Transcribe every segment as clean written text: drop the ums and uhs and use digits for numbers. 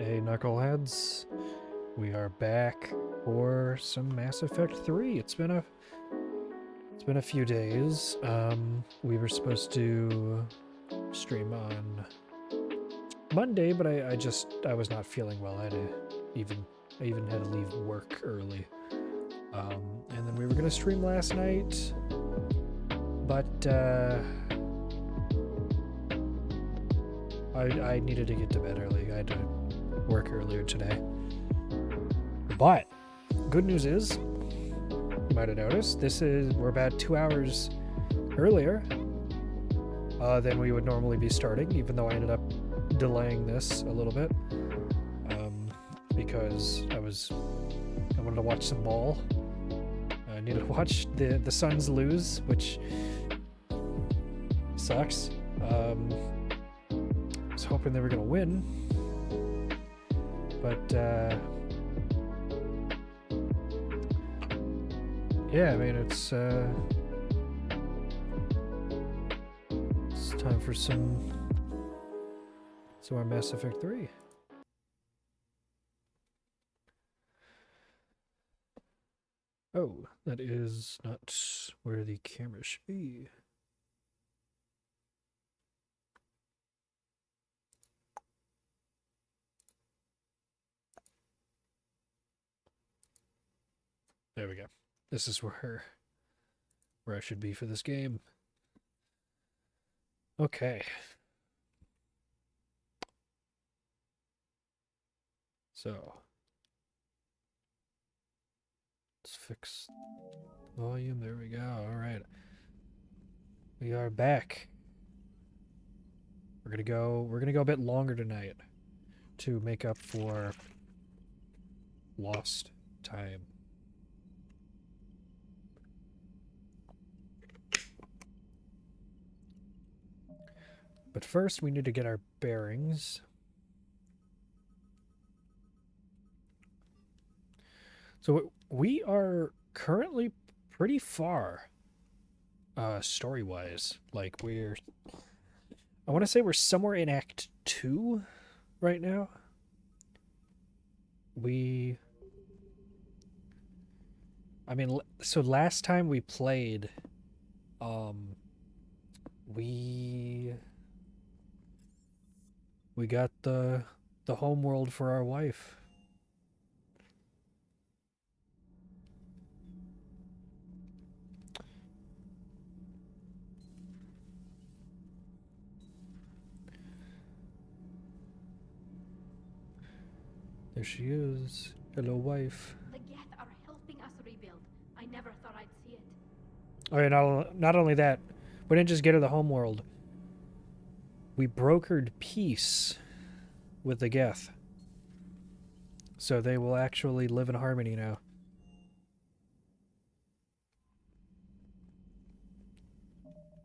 Hey knuckleheads, we are back for some Mass Effect 3. It's been a few days. We were supposed to stream on Monday, but I was not feeling well. Even I even had to leave work early. And then we were gonna stream last night, but I needed to get to bed early. I had to work earlier today. But good news is, you might have noticed, we're about 2 hours earlier than we would normally be starting, even though I ended up delaying this a little bit because I wanted to watch some ball. I needed to watch the Suns lose, which sucks. I was hoping they were gonna win, but yeah, I mean it's time for some more Mass Effect 3. Oh, that is not where the camera should be. There we go. This is where I should be for this game. Okay. So let's fix volume. There we go. All right. We are back. We're gonna go a bit longer tonight to make up for lost time. But first, we need to get our bearings. So we are currently pretty far, story-wise. Like I want to say we're somewhere in Act 2 right now. So last time we played, we got the home world for our wife. There she is. Hello, wife. The Geth are helping us rebuild. I never thought I'd see it. Oh, yeah, not only that, we didn't just get her the home world. We brokered peace with the Geth. So they will actually live in harmony now.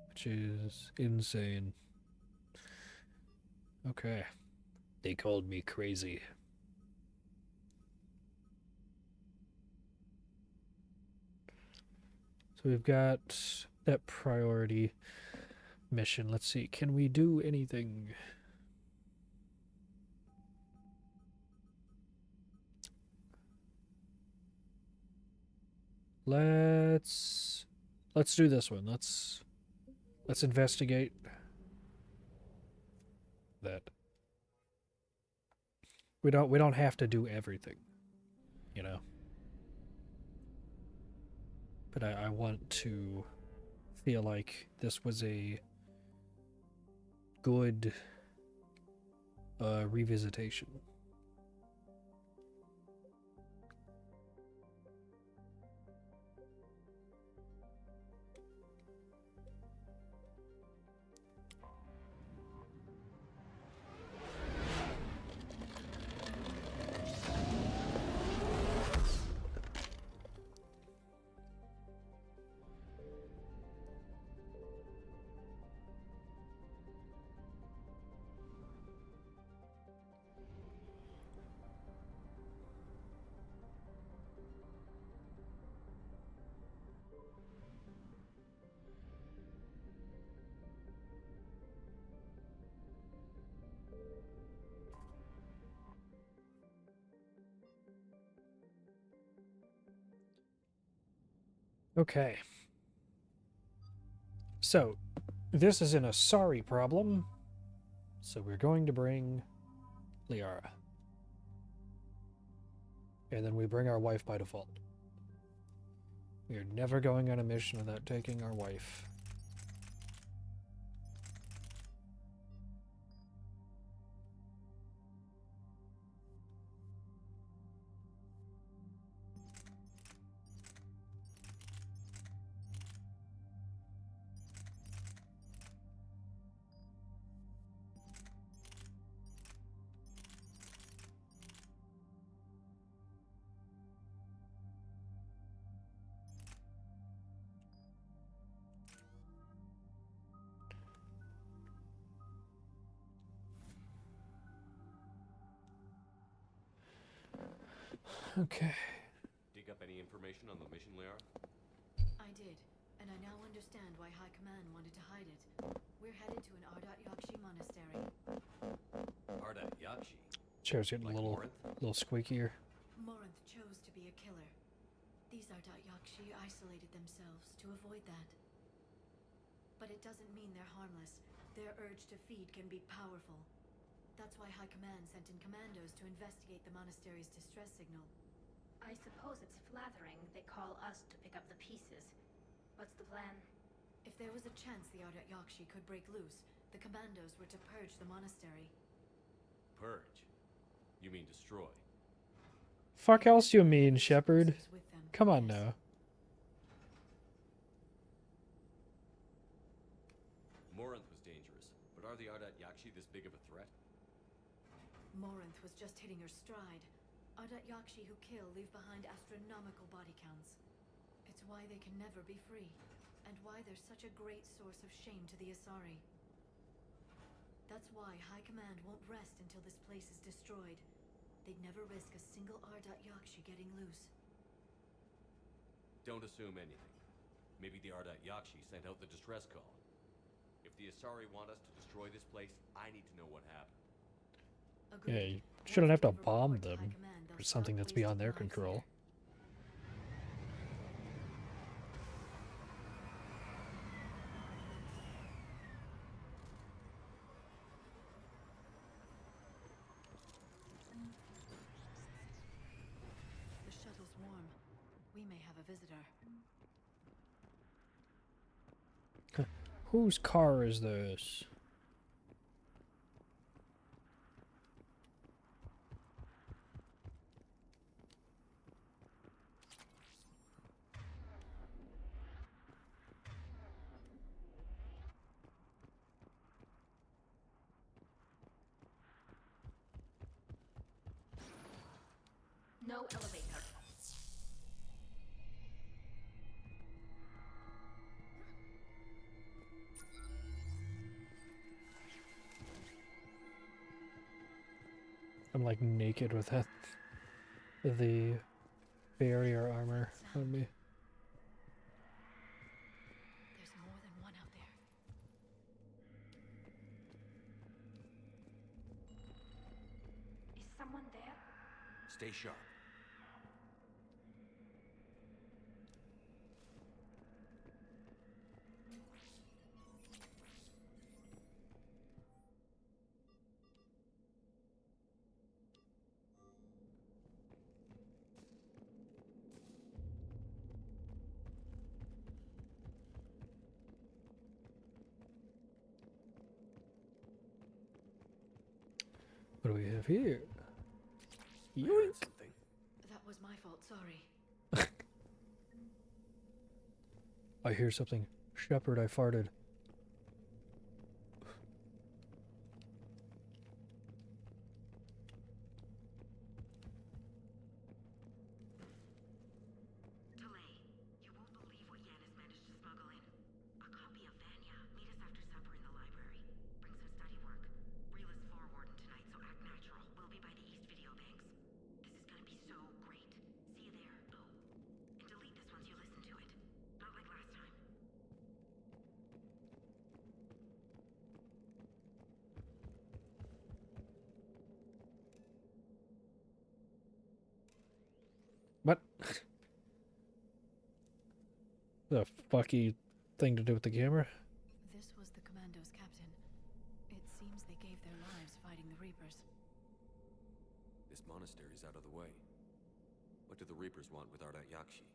Which is insane. Okay. They called me crazy. So we've got that priority mission. Let's see. Can we do anything? Let's do this one. Let's investigate that. We don't have to do everything, you know. But I want to feel like this was a good revisitation. Okay. So, this is an Asari problem. So we're going to bring Liara. And then we bring our wife by default. We are never going on a mission without taking our wife. Okay. Dig up any information on the mission, Liara? I did, and I now understand why High Command wanted to hide it. We're headed to an Ardat Yakshi monastery. Ardat Yakshi? Chair's getting Like a Morinth? little squeakier. Morinth chose to be a killer. These Ardat Yakshi isolated themselves to avoid that. But it doesn't mean they're harmless. Their urge to feed can be powerful. That's why High Command sent in commandos to investigate the monastery's distress signal. I suppose it's flattering they call us to pick up the pieces. What's the plan? If there was a chance the Ardat Yakshi could break loose, the commandos were to purge the monastery. Purge? You mean destroy? Fuck else you mean, Shepard? Explosives with them, Come on yes. now. Morinth was dangerous, but are the Ardat Yakshi this big of a threat? Morinth was just hitting her stride. Ardat Yakshi who kill leave behind astronomical body counts. It's why they can never be free, and why they're such a great source of shame to the Asari. That's why High Command won't rest until this place is destroyed. They'd never risk a single Ardat Yakshi getting loose. Don't assume anything. Maybe the Ardat Yakshi sent out the distress call. If the Asari want us to destroy this place, I need to know what happened. Agreed. Yeah, you Once shouldn't have to we bomb report to High them Command, they'll for something stop that's beyond their wasting lives control. here. The shuttle's warm. We may have a visitor. Whose car is this? No elevator. I'm like naked with the barrier armor on me. There's more than one out there. Is someone there? Stay sharp. What do we have here? I heard Yoink! something. That was my fault, sorry. I hear something. Shepard, I farted. Delay. You won't believe what Yan has managed to smuggle in. A copy of Vanya. Meet us after supper in the library. Bring some study work. Reel is floor warden tonight, so act natural. We'll be by the East Video Banks. This is gonna be so great. See you there. Oh, and delete this once you listen to it. Not like last time. What? The fucky thing to do with the camera. This was the commando's captain. It seems they gave their lives fighting the Reapers. This monastery's out of the way. What do the Reapers want with Ardat Yakshi?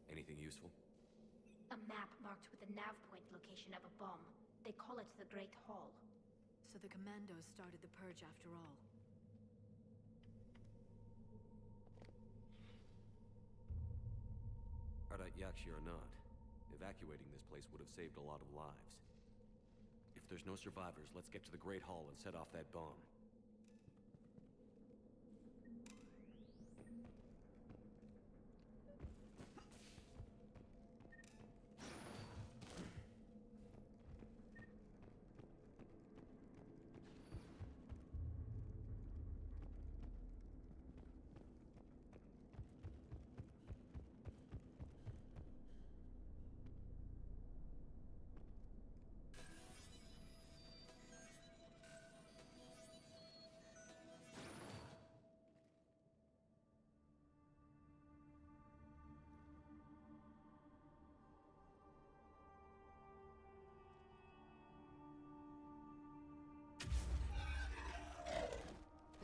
Anything useful? A map marked with the nav point location of a bomb. They call it the Great Hall. So the commandos started the purge after all. Ardat Yakshi or not, evacuating this place would have saved a lot of lives. If there's no survivors, let's get to the Great Hall and set off that bomb.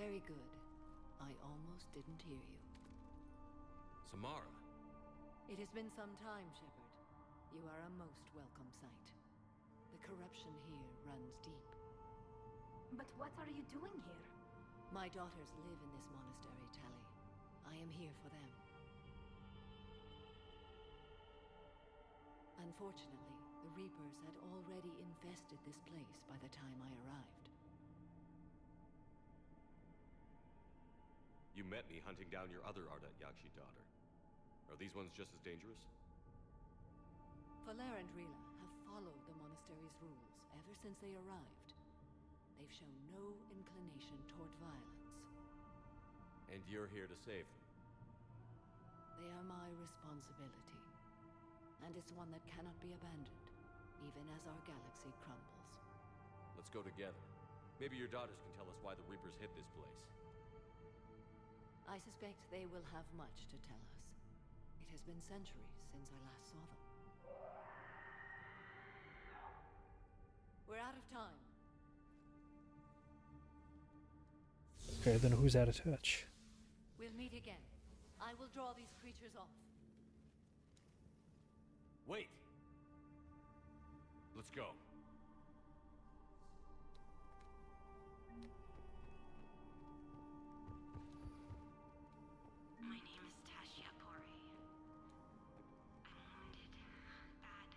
Very good. I almost didn't hear you. Samara! It has been some time, Shepard. You are a most welcome sight. The corruption here runs deep. But what are you doing here? My daughters live in this monastery, Tali. I am here for them. Unfortunately, the Reapers had already infested this place by the time I arrived. You met me hunting down your other Ardat Yakshi daughter. Are these ones just as dangerous? Valer and Rila have followed the monastery's rules ever since they arrived. They've shown no inclination toward violence. And you're here to save them? They are my responsibility. And it's one that cannot be abandoned, even as our galaxy crumbles. Let's go together. Maybe your daughters can tell us why the Reapers hit this place. I suspect they will have much to tell us. It has been centuries since I last saw them. We're out of time. Okay, then who's out of touch? We'll meet again. I will draw these creatures off. Wait! Let's go. My name is Tasha Pori. I'm wounded. Bad.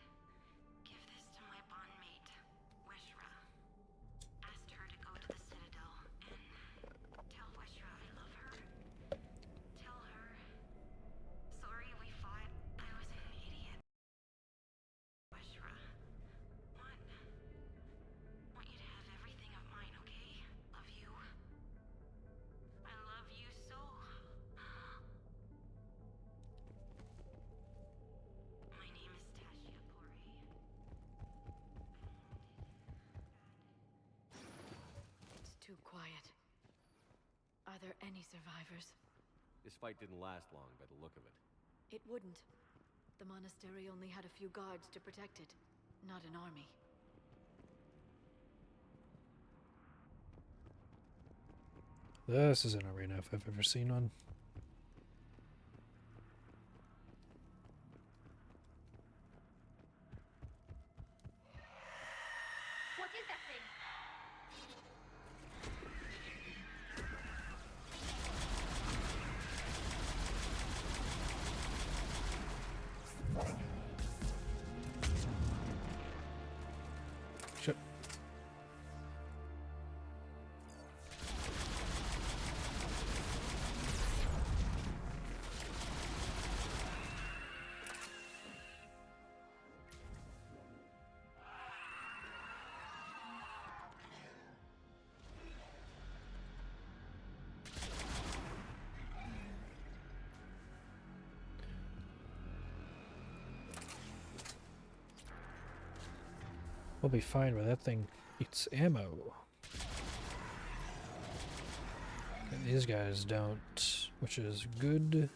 Give this to my bondmate, Weshra. Asked her to go to the Citadel and tell Weshra I love her. Tell her. Sorry we fought. I was an idiot. Weshra. Want you to have everything of mine, okay? Love you. I love you so. My name is Tasha Pori. It's too quiet. Are there any survivors? This fight didn't last long by the look of it. It wouldn't. The monastery only had a few guards to protect it, not an army. This is an arena if I've ever seen one. What is that thing? Shit. We'll be fine where that thing eats ammo. And these guys don't, which is good.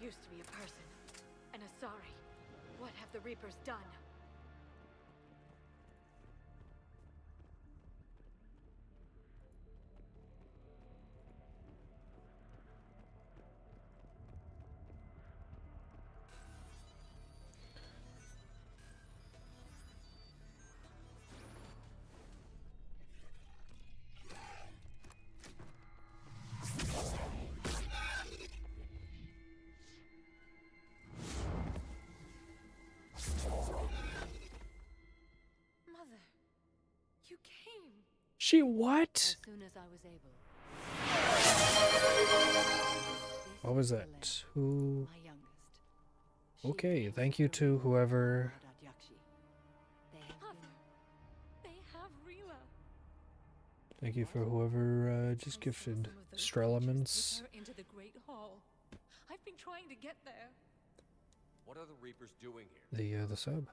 Used to be a person. An Asari. What have the Reapers done? Mother, you came. She what? As soon as I was able. What was that? Who? My youngest. Okay, thank you to whoever. Mother, they have Rila. Thank you for whoever just gifted Strelemans. Into the Great Hall. I've been trying to get there. What are the Reapers doing here? The sub.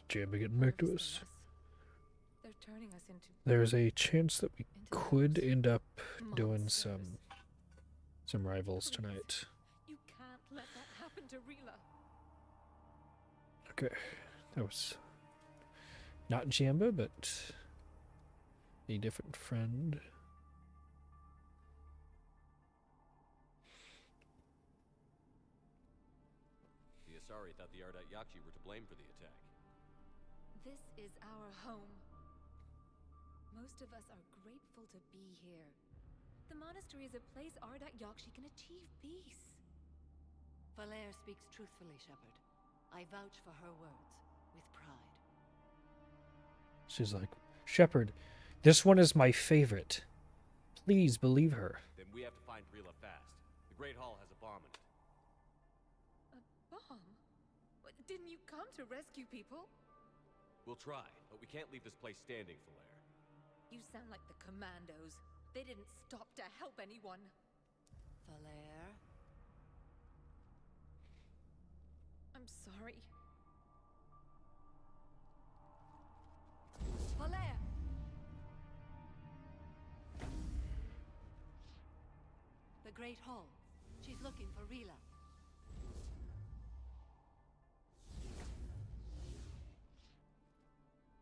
Jamba getting back to us. They're turning us into There's a chance that we could monsters. end up doing Monsters. some rivals tonight. You can't let that happen to Rila. Okay, that was not Jamba, but a different friend. The Asari thought the Ardat Yakshi were to blame for the attack. This is our home. Most of us are grateful to be here. The monastery is a place Ardat Yakshi can achieve peace. Valere speaks truthfully, Shepard. I vouch for her words, with pride. She's like, Shepard, this one is my favorite. Please believe her. Then we have to find Rila fast. The Great Hall has a bomb in it. A bomb? What, didn't you come to rescue people? We'll try, but we can't leave this place standing, Valere. You sound like the Commandos. They didn't stop to help anyone. Valere? I'm sorry. Valere! The Great Hall. She's looking for Rila.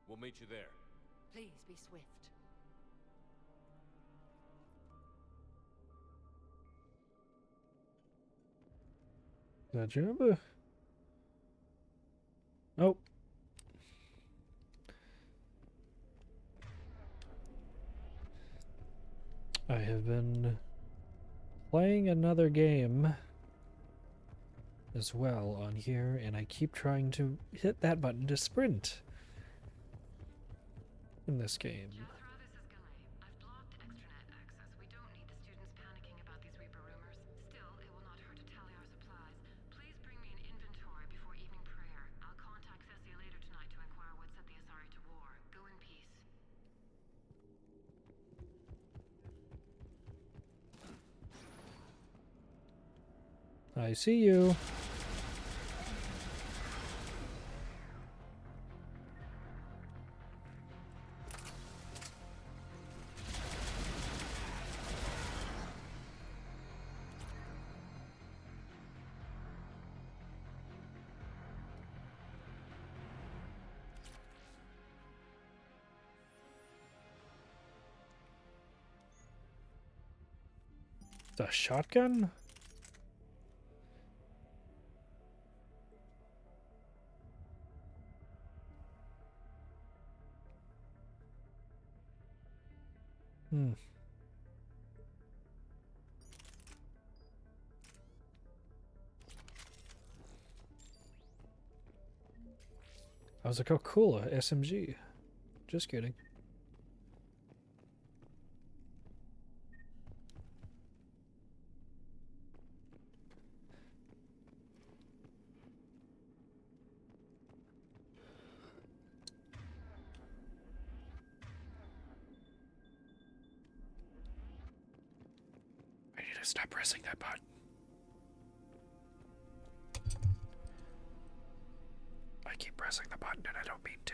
We'll meet you there. Please be swift. Is that Jamba? Nope. I have been playing another game as well on here, and I keep trying to hit that button to sprint in this game. Jethro, this is Galay. I've blocked extranet access. We don't need the students panicking about these Reaper rumors. Still, it will not hurt to tally our supplies. Please bring me an inventory before evening prayer. I'll contact Cessia later tonight to inquire what set the Asari to war. Go in peace. I see you. The shotgun? Hmm. I was like, oh cool, a SMG. Just kidding. I need to stop pressing that button. I keep pressing the button and I don't mean to.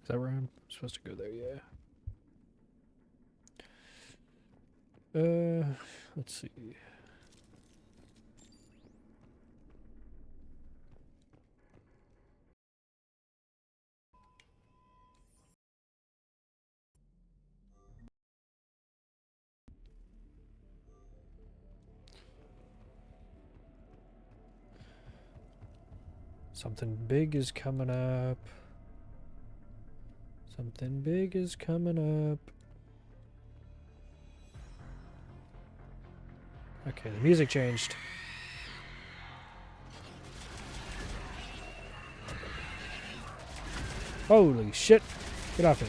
Is that where I'm supposed to go there? Yeah. Let's see. Something big is coming up. Something big is coming up. Okay, the music changed. Holy shit! Get off it.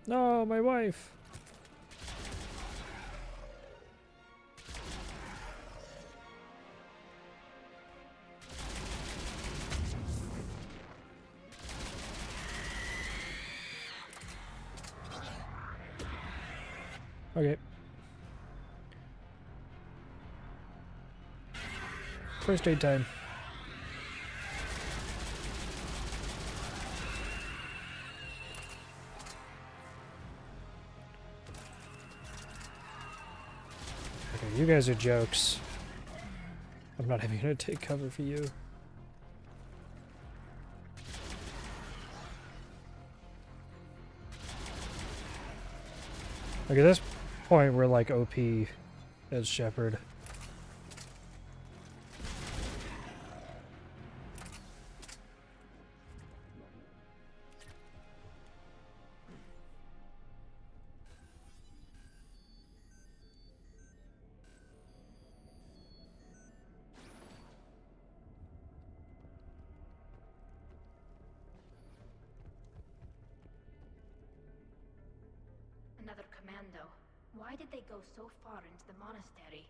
No, my wife. Okay. First aid time. Okay, you guys are jokes. I'm not even gonna take cover for you. Like at this point, we're like OP as Shepard. Another commando. Why did they go so far into the monastery?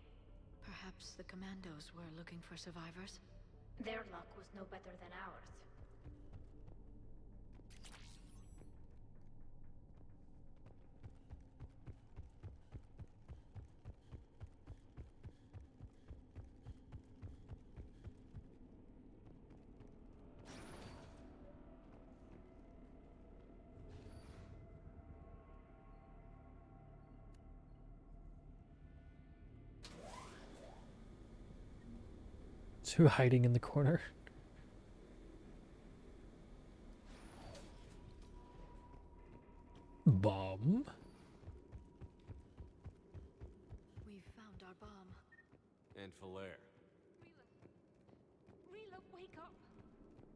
Perhaps the commandos were looking for survivors? Their luck was no better than ours. Is who hiding in the corner? Bomb? We've found our bomb. And Falair. Rila, wake up!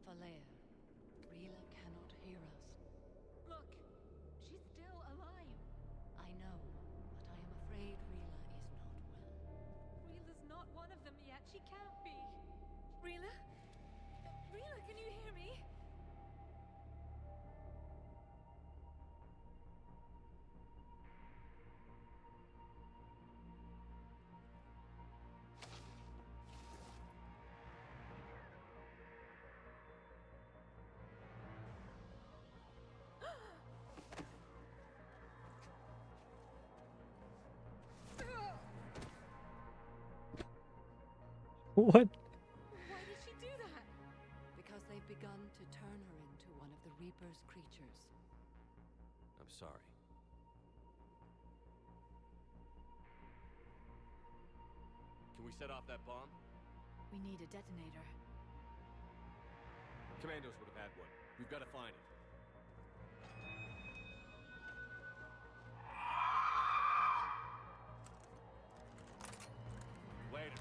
Falair, Rila cannot hear us. Look, she's still alive. I know, but I am afraid Rila is not well. Rila's not one of them yet. She can't be. Rila? Rila, can you hear me? What? Why did she do that? Because they've begun to turn her into one of the Reaper's creatures. I'm sorry. Can we set off that bomb? We need a detonator. Commandos would have had one. We've got to find it. Later.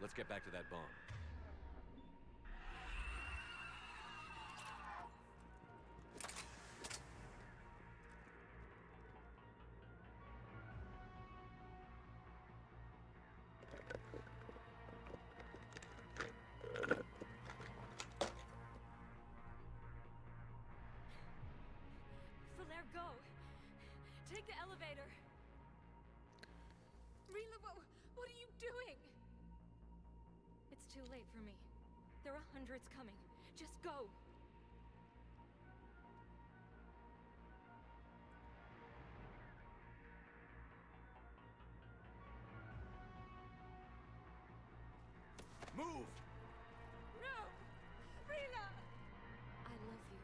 Let's get back to that bomb. Falair, go! Take the elevator! Rila, what are you doing? It's too late for me. There are hundreds coming. Just go! Move! No! Rila! I love you.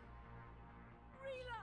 Rila!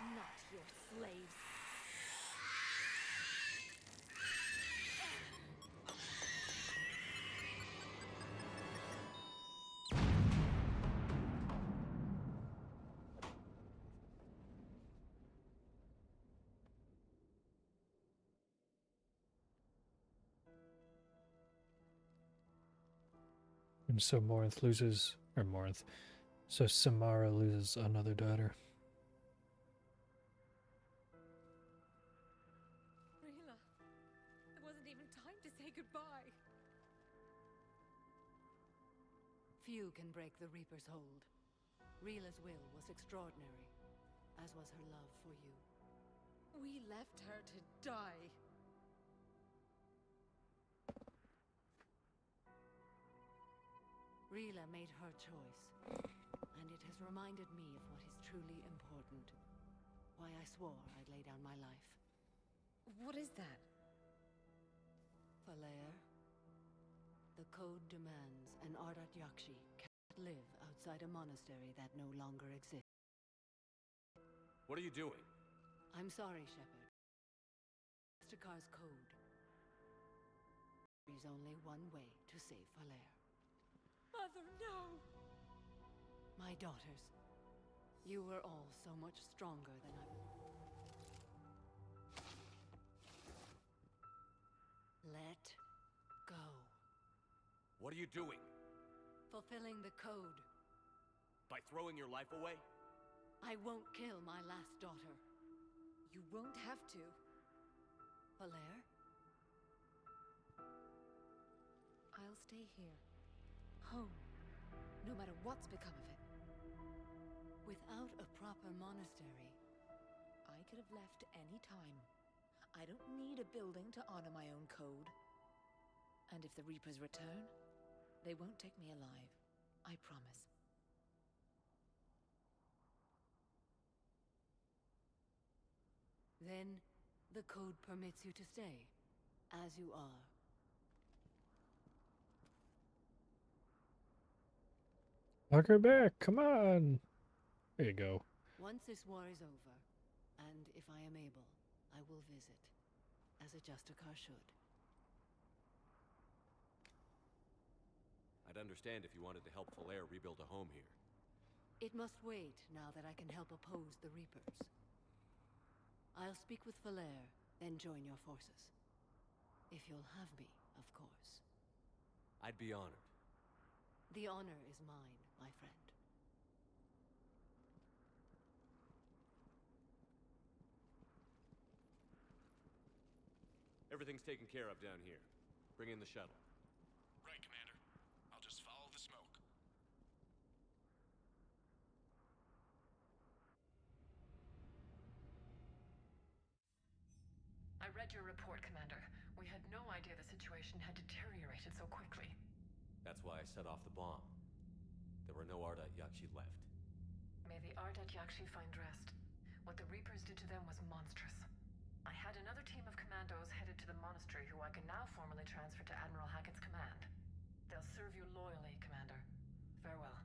We're not your slaves. And so Morinth loses, or Morinth, so Samara loses another daughter. Rila, there wasn't even time to say goodbye. Few can break the Reaper's hold. Rila's will was extraordinary, as was her love for you. We left her to die. Rila made her choice, and it has reminded me of what is truly important. Why I swore I'd lay down my life. What is that? Falair, the code demands an Ardat Yakshi cannot live outside a monastery that no longer exists. What are you doing? I'm sorry, Shepard. Justicar's code. There is only one way to save Falair. Mother, no! My daughters, you were all so much stronger than I... Let go. What are you doing? Fulfilling the code. By throwing your life away? I won't kill my last daughter. You won't have to. Falair? I'll stay here. Home. No matter what's become of it. Without a proper monastery, I could have left any time. I don't need a building to honor my own code. And if the Reapers return, they won't take me alive. I promise. then the code permits you to stay, as you are. Knock her back, come on! There you go. Once this war is over, and if I am able, I will visit, as a Justicar should. I'd understand if you wanted to help Falair rebuild a home here. It must wait now that I can help oppose the Reapers. I'll speak with Falair, then join your forces. If you'll have me, of course. I'd be honored. The honor is mine, my friend. Everything's taken care of down here. Bring in the shuttle. Right, Commander. I'll just follow the smoke. your report, Commander. We had no idea the situation had deteriorated so quickly. That's why I set off the bomb. There were no Ardat Yakshi left. May the Ardat Yakshi find rest. What the Reapers did to them was monstrous. I had another team of commandos headed to the monastery who I can now formally transfer to Admiral Hackett's command. They'll serve you loyally, Commander. Farewell.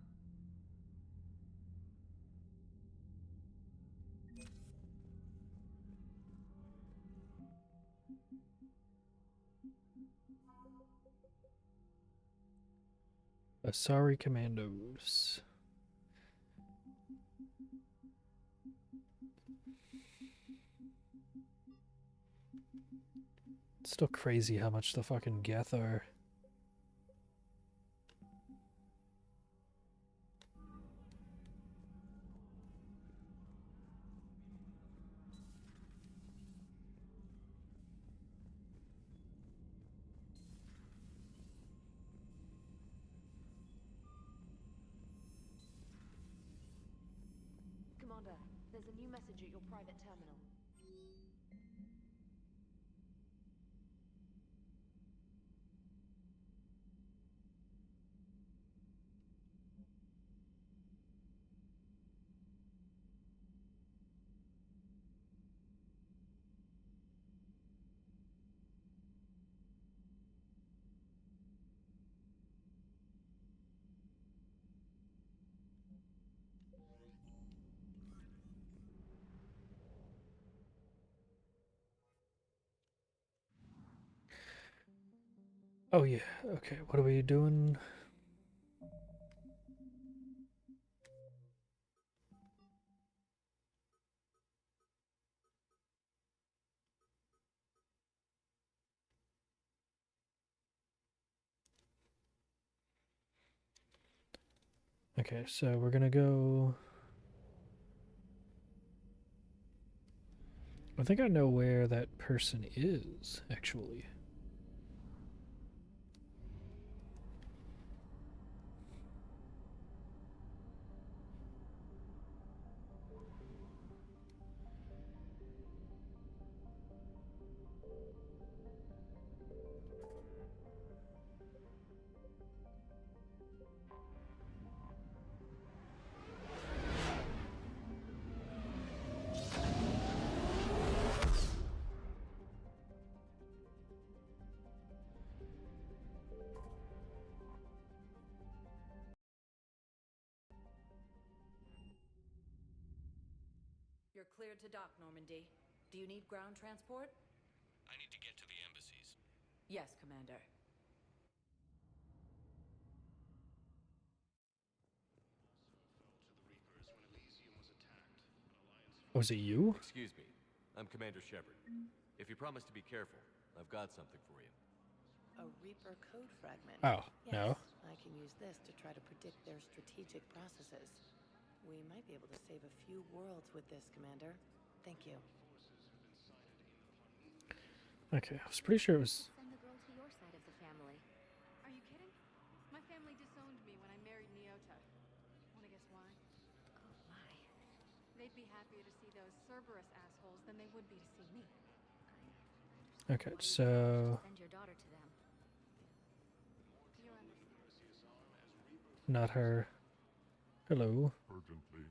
Asari Commandos. It's still crazy how much the fucking Geth are. Commander, there's a new message at your private terminal. Oh yeah, okay, what are we doing? Okay, so we're gonna go... I think I know where that person is, actually. You're cleared to dock, Normandy. Do you need ground transport? I need to get to the embassies. Yes, Commander. Was it you? Excuse me. I'm Commander Shepard. If you promise to be careful, I've got something for you. A Reaper code fragment. Oh, yes, no. I can use this to try to predict their strategic processes. We might be able to save a few worlds with this, Commander. Thank you. Okay, I was pretty sure it was... Send the girl to your side of the family. Are you kidding? My family disowned me when I married Nyota. Wanna guess why? Oh, why? They'd be happier to see those Cerberus assholes than they would be to see me. Okay, so... Send your daughter to them. You understand. Not her. Hello. Urgently.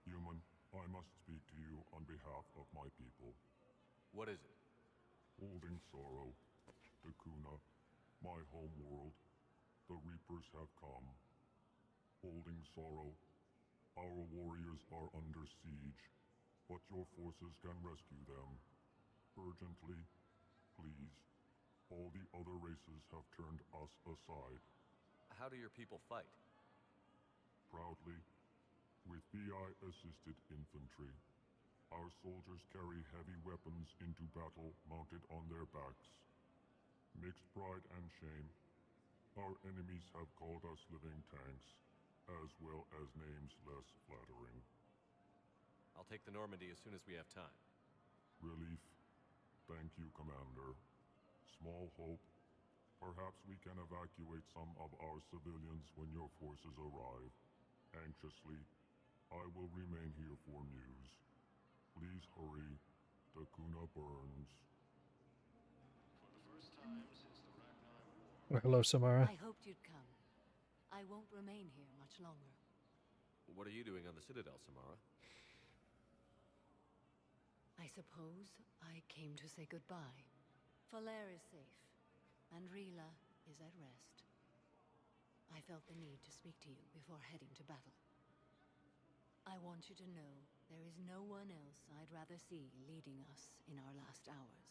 Human, I must speak to you on behalf of my people. What is it? Holding Sorrow, Dakuna, my home world, the Reapers have come. Holding Sorrow, our warriors are under siege, but your forces can rescue them. Urgently, please. All the other races have turned us aside. How do your people fight? Proudly, with BI-assisted infantry. Our soldiers carry heavy weapons into battle mounted on their backs. Mixed pride and shame, our enemies have called us living tanks, as well as names less flattering. I'll take the Normandy as soon as we have time. Relief. Thank you, Commander. Small hope. Perhaps we can evacuate some of our civilians when your forces arrive. Anxiously, I will remain here for news. Please hurry. Dakuna burns. Well, hello, Samara. I hoped you'd come. I won't remain here much longer. What are you doing on the Citadel, Samara? I suppose I came to say goodbye. Falere is safe, and Rila is at rest. I felt the need to speak to you before heading to battle. I want you to know there is no one else I'd rather see leading us in our last hours.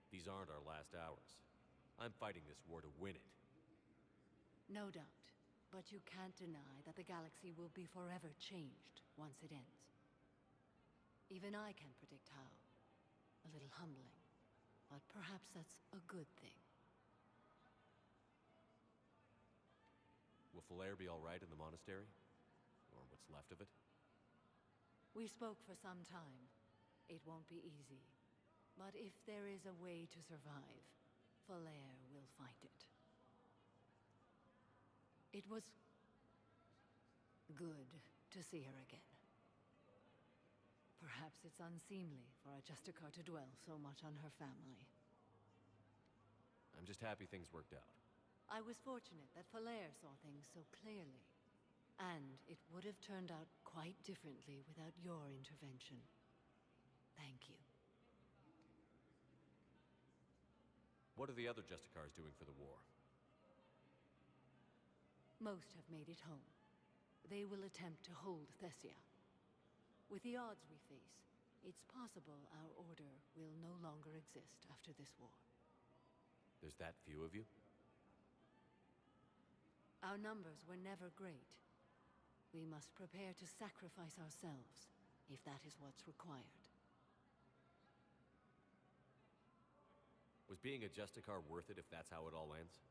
These aren't our last hours. I'm fighting this war to win it. No doubt, but you can't deny that the galaxy will be forever changed once it ends. Even I can't predict how. A little humbling, but perhaps that's a good thing. Will Falere be all right in the monastery? Or what's left of it? We spoke for some time. It won't be easy. But if there is a way to survive, Falere will find it. It was good to see her again. Perhaps it's unseemly for a Justicar to dwell so much on her family. I'm just happy things worked out. I was fortunate that Falere saw things so clearly. And it would have turned out quite differently without your intervention. Thank you. What are the other Justicars doing for the war? Most have made it home. They will attempt to hold Thessia. With the odds we face, it's possible our order will no longer exist after this war. There's that few of you? Our numbers were never great. We must prepare to sacrifice ourselves, if that is what's required. Was being a Justicar worth it if that's how it all ends?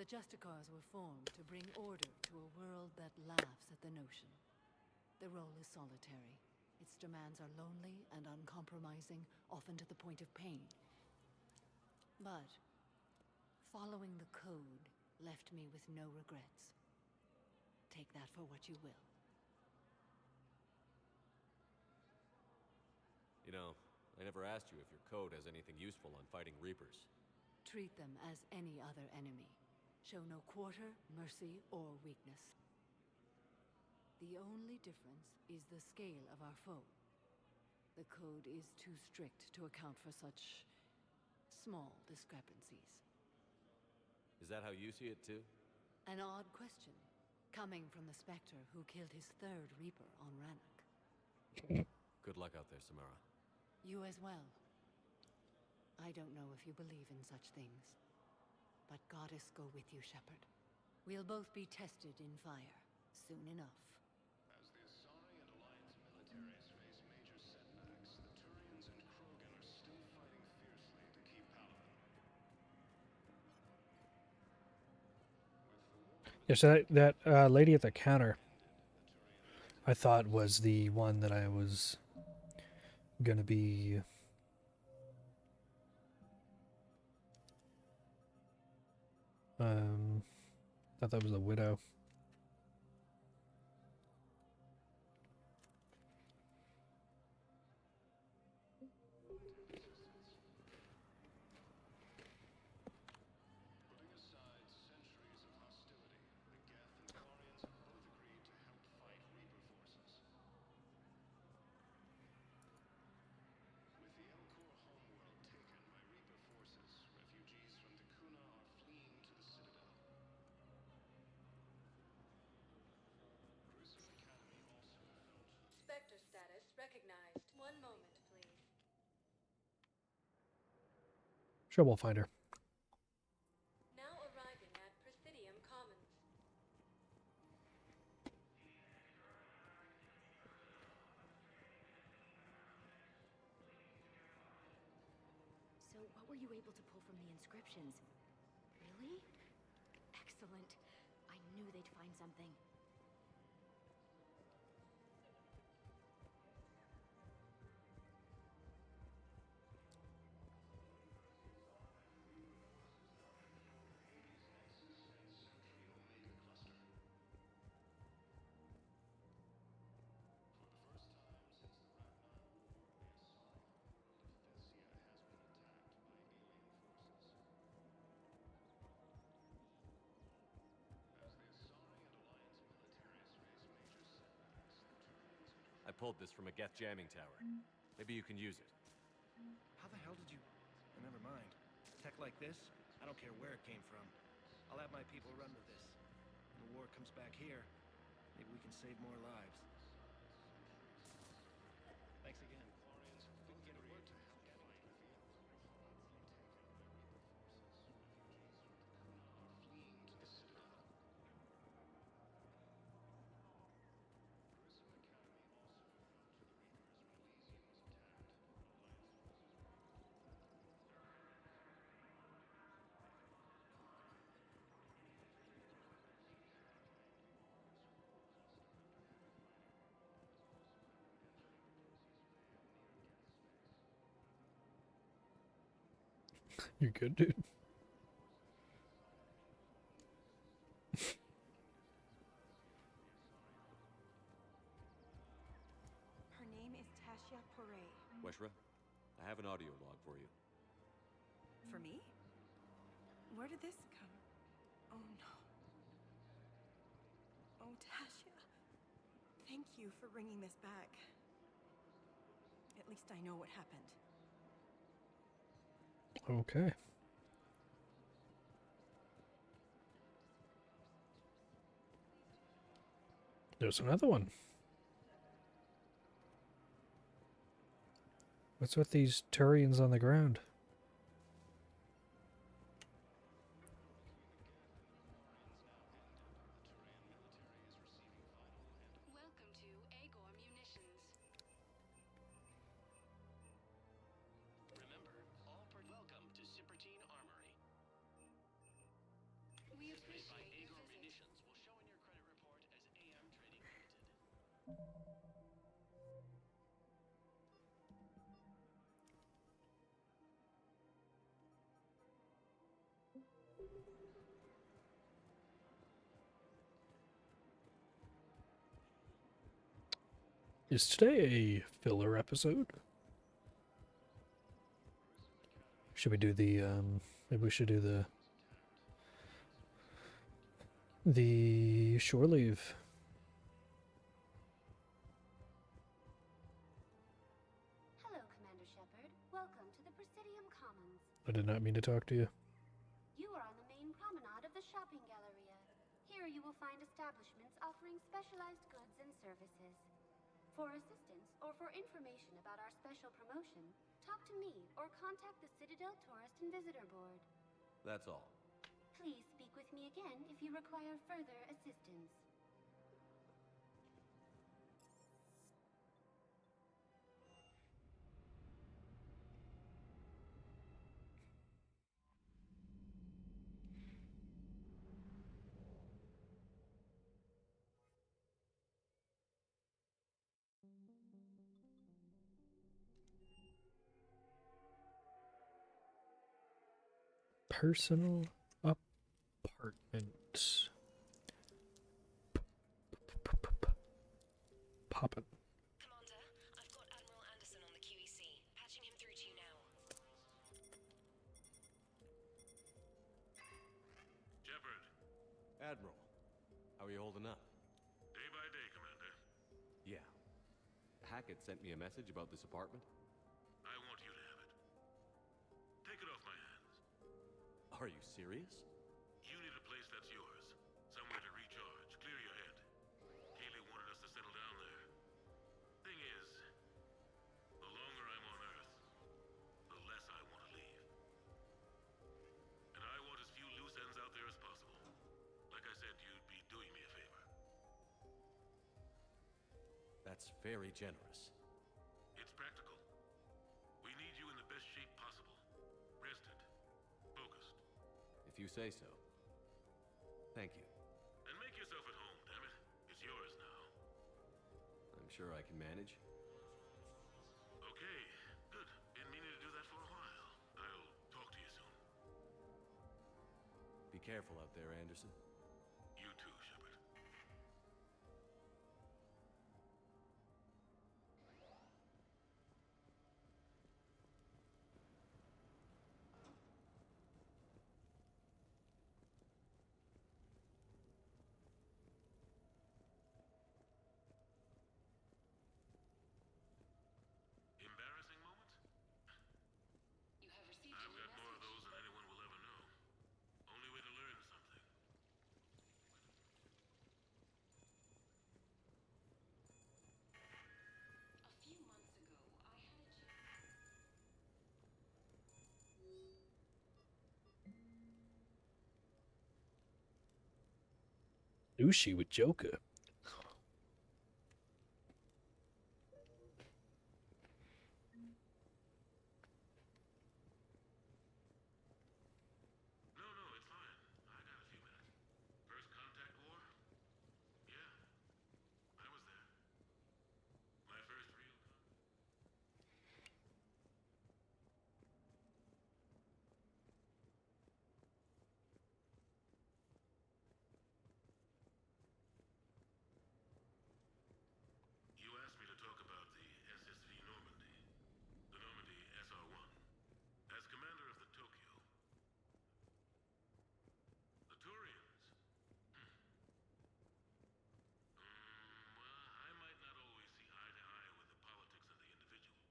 The Justicars were formed to bring order to a world that laughs at the notion. The role is solitary. Its demands are lonely and uncompromising, often to the point of pain. But following the code left me with no regrets. Take that for what you will. You know, I never asked you if your code has anything useful on fighting Reapers. Treat them as any other enemy. Show no quarter, mercy, or weakness. The only difference is the scale of our foe. The code is too strict to account for such small discrepancies. Is that how you see it too? An odd question, coming from the Spectre who killed his third Reaper on Rannoch. Good luck out there, Samara. You as well. I don't know if you believe in such things, but Goddess go with you, Shepard. We'll both be tested in fire, soon enough. As the Asari and Alliance militaries face major setbacks, the Turians and Krogan are still fighting fiercely to keep Palaven. Yeah, so that lady at the counter, I thought was the one that I was gonna be thought that was a widow. Putting aside centuries of hostility, the Geth and Quarians have both agreed to help fight Reaper forces. With the Elcor homeworld taken by Reaper forces, refugees from D'Kuna are fleeing to the Citadel. Crucial Academy also felt. Spectre status recognized. One moment, please. Sure, we'll find her. Now arriving at Presidium Commons. So, what were you able to pull from the inscriptions? Really? Excellent. I knew they'd find something. pulled this from a Geth jamming tower. Maybe you can use it. How the hell did you... Oh, never mind. Tech like this, I don't care where it came from. I'll have my people run with this. When the war comes back here, maybe we can save more lives. Thanks again. We can get to work to help fight. Fleeing to the Citadel. Grissom Academy also informed the Reapers when Elysium was attacked. You're good, dude. Her name is Tasha Poray. Weshra, I have an audio log for you. For me? Where did this come? Oh no. Oh, Tasha. Thank you for bringing this back. At least I know what happened. Okay. There's another one. What's with these Turians on the ground? Welcome to Agor Munitions. Remember, all welcome to Sippertine Armory. We Made by appreciate your Agor visit. Munitions will show in your credit report as AM Trading Limited. Is today a filler episode? Should we do the, maybe we should do the shore leave. Hello, Commander Shepard. Welcome to the Presidium Commons. I did not mean to talk to you. You are on the main promenade of the shopping galleria. Here you will find establishments offering specialized goods and services. For assistance or for information about our special promotion, talk to me or contact the Citadel Tourist and Visitor Board. That's all. Please speak with me again if you require further assistance. Personal apartment. Poppin'. Commander, I've got Admiral Anderson on the QEC. Patching him through to you now. Shepard, Admiral, how are you holding up? day by day, Commander. Yeah. Hackett sent me a message about this apartment. I want you to have it. Take it off my hands. Are you serious? You need a place that's yours. Somewhere to recharge, clear your head. Keeley wanted us to settle down there. Thing is, the longer I'm on Earth, the less I want to leave. And I want as few loose ends out there as possible. Like I said, you'd be doing me a favor. That's very generous. It's practical. We need you in the best shape possible. Rested. Focused. If you say so. Thank you. And make yourself at home, damn it. It's yours now. I'm sure I can manage. Okay, good. Been meaning to do that for a while. I'll talk to you soon. Be careful out there, Anderson. You too, Shepard. Sushi with Joker. No, it's fine. I got a few minutes. First contact war? Yeah, I was there. My first real You asked me to talk about the SSV Normandy. The Normandy SR-1. As commander of the Tokyo. The Turians? Well, I might not always see eye to eye with the politics of the individual.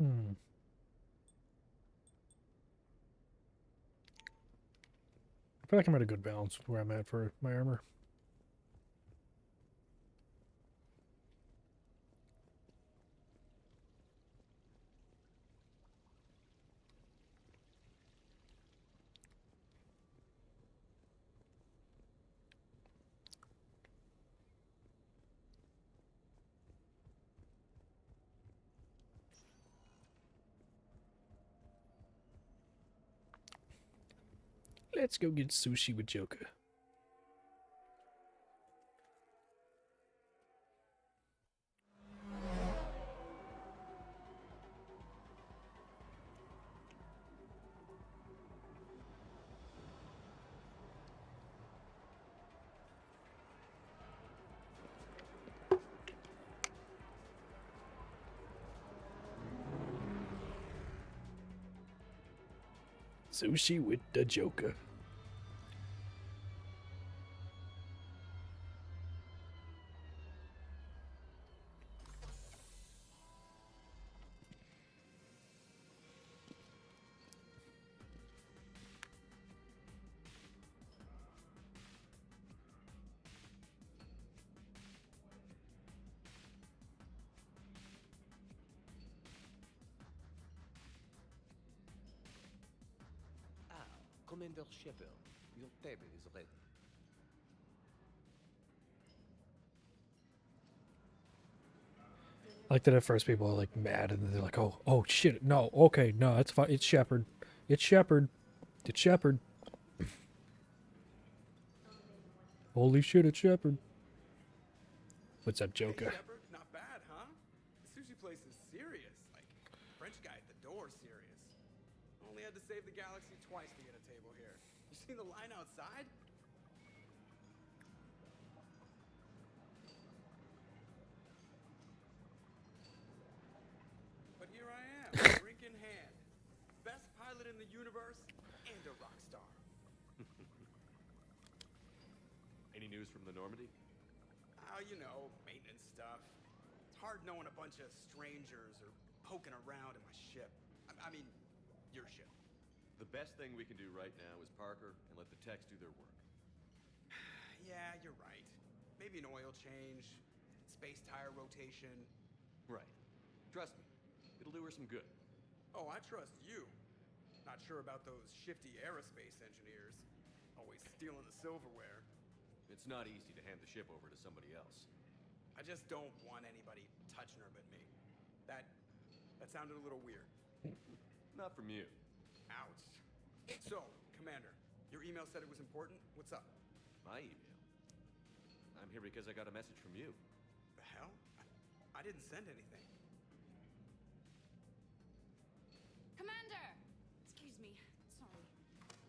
Hmm. I feel like I'm at a good balance with where I'm at for my armor. Let's go get sushi with Joker. Sushi with the Joker. Commander Shepard, your table is ready. I like that at first people are like mad and then they're like, oh shit, no, okay, no, it's fine. It's Shepard. It's Shepard. It's Shepard. Holy shit, it's Shepard. What's up, Joker? Hey, Shepard, not bad, huh? The sushi place is serious. Like, French guy at the door serious. Only had to save the galaxy twice to get a table here. You seen the line outside? But here I am, drink in hand. Best pilot in the universe and a rock star. Any news from the Normandy? Oh, you know, maintenance stuff. It's hard knowing a bunch of strangers or poking around in my ship. I mean, your ship. The best thing we can do right now is Parker and let the techs do their work. Yeah, you're right. Maybe an oil change, space tire rotation. Right. Trust me, it'll do her some good. Oh, I trust you. Not sure about those shifty aerospace engineers. Always stealing the silverware. It's not easy to hand the ship over to somebody else. I just don't want anybody touching her but me. That sounded a little weird. Not from you. Ouch. So, Commander, your email said it was important. What's up? My email? I'm here because I got a message from you. The hell? I didn't send anything. Commander! Excuse me. Sorry.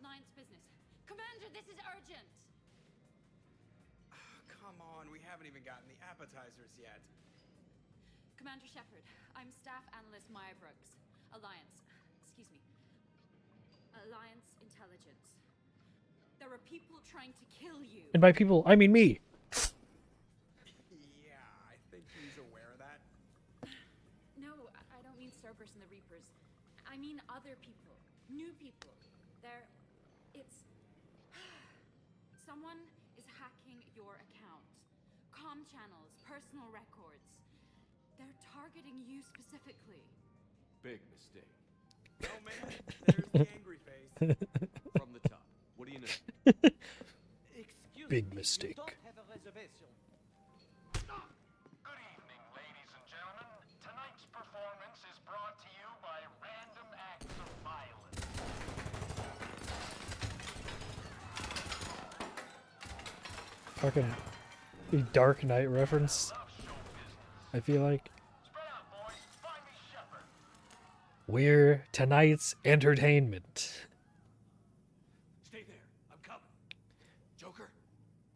Line's business. Commander, this is urgent! Come on, we haven't even gotten the appetizers yet. Commander Shepard, I'm Staff Analyst Maya Brooks. Alliance Intelligence. There are people trying to kill you. And by people, I mean me. Yeah, I think he's aware of that. No, I don't mean Cerberus and the Reapers. I mean other people. New people. Someone is hacking your account. Comm channels, personal records. They're targeting you specifically. Big mistake. Oh man, there's the angry face. From the top. What do you know? Excuse Big me, mistake. You don't have a reservation. Good evening, ladies and gentlemen. Tonight's performance is brought to you by Random Acts of Violence. Fucking Dark Knight reference. I feel like. We're tonight's entertainment. Stay there. I'm coming. Joker?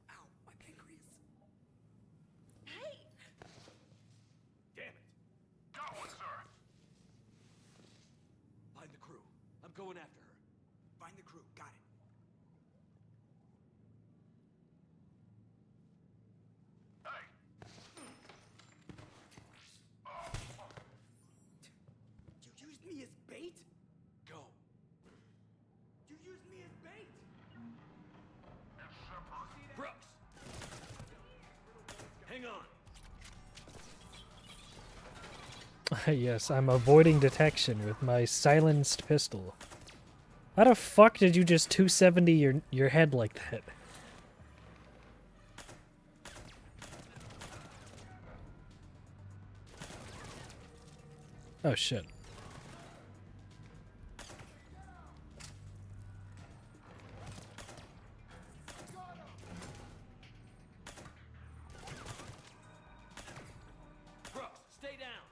Ow, my pancreas. Hey! Damn it. Go, sir. Find the crew. I'm going after her. Find the crew. Got it. You used me as bait? Go. You used me as bait? Brooks! Hang on. Yes, I'm avoiding detection with my silenced pistol. How the fuck did you just 270 your head like that? Oh shit. Brooks, stay down.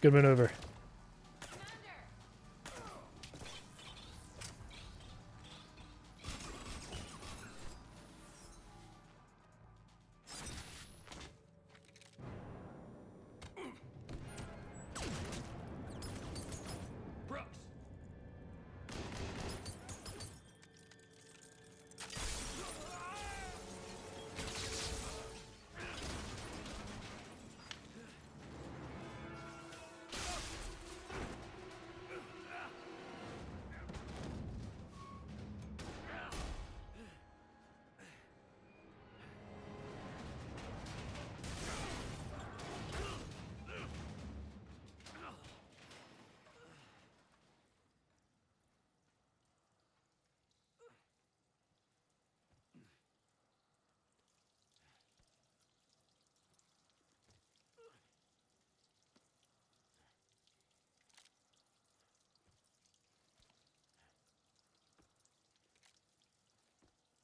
Good maneuver. Brooks!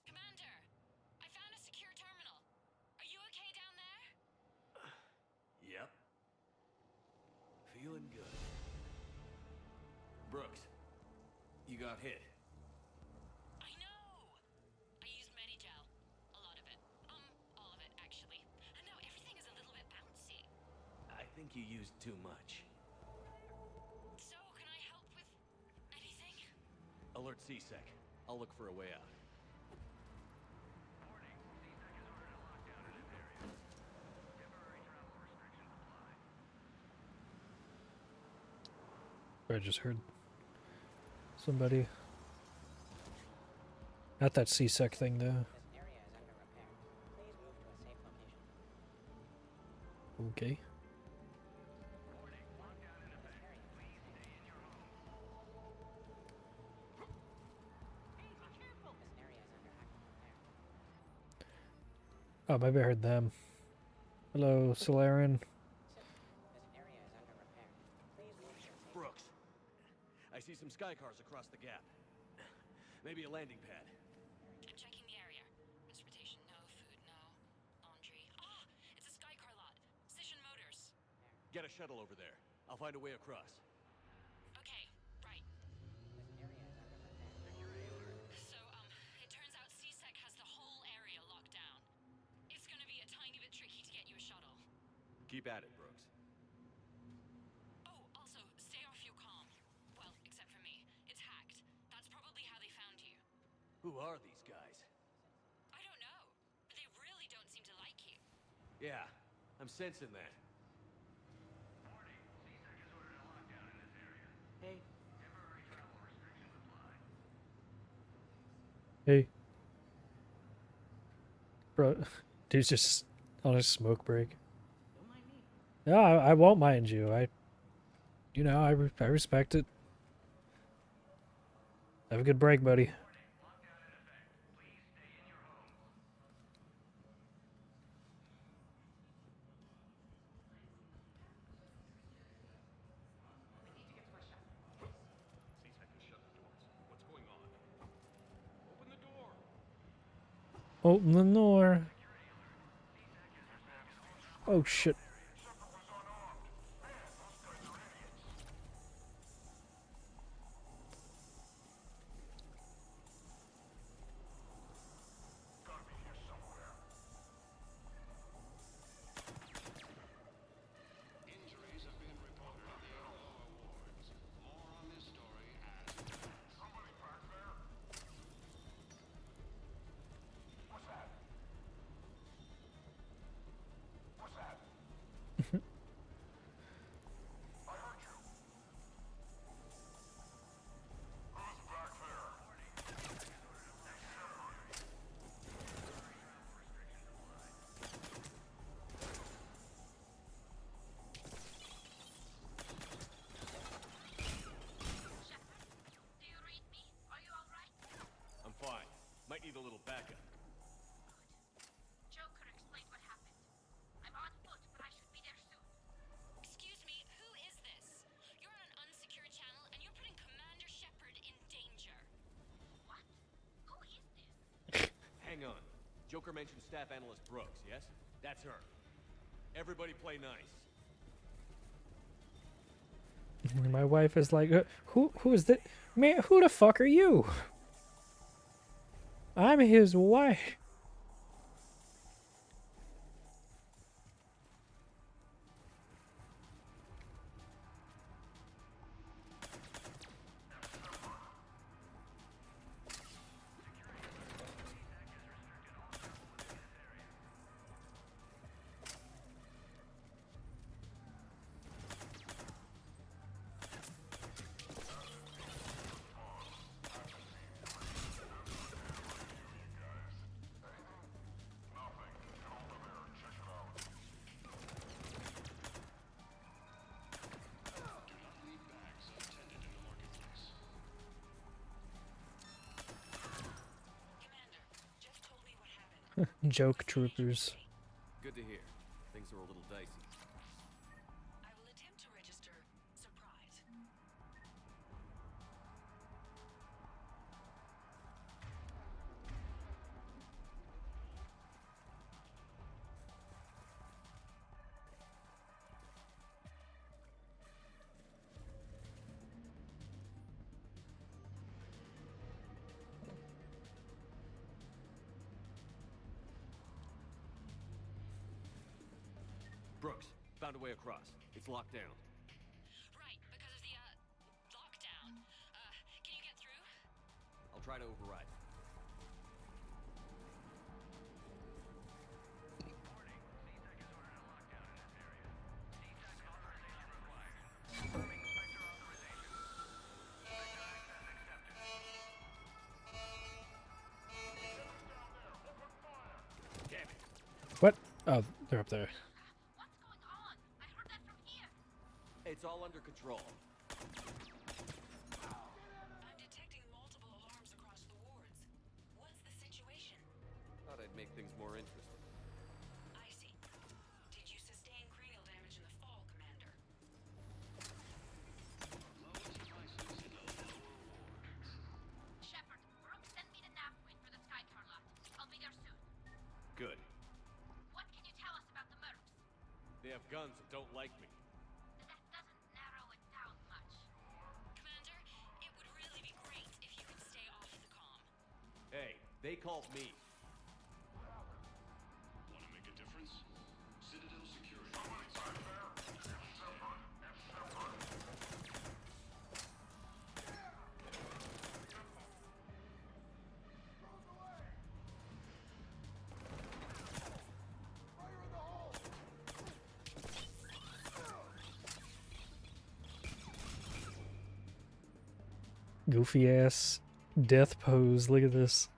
Commander, I found a secure terminal. Are you okay down there? Yep. Feeling good. Brooks, you got hit. I know. I used Medigel. A lot of it. All of it, actually. And now everything is a little bit bouncy. I think you used too much. So, can I help with anything? Alert C-Sec. I'll look for a way out. I just heard somebody. Not that C-Sec thing though. Okay. Oh, maybe I heard them. Hello, Solarian. Brooks, I see some sky cars across the gap. Maybe a landing pad. I'm checking the area. Transportation, no. Food, no. Laundry. Ah! It's a Skycar lot. Cision Motors. Get a shuttle over there. I'll I'll find a way across. Okay, right. So, it turns out CSEC has the whole area locked down. It's gonna be a tiny bit tricky to get you a shuttle. Keep at it, Brooks. Oh, also, stay off your comm. Well, except for me. It's hacked. That's probably how they found you. Who are these guys? I don't know. But they really don't seem to like you. Yeah, I'm sensing that. Hey. Hey. Bro, dude's just on a smoke break. Yeah, I won't mind you. I respect it. Have a good break, buddy. Open the door. Oh shit. I'm fine. Might need a little backup. Joker explained what happened. I'm on foot, but I should be there soon. Excuse me, who is this? You're on an unsecured channel, and you're putting Commander Shepard in danger. What? Who is this? Hang on. Joker mentioned staff analyst Brooks, yes? That's her. Everybody play nice. My wife is like, who is that? Man, who the fuck are you? I'm his wife. Joke troopers. Good to hear. Things are a little dicey. I will attempt to register surprise. Brooks, found a way across. It's locked down. Right, because of the, lockdown. Can you get through? I'll try to override. Damn it. What? Oh, they're up there. It's all under control. I'm detecting multiple alarms across the wards. What's the situation? Thought I'd make things more interesting. I see. Did you sustain cranial damage in the fall, Commander? Shepard, Brooks sent me the nav point for the Skycar lot. I'll be there soon. Good. What can you tell us about the Mercs? They have guns and don't like me. That doesn't narrow They called me. Want to make a difference? Citadel Security. Goofy ass death pose. Look at this.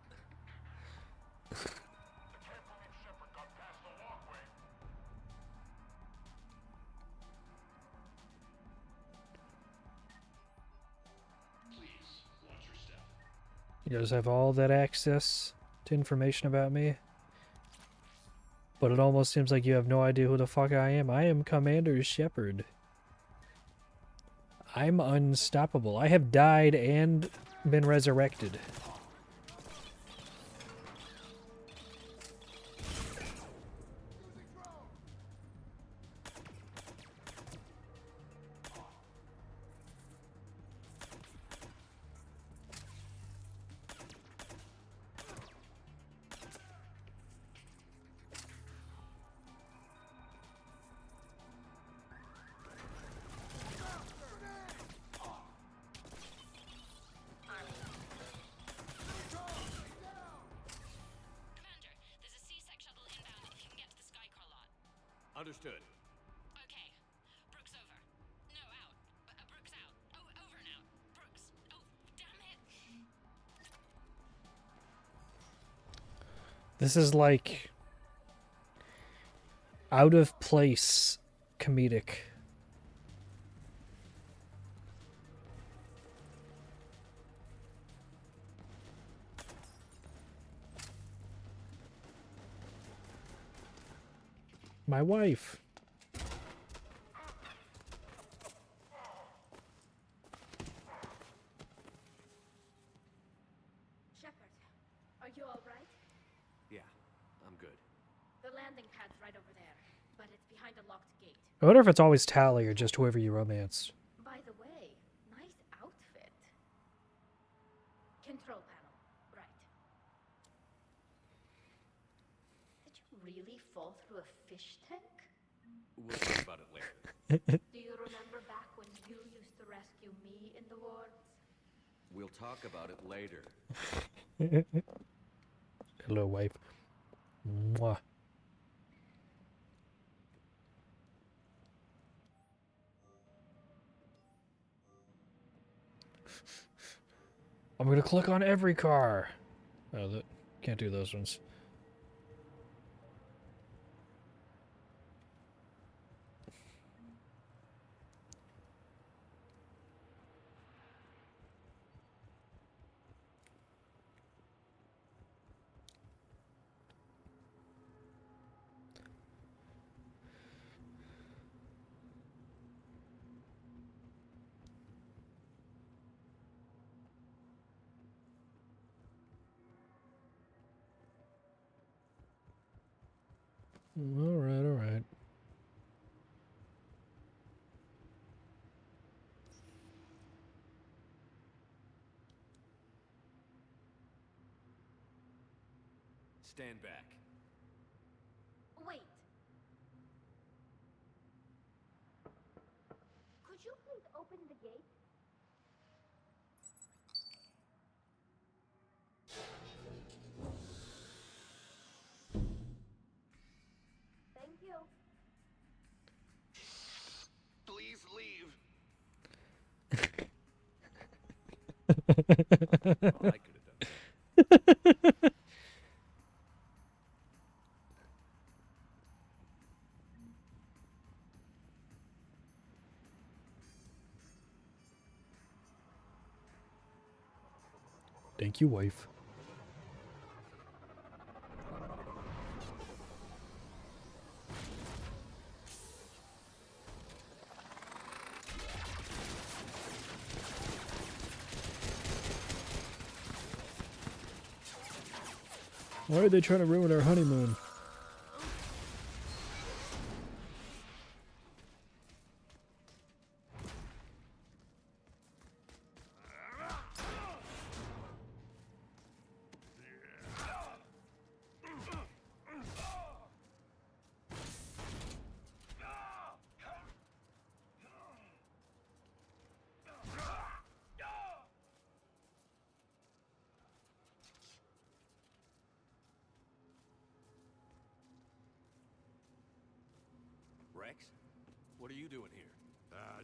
You guys have all that access to information about me. But it almost seems like you have no idea who the fuck I am. I am Commander Shepard. I'm unstoppable. I have died and been resurrected. Understood. Okay. Brooks over. No, out. Brooks out. Oh, over and out. Brooks. Oh, damn it. This is like out of place comedic. My wife. Shepard, are you all right? Yeah, I'm good. The landing pad's right over there, but it's behind a locked gate. I wonder if it's always Tally or just whoever you romance. By the way, nice outfit. Control panel, right. Did you really fall through a fish tank? We'll talk about it later. Do you remember back when you used to rescue me in the wards? We'll talk about it later. Hello, wife. Mwah. I'm gonna click on every car. Oh, that can't do those ones. All right, all right. Stand back. Wait. Could you please open the gate? Thank you. Please leave. Oh, I could have done that. Thank you, wife. Why are they trying to ruin our honeymoon? Rex, what are you doing here?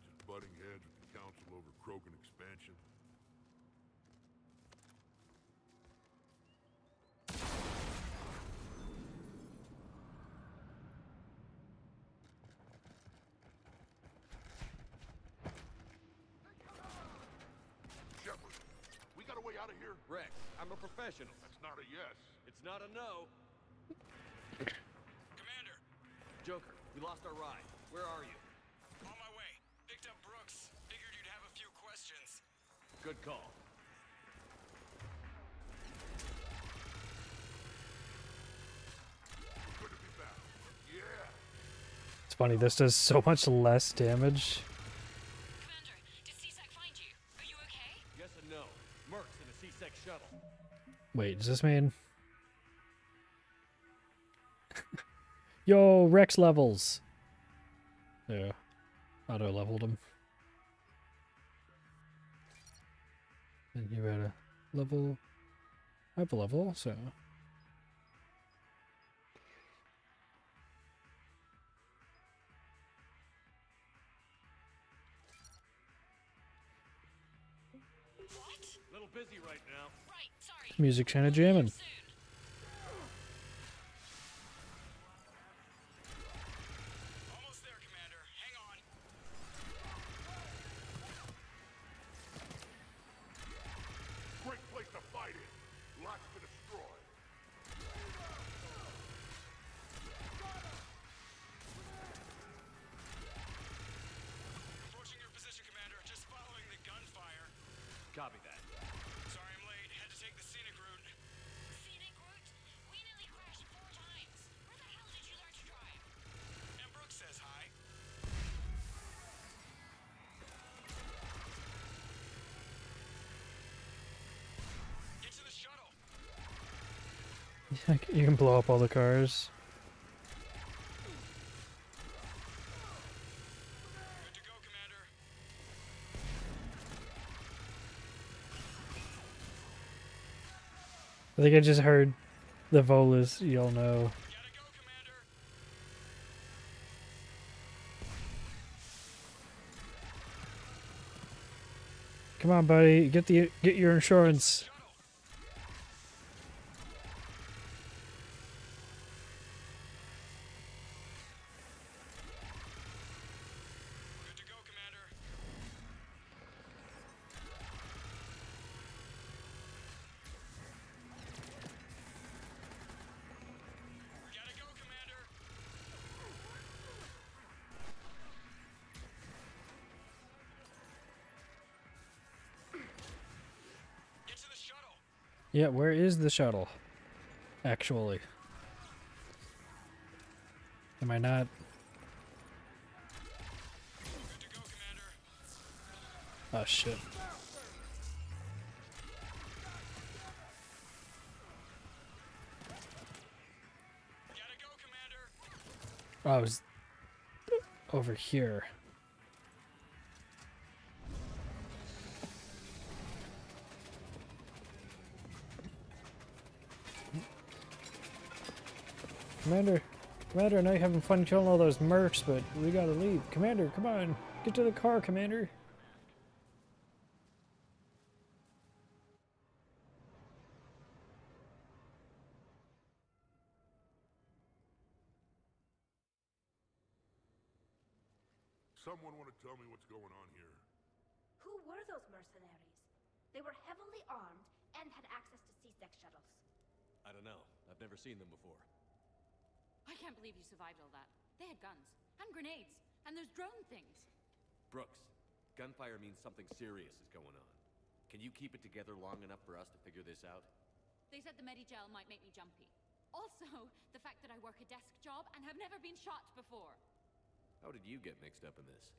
Just butting heads with the council over Krogan expansion. Shepard, we got a way out of here? Rex, I'm a professional. That's not a yes. It's not a no. Commander! Joker, we lost our ride. Where are you? On my way. Picked up Brooks. Figured you'd have a few questions. Good call. Good to be back. Yeah. It's funny, this does so much less damage. Commander, did C-Sec find you? Are you okay? Yes and no. Mercs in a C-Sec shuttle. Wait, does this mean... Yo, Rex levels! Yeah. Auto-leveled him. And you had a level... up a level, so... A little busy right now. Right, sorry. Music kinda jamming. Almost there, Commander. Hang on. Great place to fight in. Lots to destroy. Approaching your position, Commander. Just following the gunfire. Copy that. Sorry I'm late. Had to take the scenic route. Scenic route? We nearly crashed 4 times. Where the hell did you learn to drive? And Brooks says hi. Get to the shuttle. You can blow up all the cars. Good to go, Commander. I think I just heard the Volus yell no. Come on, buddy, get your insurance. Good to go, Commander. Gotta go, Commander. Get to the shuttle. Yeah, where is the shuttle? Actually. Am I not? Oh shit. Oh, I was over here. Commander, I know you're having fun killing all those mercs, but we gotta leave. Commander, come on. Get to the car, Commander. Someone want to tell me what's going on here? Who were those mercenaries? They were heavily armed and had access to C-Sec shuttles. I don't know. I've never seen them before. I can't believe you survived all that. They had guns and grenades and those drone things. Brooks, gunfire means something serious is going on. Can you keep it together long enough for us to figure this out? They said the Medigel might make me jumpy. Also, the fact that I work a desk job and have never been shot before. How did you get mixed up in this?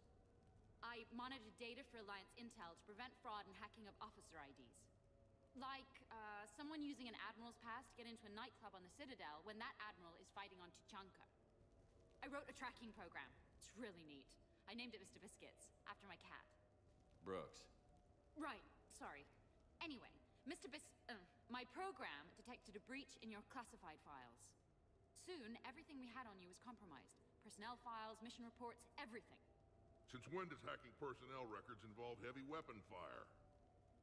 I monitored data for Alliance intel to prevent fraud and hacking of officer IDs. Like, someone using an Admiral's pass to get into a nightclub on the Citadel when that Admiral is fighting on Tuchanka. I wrote a tracking program. It's really neat. I named it Mr. Biscuits, after my cat. Brooks. Right, sorry. Anyway, my program detected a breach in your classified files. Soon, everything we had on you was compromised. Personnel files, mission reports, everything. Since when does hacking personnel records involve heavy weapon fire?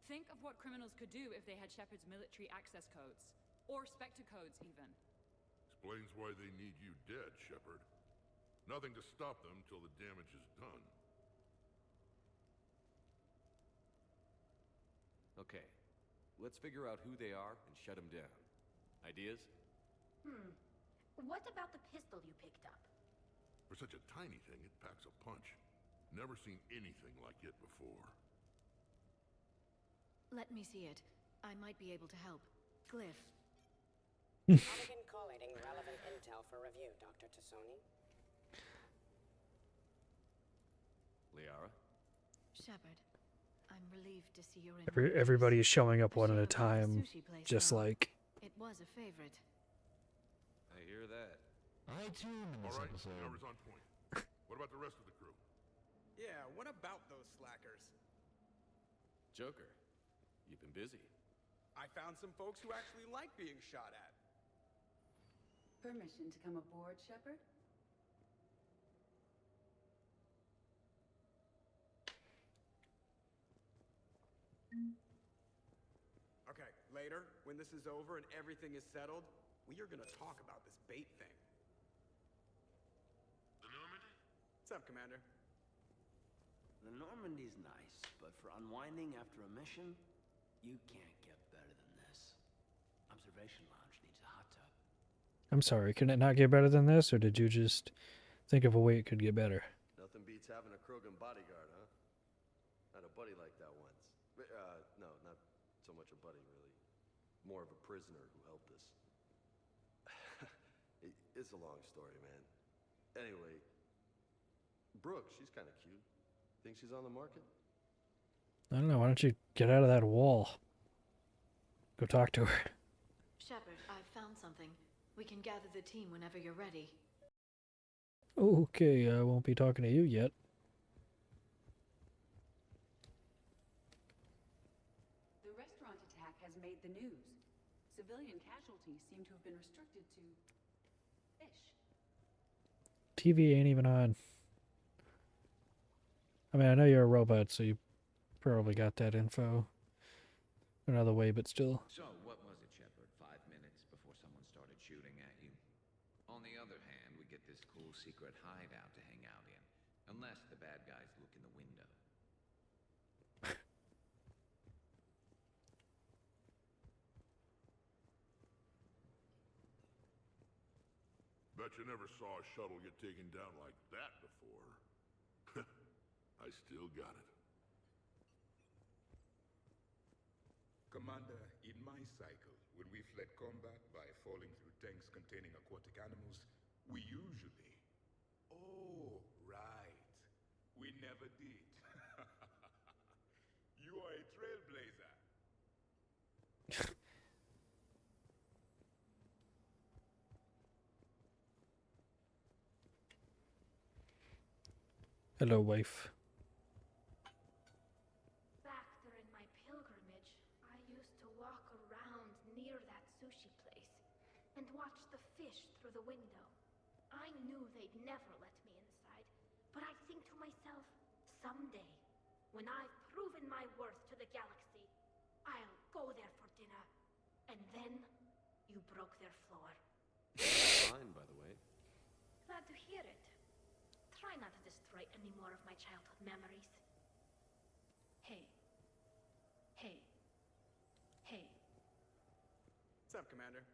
Think of what criminals could do if they had Shepard's military access codes. Or Spectre codes, even. Explains why they need you dead, Shepard. Nothing to stop them till the damage is done. Okay, let's figure out who they are and shut them down. Ideas? What about the pistol you picked up? For such a tiny thing, it packs a punch. Never seen anything like it before. Let me see it. I might be able to help. Glyph. I'll begin collating relevant intel for review, Dr. Tassoni. Liara? Shepard, I'm relieved to see you're in. Everybody's showing up one at a time, just like. It was a favorite. I hear that. I tuned in this All right, episode. numbers on point. What about the rest of the crew? Yeah, what about those slackers? Joker, you've been busy. I found some folks who actually like being shot at. Permission to come aboard, Shepard? Okay, later, when this is over and everything is settled, we are gonna talk about this bait thing. The Normandy? What's up, Commander? The Normandy's nice, but for unwinding after a mission, you can't get better than this. Observation Lounge needs a hot tub. I'm sorry, can it not get better than this, or did you just think of a way it could get better? Nothing beats having a Krogan bodyguard, huh? Had a buddy like that once. No, not so much a buddy, really. More of a prisoner who helped us. It's a long story, man. Anyway, Brooke, she's kind of cute. Think she's on the market? I don't know, why don't you get out of that wall? Go talk to her. Shepard, I've found something. We can gather the team whenever you're ready. Okay, I won't be talking to you yet. The restaurant attack has made the news. Civilian casualties seem to have been restricted to fish. TV ain't even on. I mean, I know you're a robot, so you probably got that info another way, but still. So, what was it, Shepard? 5 minutes before someone started shooting at you? On the other hand, we get this cool secret hideout to hang out in. Unless the bad guys look in the window. Bet you never saw a shuttle get taken down like that before. I still got it. Commander, in my cycle, when we fled combat by falling through tanks containing aquatic animals, we usually... Oh, right. We never did. You are a trailblazer. Hello, wife. Back during my pilgrimage, I used to walk around near that sushi place and watch the fish through the window. I knew they'd never let me inside, but I think to myself, someday, when I've proven my worth to the galaxy, I'll go there for dinner. And then, you broke their floor. Fine, by the way. Glad to hear it. Try not to destroy any more of my childhood memories. Hey. Hey. Hey. What's up, Commander?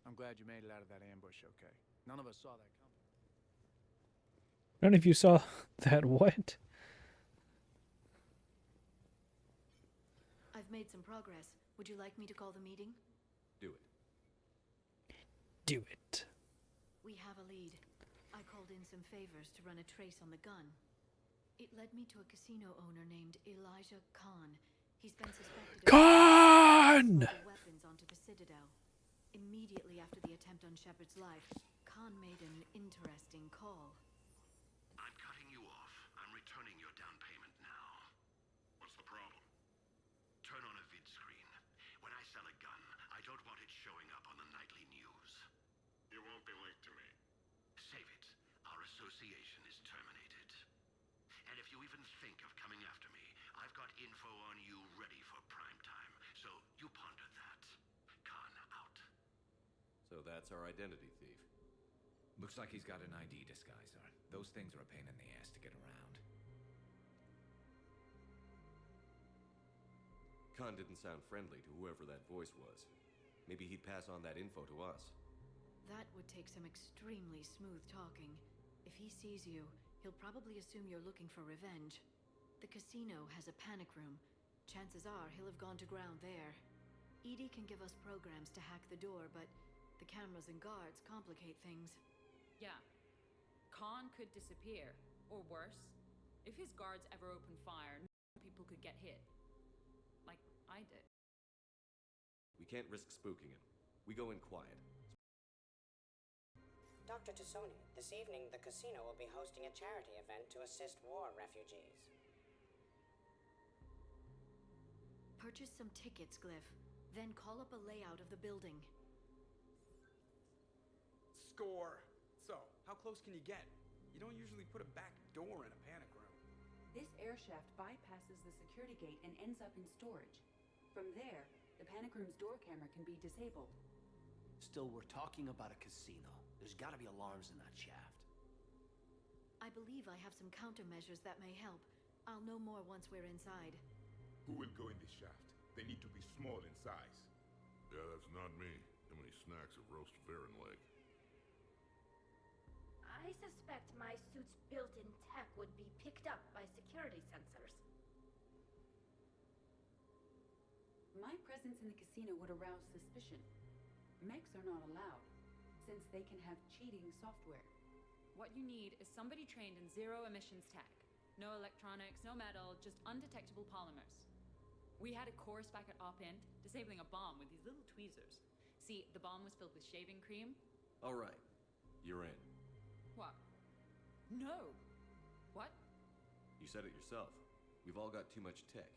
I'm glad you made it out of that ambush okay. None of us saw that coming. None of you saw that what? I've made some progress. Would you like me to call the meeting? Do it. Do it. We have a lead. I called in some favors to run a trace on the gun. It led me to a casino owner named Elijah Khan. He's been suspected of Khan! weapons onto the Citadel. Immediately after the attempt on Shepard's life, Khan made an interesting call. I'm cutting you off. I'm returning your down payment now. What's the problem? info on you ready for prime time, so you ponder that. Khan out. So that's our identity thief. Looks like he's got an ID disguiser. Those things are a pain in the ass to get around. Khan didn't sound friendly to whoever that voice was. Maybe he'd pass on that info to us. That would take some extremely smooth talking. If he sees you, he'll probably assume you're looking for revenge. The casino has a panic room. Chances are he'll have gone to ground there. EDI can give us programs to hack the door, but the cameras and guards complicate things. Yeah. Khan could disappear. Or worse, if his guards ever open fire, people could get hit. Like I did. We can't risk spooking him. We go in quiet. Dr. Tassoni, this evening the casino will be hosting a charity event to assist war refugees. Purchase some tickets, Glyph. Then call up a layout of the building. Score! So, how close can you get? You don't usually put a back door in a panic room. This air shaft bypasses the security gate and ends up in storage. From there, the panic room's door camera can be disabled. Still, we're talking about a casino. There's gotta be alarms in that shaft. I believe I have some countermeasures that may help. I'll know more once we're inside. Who will go in this shaft? They need to be small in size. Yeah, that's not me. How many snacks of roast Varen leg? I suspect my suit's built-in tech would be picked up by security sensors. My presence in the casino would arouse suspicion. Mechs are not allowed, since they can have cheating software. What you need is somebody trained in zero emissions tech. No electronics, no metal, just undetectable polymers. We had a course back at Op-Int, disabling a bomb with these little tweezers. See, the bomb was filled with shaving cream. All right. You're in. What? No. What? You said it yourself. We've all got too much tech.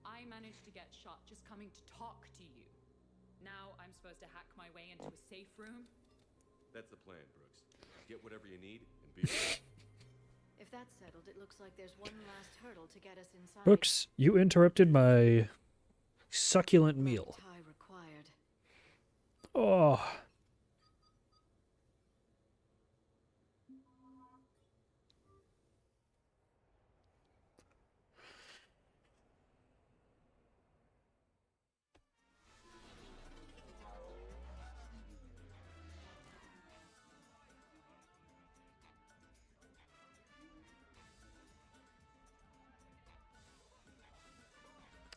I managed to get shot just coming to talk to you. Now I'm supposed to hack my way into a safe room? That's the plan, Brooks. Get whatever you need and be ready. If that's settled, it looks like there's one last hurdle to get us inside. Brooks, you interrupted my succulent meal. Tie required. Oh.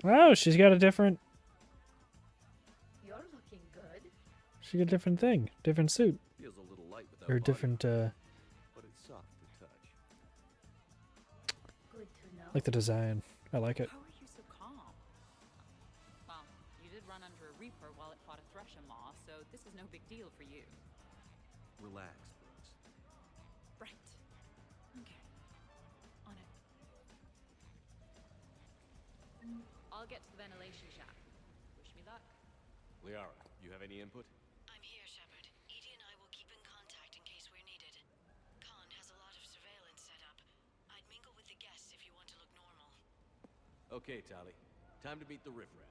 Oh, she's got a different... You're looking good. She got a different thing. Different suit. Feels a little light without Or body, different, but it's soft to touch. Good to know. like the design. I like it. How are you so calm? Well, you did run under a Reaper while it fought a Thresher Maw, so this is no big deal for you. Relax, Brooks. Right. Okay. On it. I'll get to the ventilation shaft. Wish me luck. Liara, you have any input? I'm here, Shepard. EDI and I will keep in contact in case we're needed. Khan has a lot of surveillance set up. I'd mingle with the guests if you want to look normal. Okay, Tali. Time to meet the riffraff.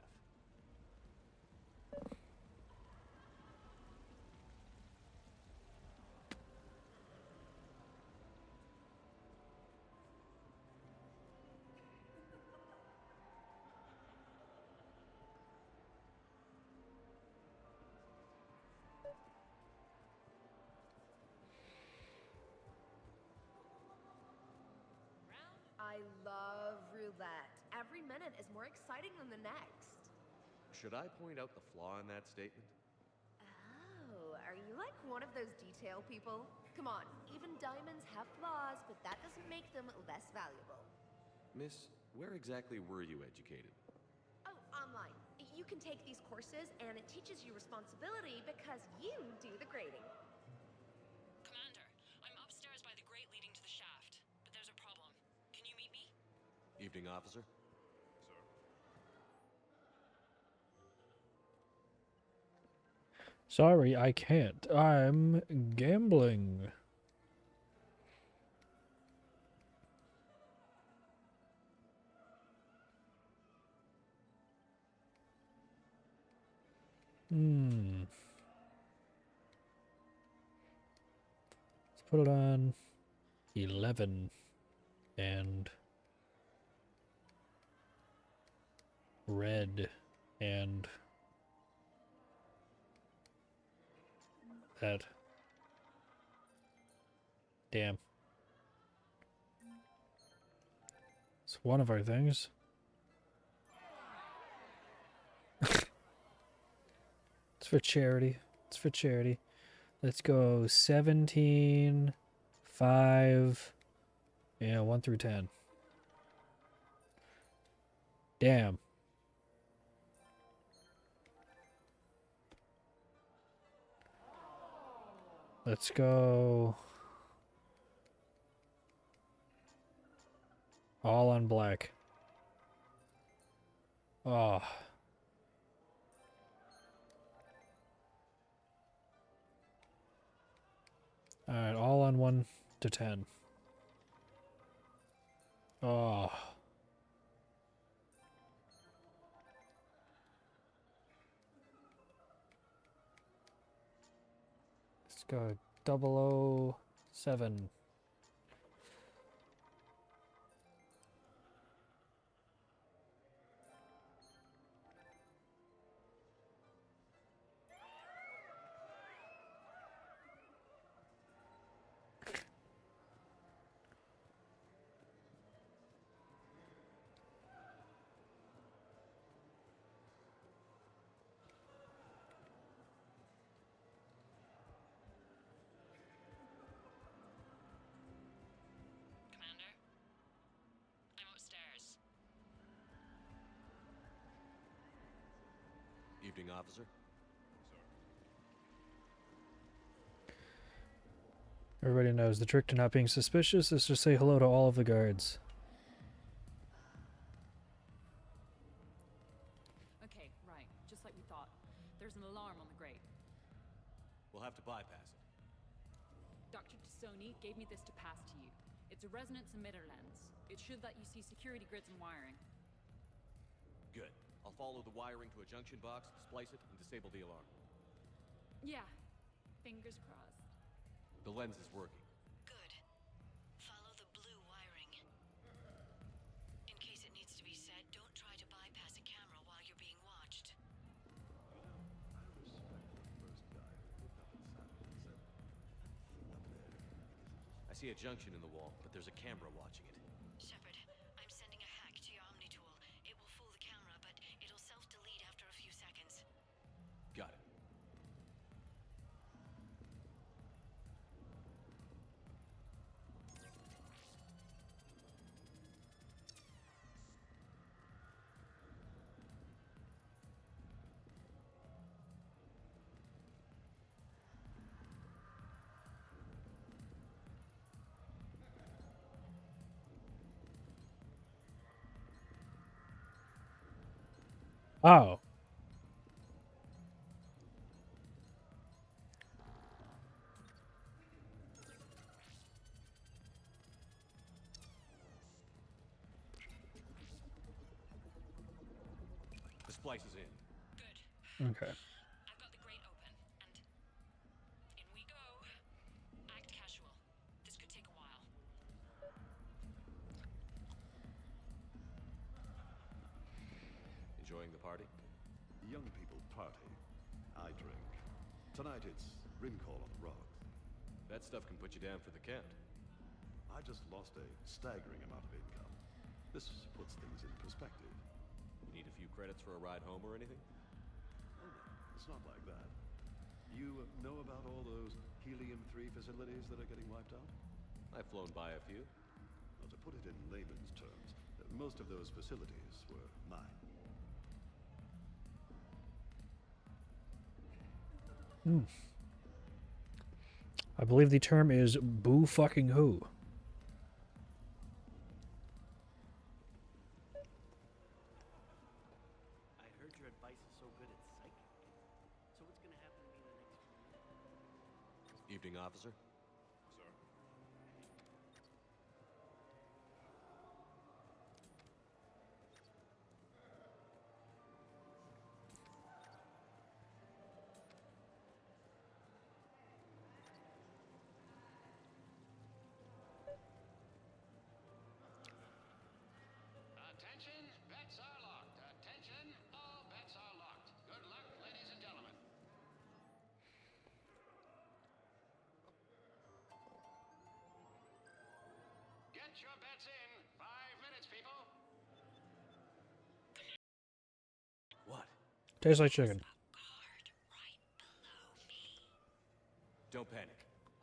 I love roulette. Every minute is more exciting than the next. Should I point out the flaw in that statement? Oh, are you like one of those detail people? Come on, even diamonds have flaws, but that doesn't make them less valuable. Miss, where exactly were you educated? Oh, online. You can take these courses, and it teaches you responsibility because you do the grading. Commander, I'm upstairs by the grate leading to the shaft, but there's a problem. Can you meet me? Evening, officer. Sorry, I can't. I'm gambling. Let's put it on 11 and red and that. Damn. It's one of our things. It's for charity. It's for charity. Let's go 17, 5, yeah, 1 through 10. Damn. Let's go all on black. Oh. Alright, all on 1 to 10. Oh. Let's go 007. Commander? I'm upstairs. Evening, officer. Everybody knows the trick to not being suspicious is to say hello to all of the guards. Okay, right. Just like we thought. There's an alarm on the grate. We'll have to bypass it. Dr. Tassoni gave me this to pass to you. It's a resonance emitter lens. It should let you see security grids and wiring. Good. I'll follow the wiring to a junction box, splice it, and disable the alarm. Yeah. Fingers crossed. The lens is working. Good. Follow the blue wiring. In case it needs to be said, don't try to bypass a camera while you're being watched. I see a junction in the wall, but there's a camera watching it. Shepard, I'm sending a hack to your Omni tool. It will fool the camera, but it'll self-delete after a few seconds. Got it. Oh. The splice is in. Okay. I've got the grate open, and in we go. Act casual. This could take a while. Enjoying the party? Young people party. I drink. Tonight it's Rimcall on the rocks. That stuff can put you down for the count. I just lost a staggering amount of income. This puts things in perspective. You need a few credits for a ride home or anything? Oh no, it's not like that. You know about all those Helium-3 facilities that are getting wiped out? I've flown by a few. Well, to put it in layman's terms, most of those facilities were mine. I believe the term is boo fucking who. I heard your advice is so good it's psychic. So what's gonna happen to me in the next few minutes? Evening, officer. Sir. Tastes like chicken. Don't panic.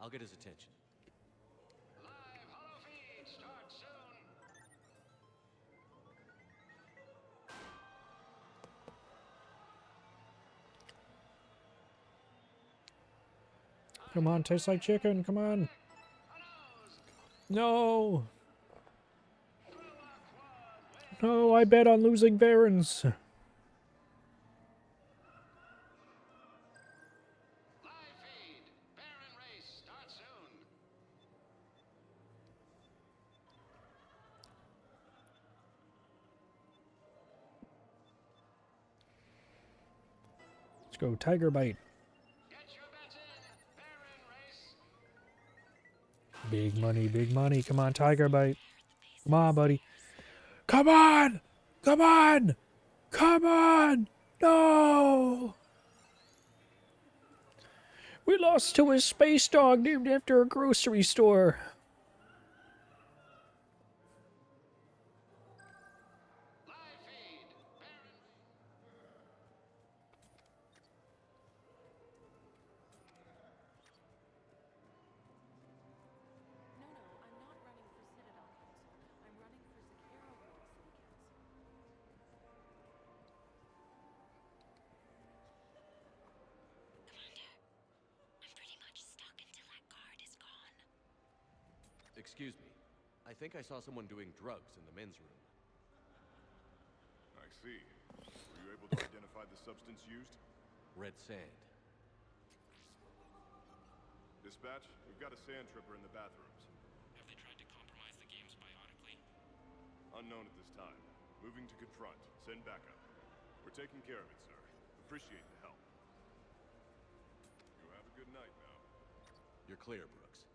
I'll get his attention. Come on, tastes like chicken. Come on. No. No, I bet on losing Barons. Let's go, Tiger Bite. Big money, big money. Come on, Tiger Bite. Come on, buddy. Come on! Come on! Come on! No! We lost to a space dog named after a grocery store. Excuse me. I think I saw someone doing drugs in the men's room. I see. Were you able to identify the substance used? Red sand. Dispatch, we've got a sand tripper in the bathrooms. Have they tried to compromise the games biotically? Unknown at this time. Moving to confront. Send backup. We're taking care of it, sir. Appreciate the help. You have a good night now. You're clear, Brooks.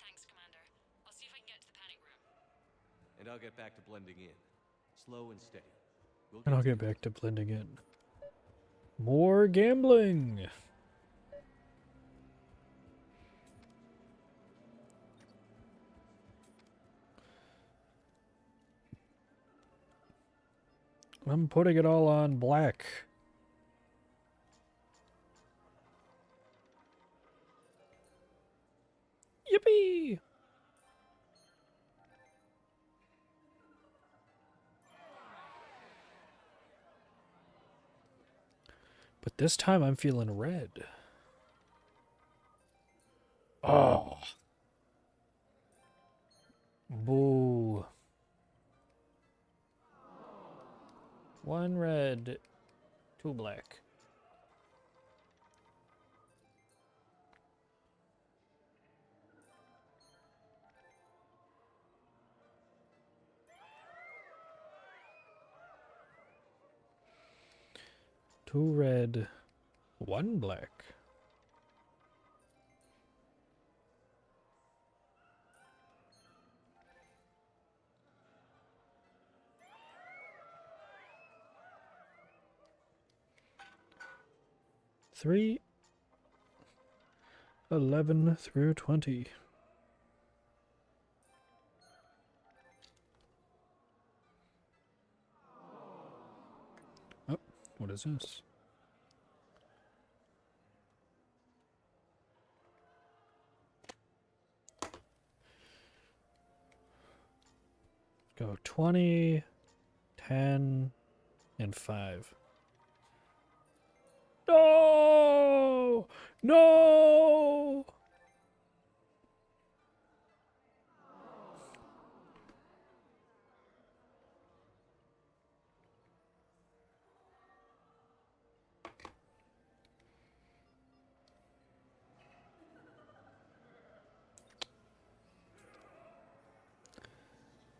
Thanks, Commander. I'll see if I can get to the panic room. And I'll get back to blending in. Slow and steady. And I'll get back to blending in. More gambling! I'm putting it all on black. Yippee! But this time I'm feeling red. Oh. Boo. One red, two black. Two red, one black. Three, 11 through 20. Oh, what is this? Go 20, 10, and 5. No! No!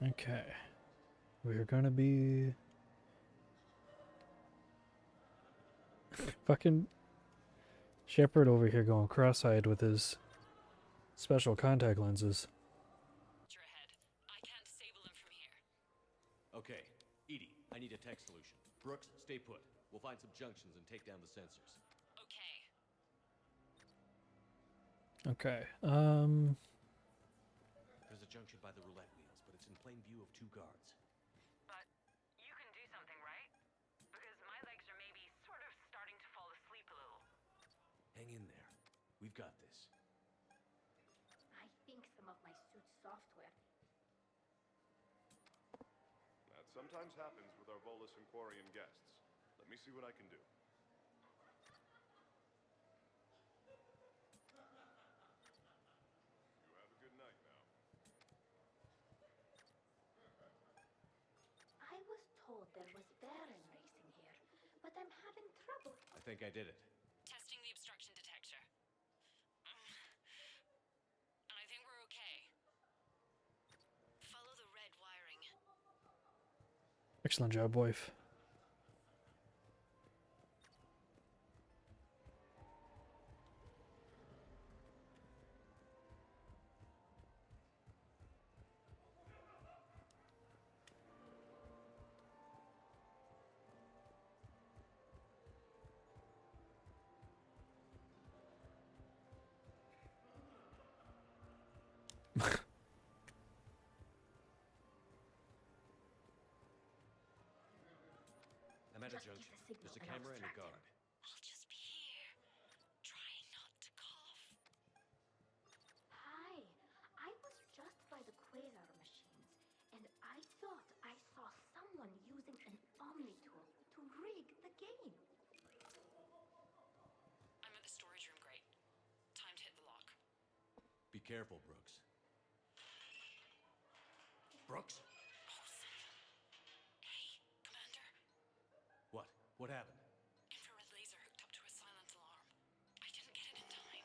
Okay. We're gonna be fucking Shepard over here going cross-eyed with his special contact lenses. Okay, Edie, I need a tech solution. Brooks, stay put. We'll find some junctions and take down the sensors. Okay, There's a junction by the roulette wheels, but it's in plain view of two guards. But you can do something, right? Because my legs are We've got this. I think some of my suit's software. That sometimes happens with our Volus and Quarian guests. Let me see what I can do. You have a good night now. I was told there was Baron racing here, but I'm having trouble. I think I did it. Testing the obstruction detector. And I think we're okay. Follow the red wiring. Excellent job, wife. I'm at a junction. There's a camera and a guard. I'll just be here. Try not to cough. Hi, I was just by the quasar machines, and I thought I saw someone using an Omni tool to rig the game. I'm at the storage room grate. Time to hit the lock. Be careful, Brooks. Brooks? What? What happened? Infrared laser hooked up to a silent alarm. I didn't get it in time.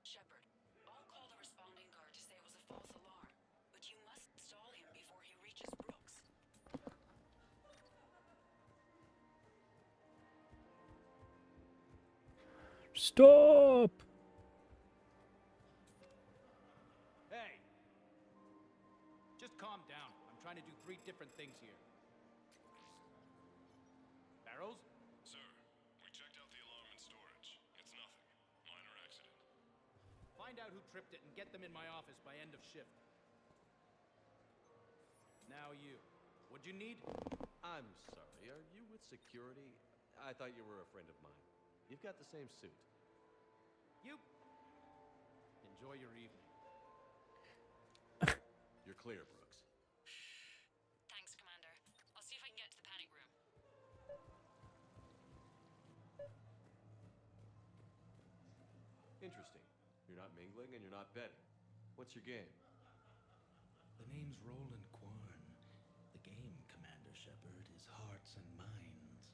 Shepard, I'll call the responding guard to say it was a false alarm, but you must stall him before he reaches Brooks. Stop! Hey! Just calm down. I'm trying to do 3 different things here. Barrows? Sir, we checked out the alarm in storage. It's nothing. Minor accident. Find out who tripped it and get them in my office by end of shift. Now you. What'd you need? I'm sorry. Are you with security? I thought you were a friend of mine. You've got the same suit. You. Enjoy your evening. You're clear, Brooks. Thanks, Commander. I'll see if I can get to the panic room. Interesting. You're not mingling and you're not betting. What's your game? The name's Roland Quarn. The game, Commander Shepard, is hearts and minds.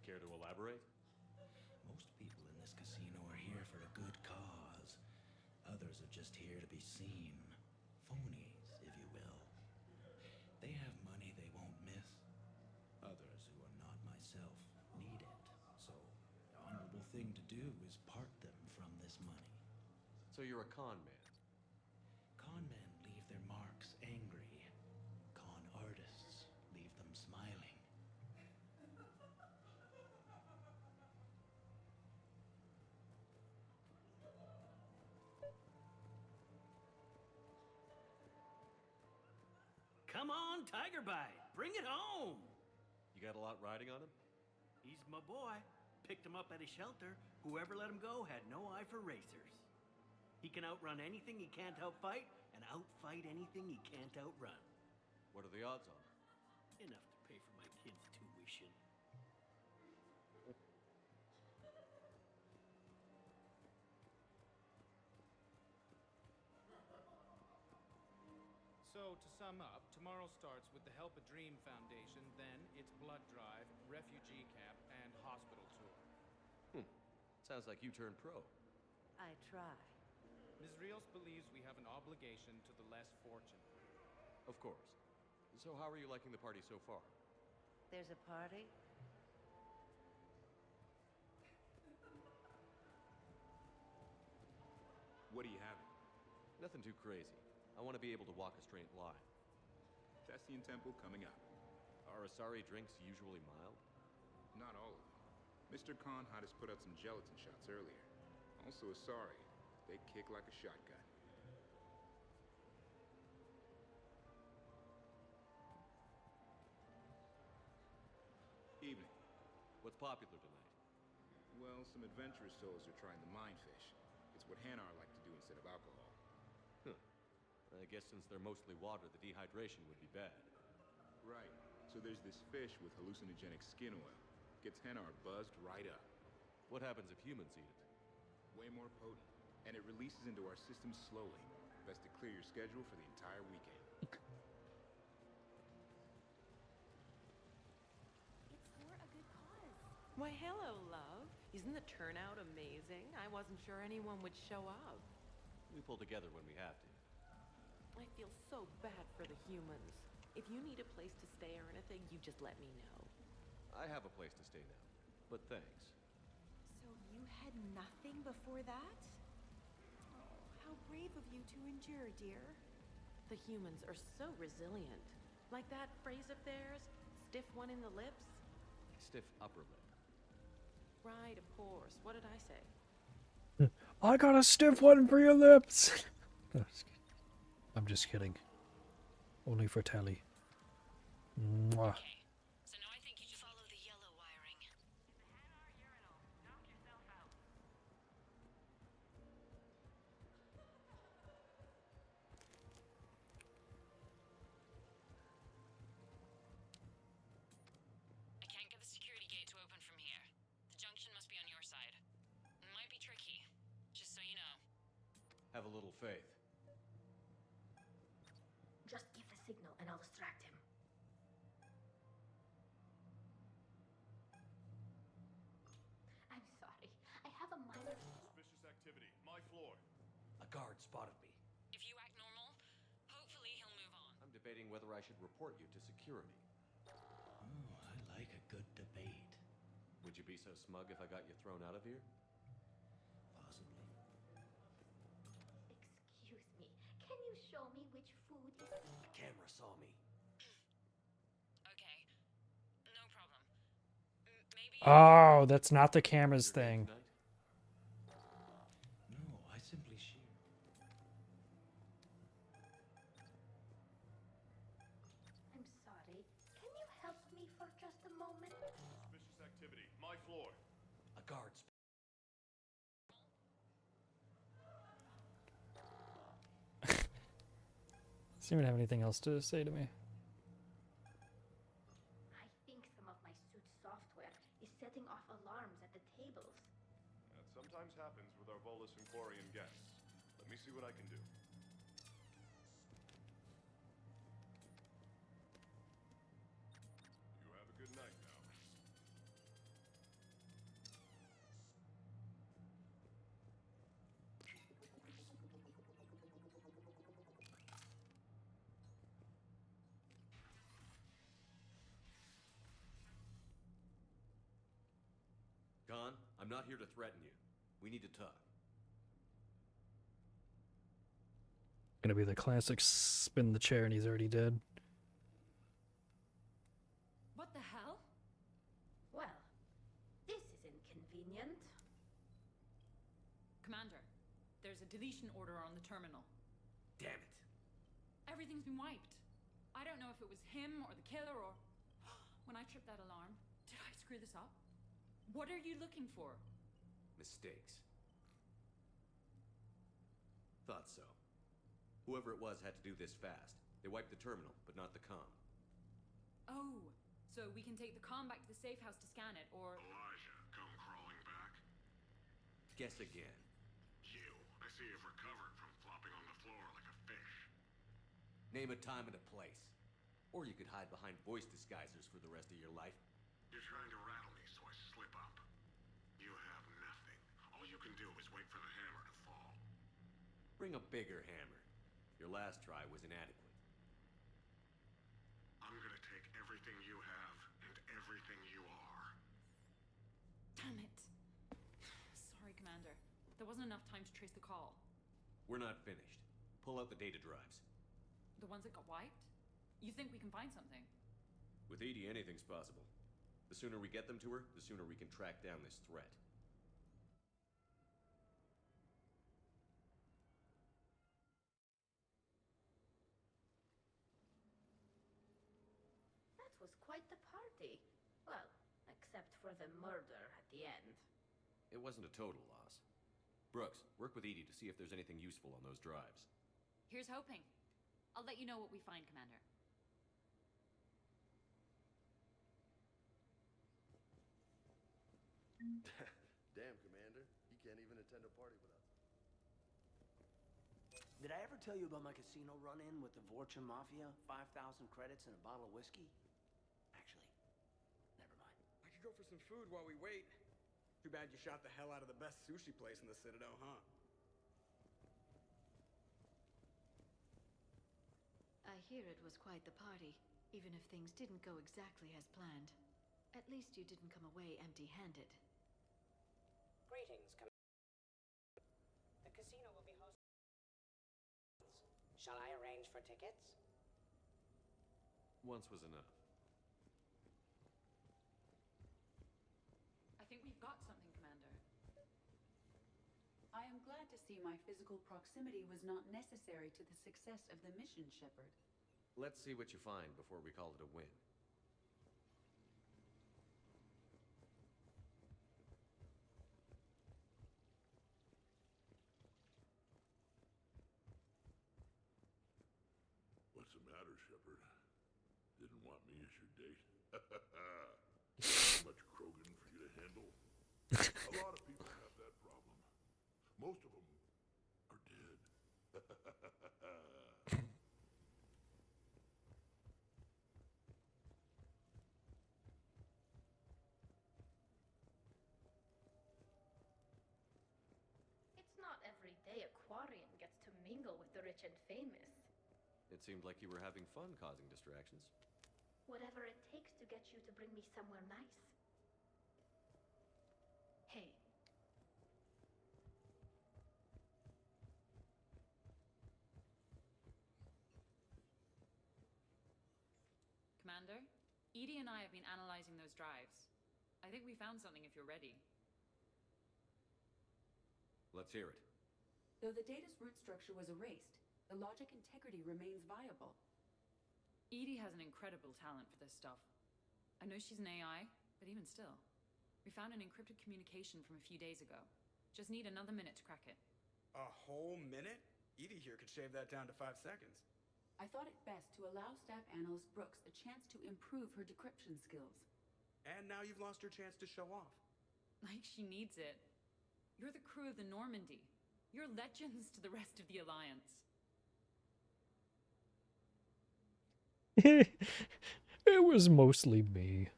Care to elaborate? Most people in this casino are here for a good cause. Others are just here to be seen. Phonies, if you will. They have money they won't miss. Others, who are not myself, need it. So, the honorable thing to do is part them from this money. So you're a con man? Con men leave their marks angry. Con artists leave them smiling. Come on, Tiger Bite. Bring it home. You got a lot riding on him? He's my boy. Picked him up at a shelter. Whoever let him go had no eye for racers. He can outrun anything he can't outfight, and outfight anything he can't outrun. What are the odds on it? Enough to pay for my kids' tuition. So, to sum up, tomorrow starts with the Help a Dream Foundation, then it's blood drive, refugee camp, and hospital tour. Sounds like you turned pro. I try. Ms. Rios believes we have an obligation to the less fortunate. Of course. So how are you liking the party so far? There's a party? What are you having? Nothing too crazy. I want to be able to walk a straight line. Thessian Temple coming up. Are Asari drinks usually mild? Not all of them. Mr. Khan had us put out some gelatin shots earlier. Also Asari. They kick like a shotgun. Evening. What's popular tonight? Well, some adventurous souls are trying the Mindfish. It's what Hanar like to do instead of alcohol. Huh. I guess since they're mostly water, the dehydration would be bad. Right. So there's this fish with hallucinogenic skin oil. Gets Hanar buzzed right up. What happens if humans eat it? Way more potent. And it releases into our system slowly. Best to clear your schedule for the entire weekend. It's for a good cause. Why, hello, love. Isn't the turnout amazing? I wasn't sure anyone would show up. We pull together when we have to. I feel so bad for the humans. If you need a place to stay or anything, you just let me know. I have a place to stay now, but thanks. So you had nothing before that? Oh, how brave of you to endure, dear. The humans are so resilient. Like that phrase of theirs, stiff one in the lips? Stiff upper lip. Right, of course. What did I say? I got a stiff one for your lips. I'm just kidding. Only for Tally. Mwah. So now I think you should follow the yellow wiring. I can't get the security gate to open from here. The junction must be on your side. It might be tricky, just so you know. Have a little faith. Just give the signal and I'll distract him. I'm sorry. I have a minor... Suspicious activity. My floor. A guard spotted me. If you act normal, hopefully he'll move on. I'm debating whether I should report you to security. Oh, I like a good debate. Would you be so smug if I got you thrown out of here? Possibly. Excuse me. Can you show me which food is... The camera saw me. Okay, no problem. Maybe... Oh, that's not the camera's thing. No, I simply shear. I'm sorry. Can you help me for just a moment? Suspicious activity. My floor. A guard Doesn't even have anything else to say to me. I think some of my suit's software is setting off alarms at the tables. That sometimes happens with our Volus and Quarian guests. Let me see what I can do. You have a good night now. Khan, I'm not here to threaten you. We need to talk. Gonna be the classic spin the chair and he's already dead. What the hell? Well, this is inconvenient. Commander, there's a deletion order on the terminal. Damn it. Everything's been wiped. I don't know if it was him or the killer or... When I tripped that alarm, did I screw this up? What are you looking for? Mistakes. Thought so. Whoever it was had to do this fast. They wiped the terminal, but not the comm. Oh, so we can take the comm back to the safe house to scan it, or... Elijah, come crawling back. Guess again. You. I see you've recovered from flopping on the floor like a fish. Name a time and a place. Or you could hide behind voice disguisers for the rest of your life. You're trying to rattle me, so I slip up. You have nothing. All you can do is wait for the hammer to fall. Bring a bigger hammer. Your last try was inadequate. I'm gonna take everything you have and everything you are. Damn it. Sorry, Commander. There wasn't enough time to trace the call. We're not finished. Pull out the data drives. The ones that got wiped? You think we can find something? With EDI, anything's possible. The sooner we get them to her, the sooner we can track down this threat. That was quite the party. Well, except for the murder at the end. It wasn't a total loss. Brooks, work with Edie to see if there's anything useful on those drives. Here's hoping. I'll let you know what we find, Commander. Damn, Commander. He can't even attend a party without. Did I ever tell you about my casino run-in with the Vorcha Mafia? 5,000 credits and a bottle of whiskey? Actually, never mind. I could go for some food while we wait. Too bad you shot the hell out of the best sushi place in the Citadel, huh? I hear it was quite the party, even if things didn't go exactly as planned. At least you didn't come away empty-handed. Greetings, The casino will be hosting. Shall I arrange for tickets? Once was enough. I think we've got something, Commander. I am glad to see my physical proximity was not necessary to the success of the mission, Shepard. Let's see what you find before we call it a win. What's the matter, Shepard? Didn't want me as your date? Too much Krogan for you to handle? A lot of people have that problem. Most of them are dead. It's not every day a Quarian gets to mingle with the rich and famous. It seemed like you were having fun causing distractions. Whatever it takes to get you to bring me somewhere nice. Hey. Commander, Edie and I have been analyzing those drives. I think we found something if you're ready. Let's hear it. Though the data's root structure was erased, the logic integrity remains viable. Edie has an incredible talent for this stuff. I know she's an AI, but even still. We found an encrypted communication from a few days ago. Just need another minute to crack it. A whole minute? Edie here could shave that down to 5 seconds. I thought it best to allow Staff Analyst Brooks a chance to improve her decryption skills. And now you've lost your chance to show off. Like she needs it. You're the crew of the Normandy. You're legends to the rest of the Alliance. It was mostly me.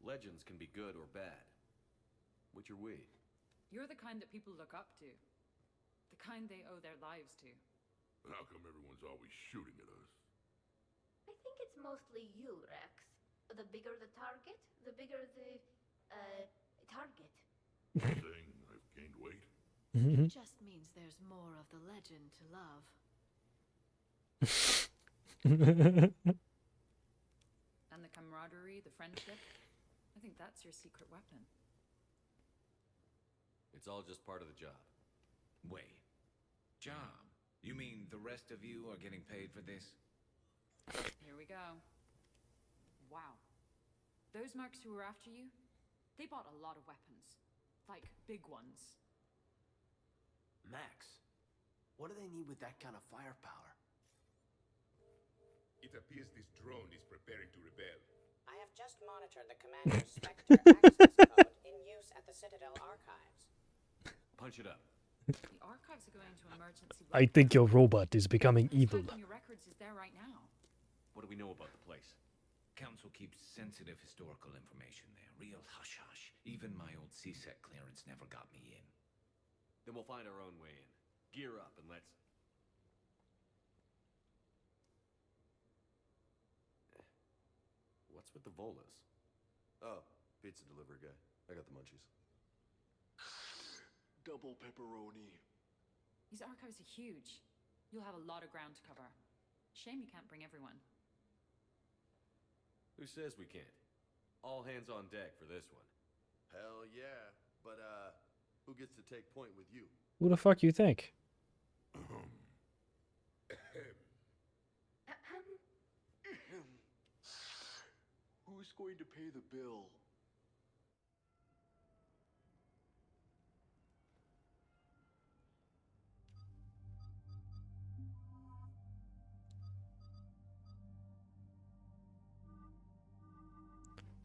Legends can be good or bad. Which are we? You're the kind that people look up to. The kind they owe their lives to. How come everyone's always shooting at us? I think it's mostly you, Rex. The bigger the target, the bigger the, target. Saying I've gained weight? It just means there's more of the legend to love. And the camaraderie, the friendship. I think that's your secret weapon. It's all just part of the job. Wait. Job? You mean the rest of you are getting paid for this? Here we go. Wow. Those mercs who were after you, they bought a lot of weapons. Like, big ones. Max, what do they need with that kind of firepower? It appears this drone is preparing to rebel. I have just monitored the Commander's Spectre access code in use at the Citadel archives. Punch it up. The archives are going to emergency. I think your robot is becoming evil. Your records is there right now. What do we know about the place? Council keeps sensitive historical information there. Real hush-hush. Even my old CSEC clearance never got me in. Then we'll find our own way in. Gear up and let's... What's with the Volas? Oh, pizza delivery guy. I got the munchies. Double pepperoni. These archives are huge. You'll have a lot of ground to cover. Shame you can't bring everyone. Who says we can't? All hands on deck for this one. Hell yeah. But, who gets to take point with you? Who the fuck you think? Who's going to pay the bill?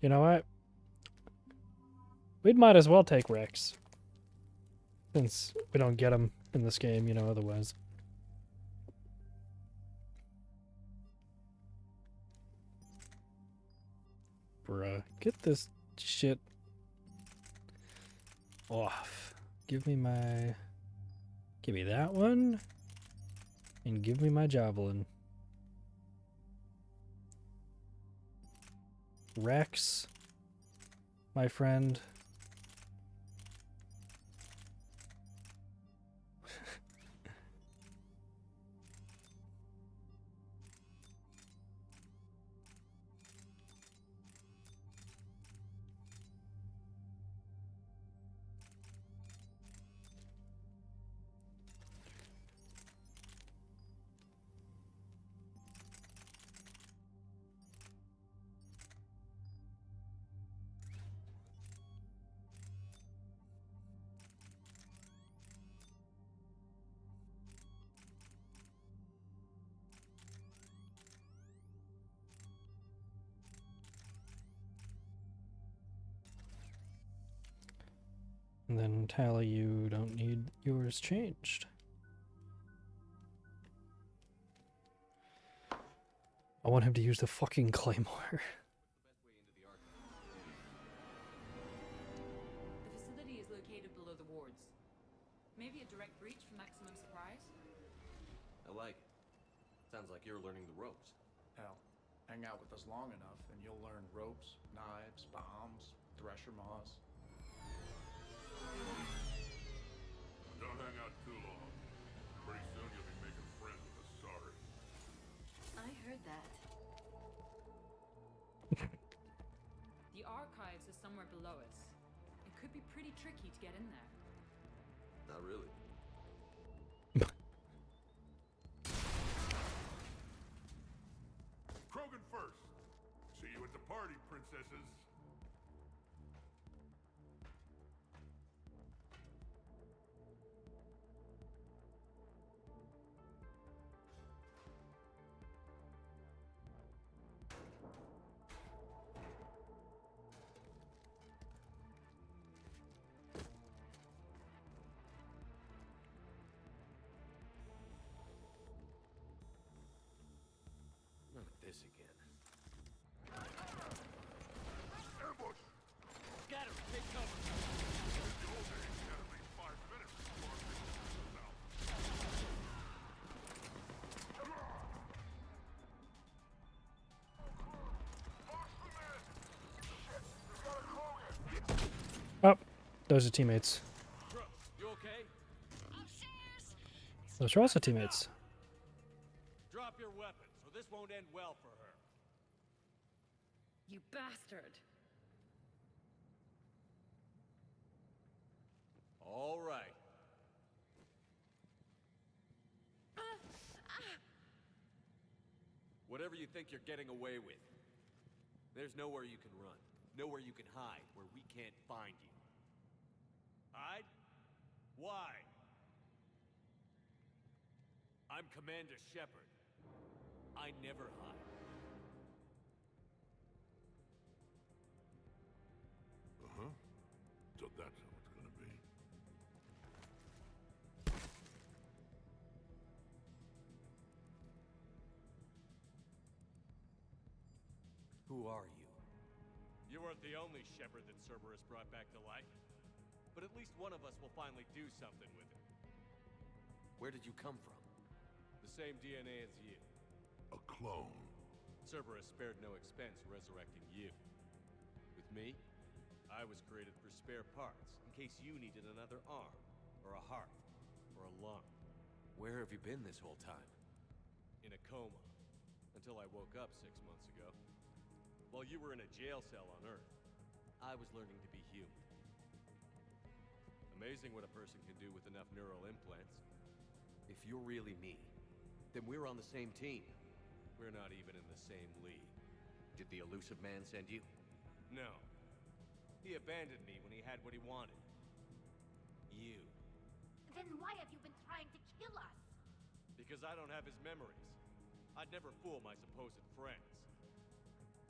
You know what? We might as well take Rex. Since we don't get him in this game, you know, otherwise. Bruh, get this shit off. Give me that one, and give me my javelin. Rex, my friend. And then Tally, you don't need yours changed. I want him to use the fucking claymore. The facility is located below the wards. Maybe a direct breach for maximum surprise? I like it. Sounds like you're learning the ropes. Hell, hang out with us long enough and you'll learn ropes, knives, bombs, thresher maws. Don't hang out too long. Pretty soon you'll be making friends with Asari. I heard that. The archives is somewhere below us. It could be pretty tricky to get in there. Not really. Krogan first. See you at the party, princesses. Not this again. Ambush! Got him! Take cover! The old days, you gotta leave 5 minutes before business out. Oh, those are teammates. You okay? Those are also teammates. Drop your weapons, or this won't end well for her. You bastard! All right. Whatever you think you're getting away with, there's nowhere you can run, nowhere you can hide where we can't find you. Hide? Why? I'm Commander Shepard. I never hide. Uh-huh. So that's how it's gonna be. Who are you? You weren't the only Shepard that Cerberus brought back to life. But at least one of us will finally do something with it. Where did you come from? The same DNA as you. A clone. Cerberus spared no expense resurrecting you. With me, I was created for spare parts, in case you needed another arm, or a heart, or a lung. Where have you been this whole time? In a coma. Until I woke up 6 months ago. While you were in a jail cell on Earth, I was learning to be human. Amazing what a person can do with enough neural implants. If you're really me, then we're on the same team. We're not even in the same league. Did the Elusive Man send you? No. He abandoned me when he had what he wanted. You. Then why have you been trying to kill us? Because I don't have his memories. I'd never fool my supposed friends.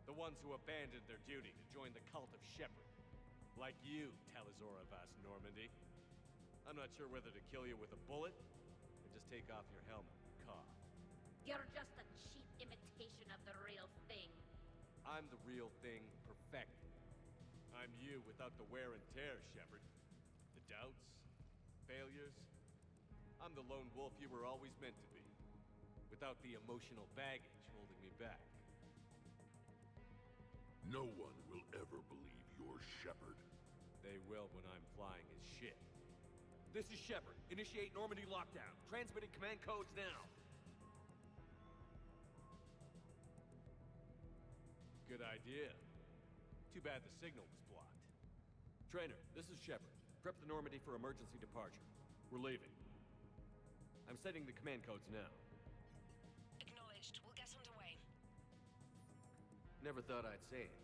The The ones who abandoned their duty to join the cult of Shepherd. Like you, Talizor of Vast Normandy. I'm not sure whether to kill you with a bullet, or just take off your helmet and cough. You're just a cheap imitation of the real thing. I'm the real thing perfected. I'm you without the wear and tear, Shepherd. The doubts, failures. I'm the lone wolf you were always meant to be. Without the emotional baggage holding me back. No one will ever believe you're Shepherd. They will when I'm flying as shit. This is Shepherd. Initiate Normandy lockdown. Transmitting command codes now. Good idea. Too bad the signal was blocked. Trainer, this is Shepherd. Prep the Normandy for emergency departure. We're leaving. I'm setting the command codes now. Acknowledged. We'll get underway. Never thought I'd say it,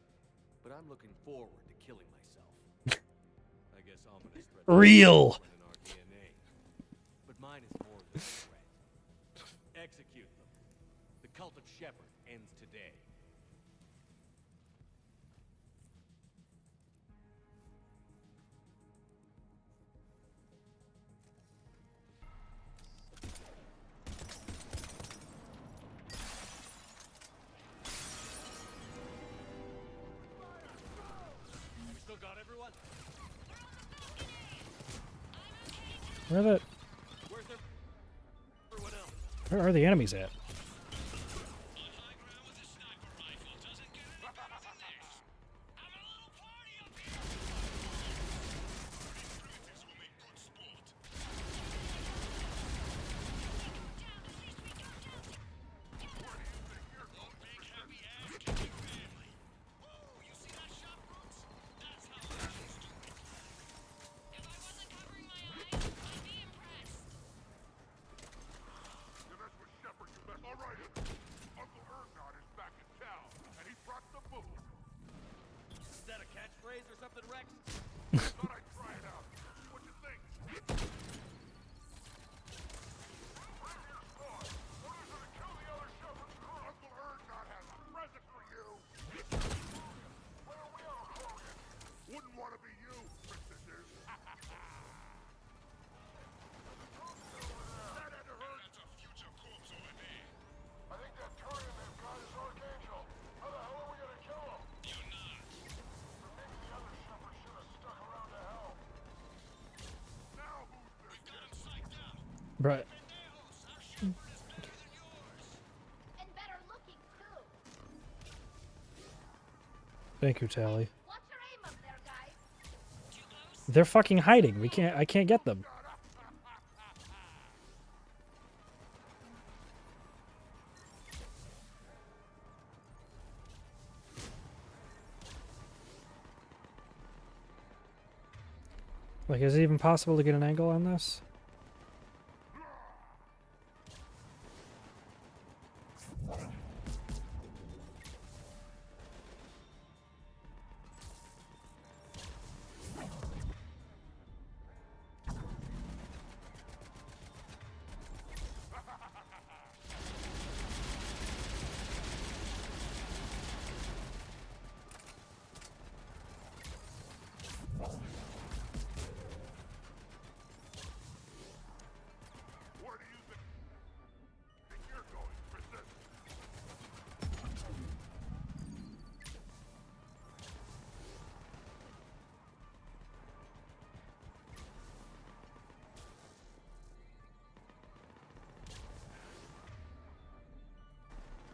but I'm looking forward to killing myself. I guess ominous threats Real. in our DNA. But mine is more than a threat. Execute them. The cult of Shepherd ends today. We still got everyone? Where the? Where's everyone else? Where are the enemies at? Is that a catchphrase or something, Rex? Thought I'd try it out. See what you think. Uncle Erdnot has a present for you. Where are we all going? Wouldn't want to be you, princesses. That had to hurt. That's a future corpse over there. I think that Turian they've got is Archangel. How the hell are we gonna kill him? You're not. Or maybe the other Shepherd should have stuck around to help. Now who's this? We got him psyched out. Bruh. And better looking, too. Thank you, Tally. What's your aim up there, guys? They're fucking hiding. I can't get them. Like, is it even possible to get an angle on this? Where do you think you're going, princess?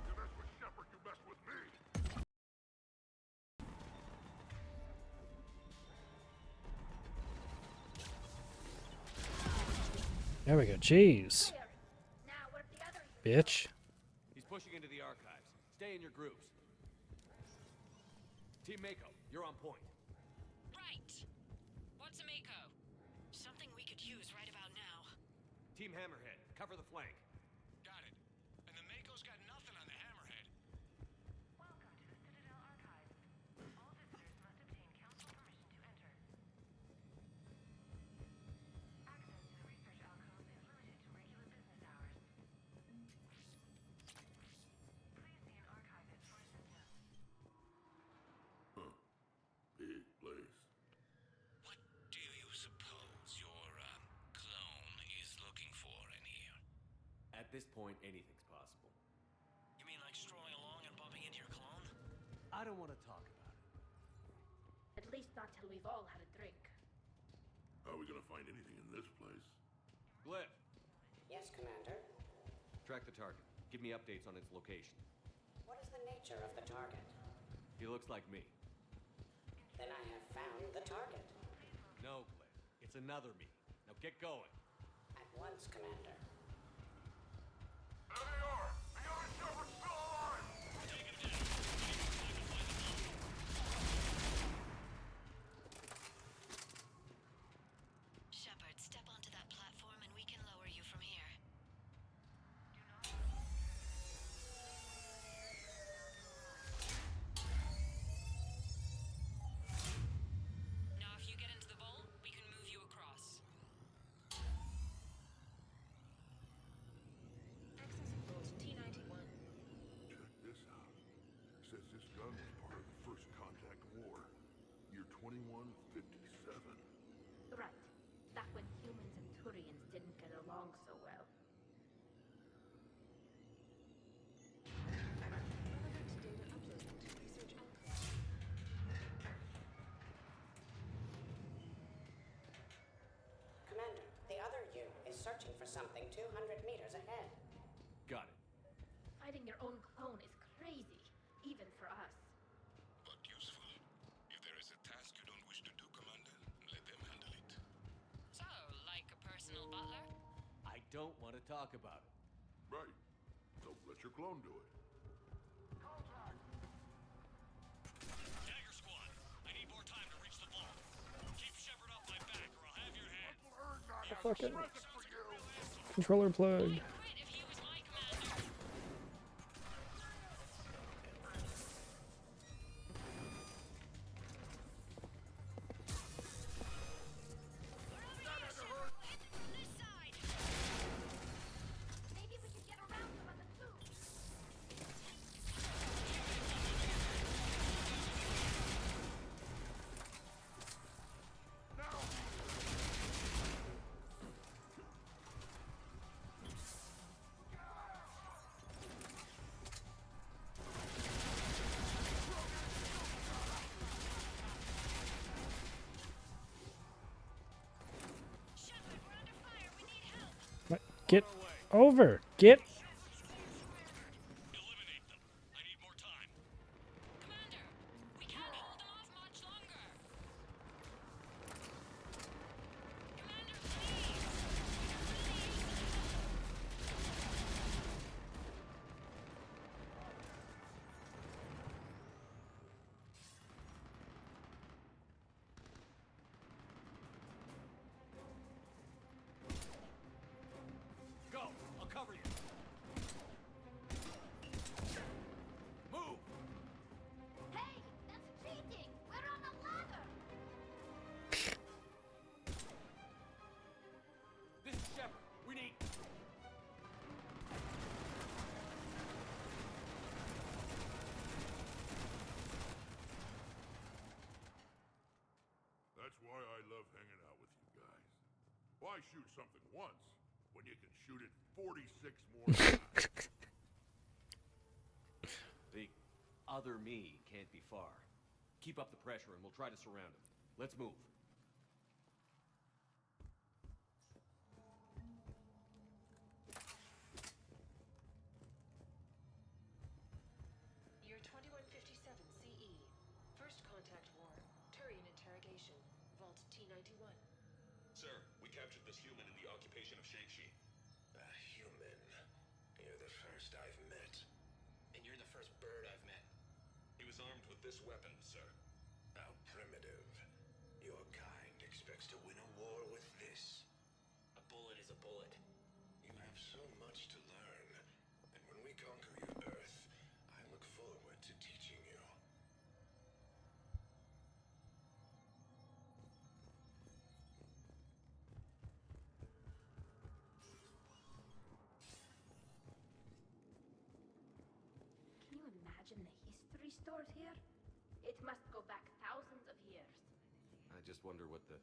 You mess with Shepherd, you mess with me. There we go. Jeez. Bitch. He's pushing into the archives. Stay in your groups. Team Mako, you're on point. Right. What's a Mako? Something we could use right about now. Team Hammerhead, cover the flank. Got it. And the Mako's got nothing on the Hammerhead. Welcome to the Citadel Archives. All visitors must obtain council permission to enter. Access to the research alcove is limited to regular business hours. Please see an archivist for assistance. this point, anything's possible. You mean like strolling along and bumping into your clone? I don't want to talk about it. At least not till we've all had a drink. How are we gonna find anything in this place? Glyph, Yes, Commander. track the target. Give me updates on its location. What is the nature of the target? He looks like me. Then I have found the target. No, Glyph. It's another me. Now get going. At once, Commander. Shepard, step onto that platform and we can lower you from here. Now, if you get into the vault, we can move you across. Accessing vault T-91. Check this out. Says this gun was part of the First Contact War. Year 2157. Right. Back when humans and Turians didn't get along so well. Relevant data uploaded to research outcomes. Commander, the other you is searching for something 200 meters ahead. Got it. Fighting your own clone is crazy, even for us. But useful. If there is a task you don't wish to do, Commander, let them handle it. So, like a personal butler? I don't want to talk about it. Right. So let your clone do it. Dagger Squad, I need more time to reach the vault. Keep Shepard off my back or I'll have your head. The fucking controller plug. Maybe we could get around some of the tubes. What? Get over. Get. Go! I'll cover you. Move! Hey, that's cheating. We're on a ladder. This is Shepard. We need... That's why I love hanging out with you guys. Why shoot something once when you can shoot it 46 more times? The other me can't be far. Keep up the pressure and we'll try to surround him. Let's move. Year 2157 CE. First Contact War. Turian interrogation. Vault T-91. Sir, we captured this human in the occupation of Shang-Chi. A human? You're the first I've met. And you're the first bird I've met. He was armed with this weapon, sir. How primitive. Your kind expects to win a war with this. A bullet is a bullet. You have so much to learn. And when we conquer your Earth, I look forward to teaching you. Can you imagine the history stored here? It must go back thousands of years. I just wonder what the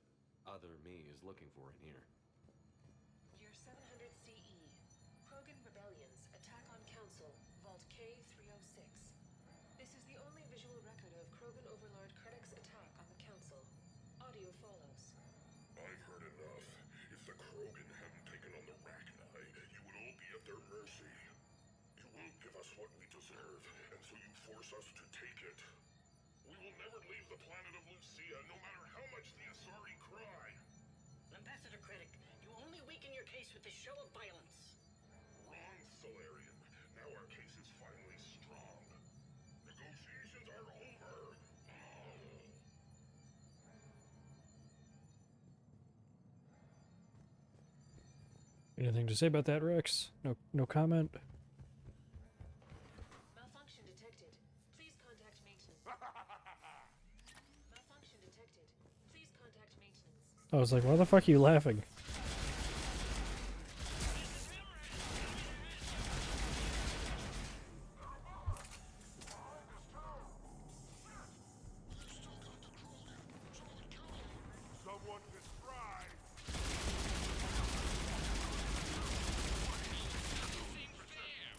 other me is looking for in here. Year 700 CE. Krogan rebellions. Attack on Council. Vault K-306. This is the only visual record of Krogan Overlord Krennic's attack on the Council. Audio follows. I've heard enough. If the Krogan hadn't taken on the Rachni, you would all be at their mercy. You won't give us what we deserve, and so you force us to take it. We will never leave the planet of Lucia, no matter how much the Asari cry. Ambassador Krennic, you only weaken your case with this show of violence. Wrong, Solarian. Now our case is finally strong. Negotiations are over. Anything to say about that, Rex? No comment. Malfunction detected. Please contact maintenance. Malfunction detected. Please contact maintenance. I was like, why the fuck are you laughing? Someone describe.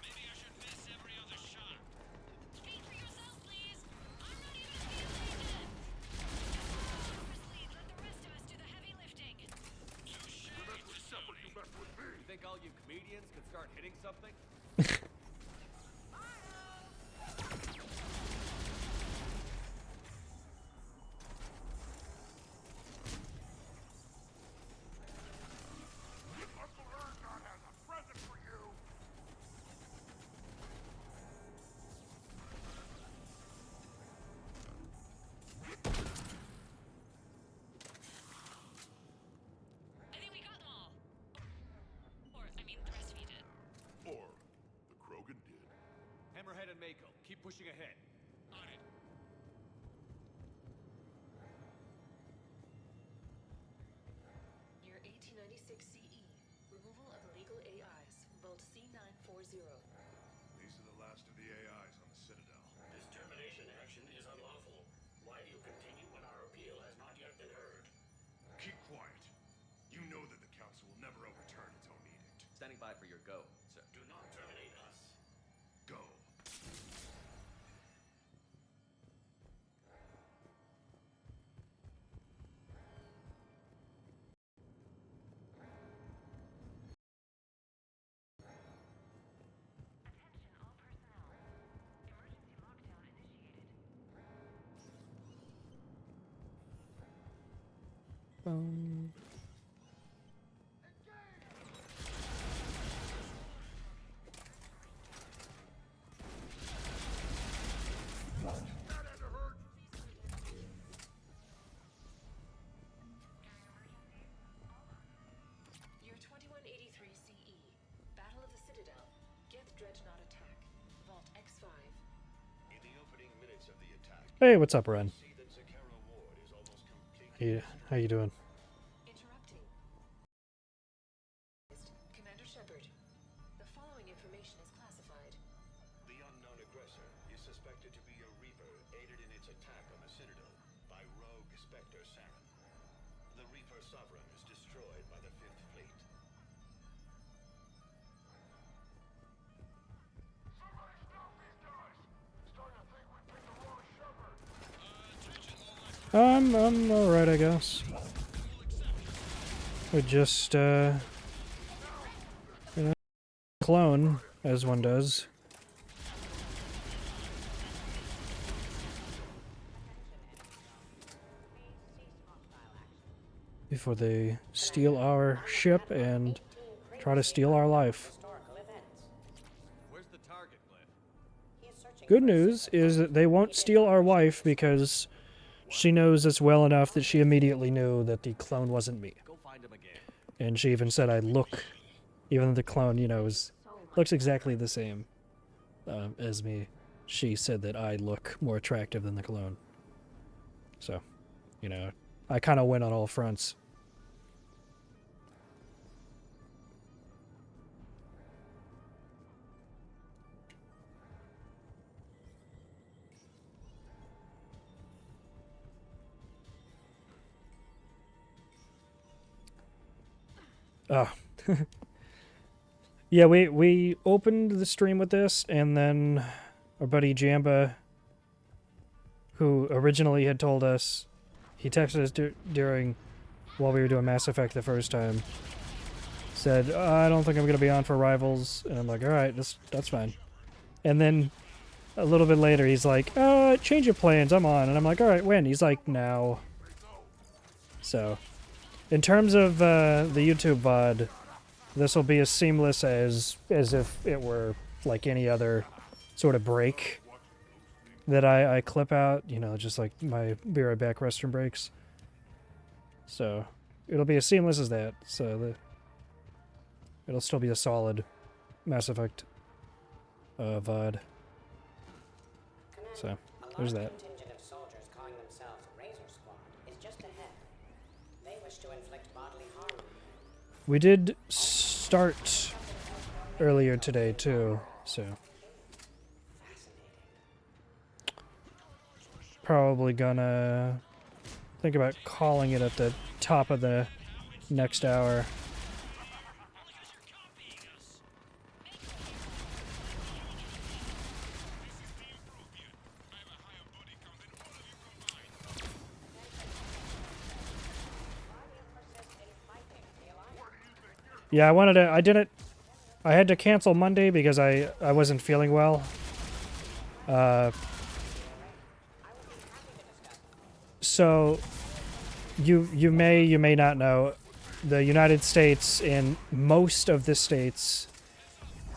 Maybe I should miss every other shot. Speak for yourself, please. I'm not even a field agent. Let the rest of us do the heavy lifting. You think all you comedians could start hitting something? Uncle Ergon has a present for you. I think we got them all. Or, I mean, the rest of you did. Or the Krogan did. Hammerhead and Mako, keep pushing ahead. On it. Year 1896 CE. Removal of illegal AIs. Vault C940. These are the last of the AIs on the Citadel. This termination action is unlawful. Why do you continue when our appeal has not yet been heard? Keep quiet. You know that the Council will never overturn its own edict. Standing by for your go, sir. Do not terminate us. Go. Year 2183 CE. Battle of the Citadel. Geth Dreadnought attack. Vault X5. In the opening minutes of the attack, Hey, what's up, Ren? see that Zakara Ward is almost completely How you doing? Interrupting. Commander Shepard. The following information is classified. The unknown aggressor is suspected to be a Reaper aided in its attack on the Citadel by rogue Spectre Saren. The Reaper Sovereign is destroyed by the Fifth Fleet. Somebody stop these guys! Starting to think we picked the wrong shepherd. I'm alright, I guess. We just, you know, clone, as one does. Before they steal our ship and try to steal our life. Where's the target, Glyph? Good news is that they won't steal our wife because she knows us well enough that she immediately knew that the clone wasn't me. Go find him again. And she even said I look, even though the clone, you know, looks exactly the same as me. She said that I look more attractive than the clone. So, you know, I kind of win on all fronts. Oh. Yeah, we opened the stream with this, and then our buddy Jamba, who originally had told us, he texted us during while we were doing Mass Effect the first time, said, I don't think I'm going to be on for Rivals, and I'm like, alright, that's fine. And then a little bit later, he's like, change your plans, I'm on. And I'm like, alright, when? He's like, now. So, in terms of the YouTube VOD, this will be as seamless as if it were like any other sort of break that I clip out, you know, just like my Be Right Back restroom breaks. So, it'll be as seamless as that, so it'll still be a solid Mass Effect VOD. So, there's that. Contingent of soldiers calling themselves Razor Squad is just ahead. They wish to inflict bodily harm. We did start earlier today too, so probably gonna think about calling it at the top of the next hour. Yeah, I had to cancel Monday because I wasn't feeling well. So, you may not know, the United States and most of the states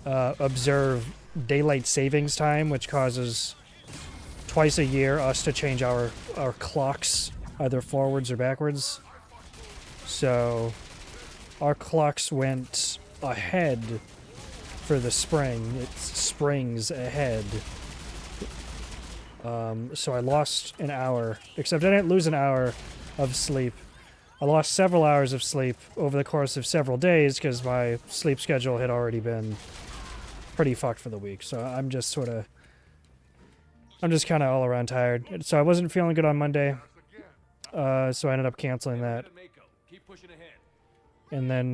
observe daylight savings time, which causes twice a year us to change our clocks, either forwards or backwards. So, our clocks went ahead for the spring. It springs ahead. So I lost an hour, except I didn't lose an hour of sleep. I lost several hours of sleep over the course of several days because my sleep schedule had already been pretty fucked for the week. So I'm just kind of all around tired. So I wasn't feeling good on Monday. So I ended up canceling that. And then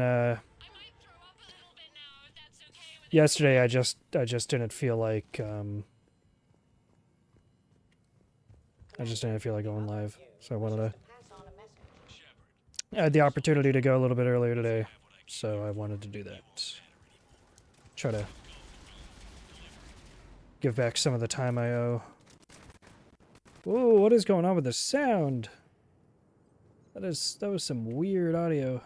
yesterday I just didn't feel like I just didn't feel like going live, so I had the opportunity to go a little bit earlier today, so I wanted to do that. Try to give back some of the time I owe. Whoa, what is going on with the sound? That was some weird audio.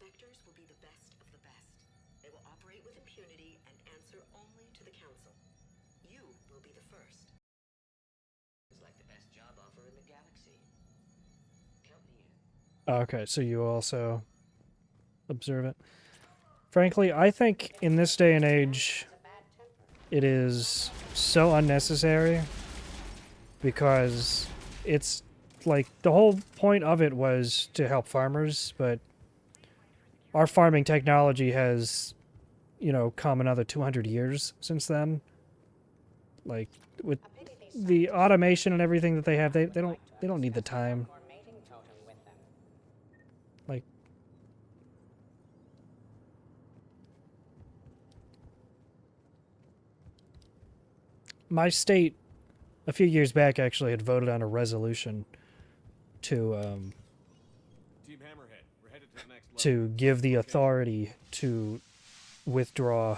Spectres will be the best of the best. They will operate with impunity and answer only to the Council. You will be the first. It's like the best job offer in the galaxy. Count me in. Okay, so you also observe it. Frankly, I think in this day and age, it is so unnecessary because it's like the whole point of it was to help farmers, but our farming technology has, you know, come another 200 years since then. Like with the automation and everything that they have, they don't need the time. Like my state a few years back actually had voted on a resolution to to give the authority to withdraw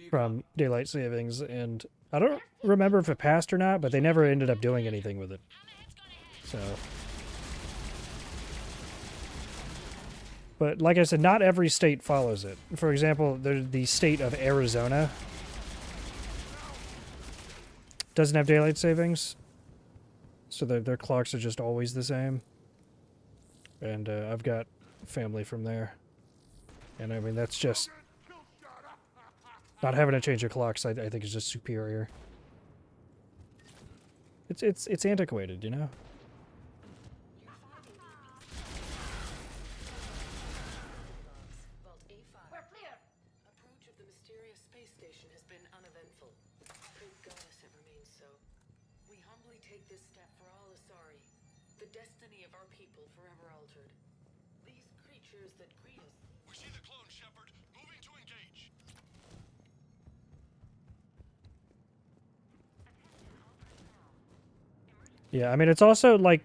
from daylight savings, and I don't remember if it passed or not, but they never ended up doing anything with it. So, but like I said, not every state follows it. For example, the state of Arizona doesn't have daylight savings, so their clocks are just always the same. And I've got family from there. And I mean, that's just... Not having to change your clocks, I think, is just superior. It's antiquated, you know? Vault A5. We're clear. Approach of the mysterious space station has been uneventful. Thank goddess it remains so. We humbly take this step for all Asari. The destiny of our people forever altered. These creatures that greet us. We see the clone, Shepard. Moving to engage. Yeah, I mean, it's also like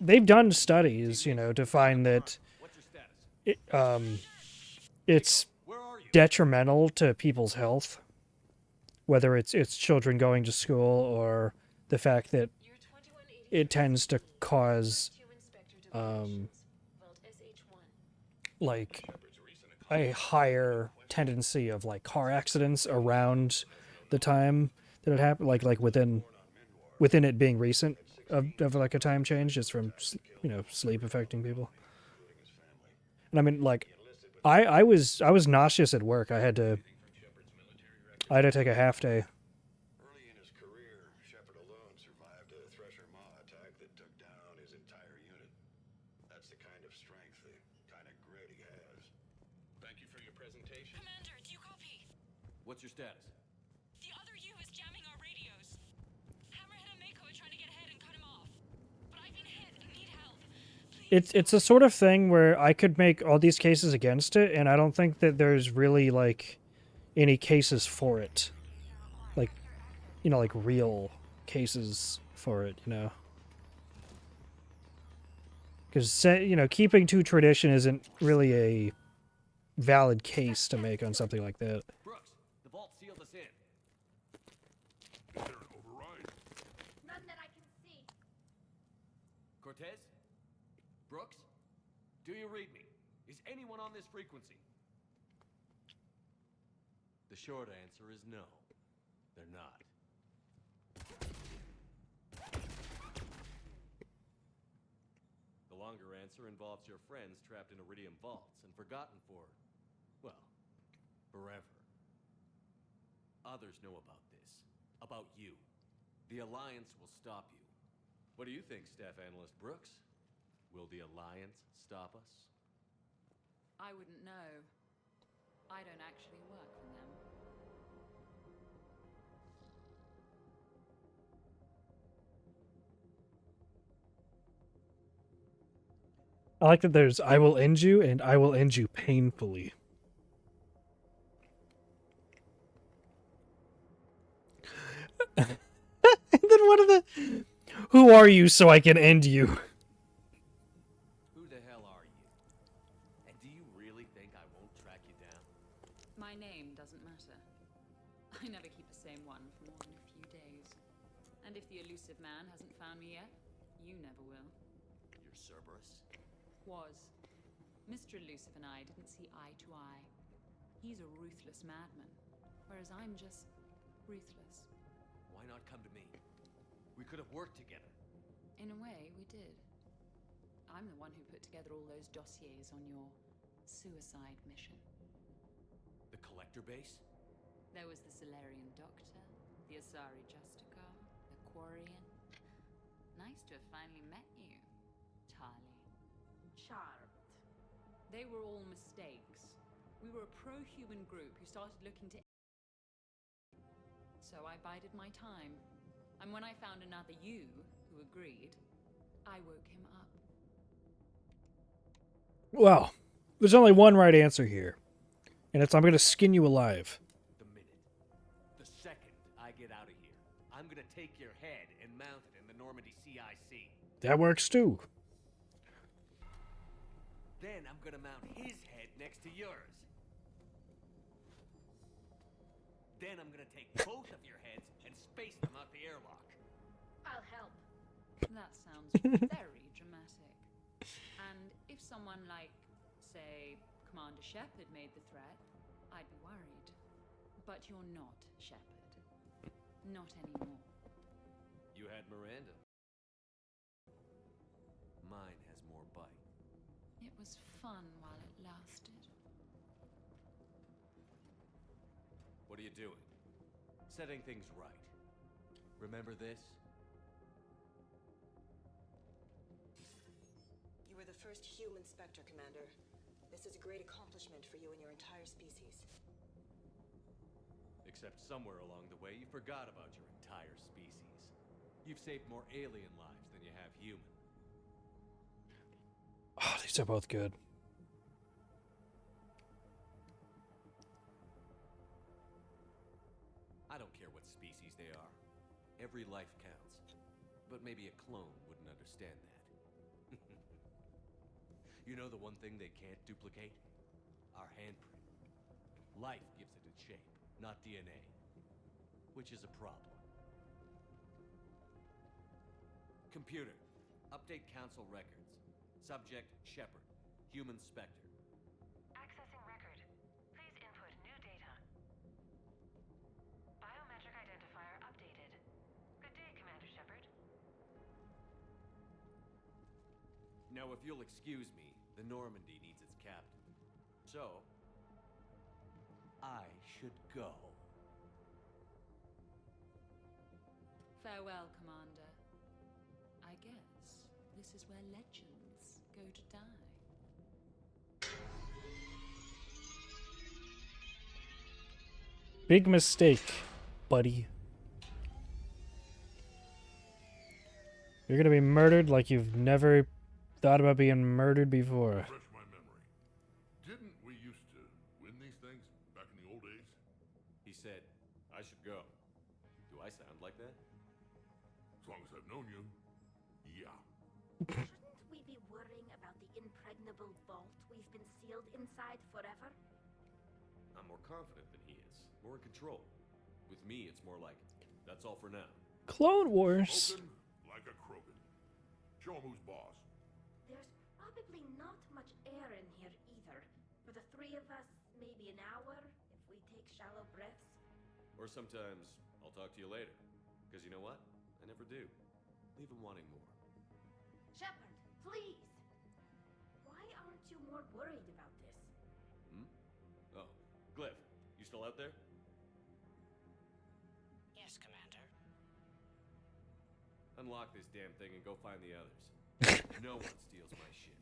they've done studies, you know, to find that it's detrimental to people's health, whether it's children going to school or the fact that it tends to cause like a higher tendency of like car accidents around the time that it happened, like within it being recent of like a time change, just from, you know, sleep affecting people. And I mean, like, I was nauseous at work. I had to take a half day. Early in his career, Shepard alone survived a Thresher Maw attack that took down his entire unit. That's the kind of strength, the kind of grit he has. Thank you for your presentation. Commander, do you copy? What's your status? The other U is jamming our radios. Hammerhead and Mako are trying to get ahead and cut him off. But I've been hit and need help. It's the sort of thing where I could make all these cases against it, and I don't think that there's really like any cases for it, like, you know, like real cases for it, you know, because, you know, keeping to tradition isn't really a valid case to make on something like that. Brooks, the vault sealed us in. Is there an override? None that I can see. Cortez? Brooks? Do you read me? Is anyone on this frequency? The short answer is no. They're not. The longer answer involves your friends trapped in Iridium vaults and forgotten for, well, forever. Others know about this. About you. The Alliance will stop you. What do you think, Staff Analyst Brooks? Will the Alliance stop us? I wouldn't know. I don't actually work for them. I like that there's "I will end you" and "I will end you painfully." And then one of the, "Who are you so I can end you?" Who the hell are you? And do you really think I won't track you down? My name doesn't matter. I never keep the same one for more than a few days. And if the elusive man hasn't found me yet, you never will. You're Cerberus? Was. Mr. Elusive and I didn't see eye to eye. He's a ruthless madman, whereas I'm just ruthless. Why not come to me? We could have worked together. In a way, we did. I'm the one who put together all those dossiers on your suicide mission. The Collector base? There was the Solarian Doctor, the Asari Justicar, the Quarian. Nice to have finally met you, Tali. Charmed. They were all mistakes. We were a pro-human group who started looking to... So I bided my time. And when I found another you who agreed, I woke him up. Well, there's only one right answer here, and it's I'm going to skin you alive. The second I get out of here, I'm gonna take your head and mount it in the Normandy CIC. That works too. Then I'm gonna mount his head next to yours. Then I'm gonna take both of your heads and space them out the airlock. I'll help. That sounds very dramatic. And if someone like, say, Commander Shepard made the threat, I'd be worried. But you're not Shepard. Not anymore. You had Miranda. Mine has more bite. It was fun while it lasted. What are you doing? Setting things right. Remember this? You were the first human Spectre, Commander. This is a great accomplishment for you and your entire species. Except somewhere along the way, you forgot about your entire species. You've saved more alien lives than you have human. Oh, these are both good. I don't care what species they are. Every life counts. But maybe a clone wouldn't understand that. You know the one thing they can't duplicate? Our handprint. Life gives it its shape, not DNA. Which is a problem. Computer, update Council records. Subject, Shepard. Human Spectre. Accessing record. Please input new data. Biometric identifier updated. Good day, Commander Shepard. Now, if you'll excuse me, the Normandy needs its captain. So, I should go. Farewell, Commander. I guess this is where legends go to die. Big mistake, buddy. You're gonna be murdered like you've never thought about being murdered before. Refresh my memory. Didn't we used to win these things back in the old days? He said, I should go. Do I sound like that? As long as I've known you, yeah. Shouldn't we be worrying about the impregnable vault we've been sealed inside forever? I'm more confident than he is. More in control. With me, it's more like, that's all for now. Clone Wars. Open like a Krogan. Show 'em who's boss. There's probably not much air in here either. For the three of us, maybe an hour, if we take shallow breaths. Or sometimes, I'll talk to you later. Because you know what? I never do. Leave him wanting more. Shepard, please! Why aren't you more worried about this? Hmm? Oh, Glyph, you still out there? Yes, Commander. Unlock this damn thing and go find the others. No one steals my ship.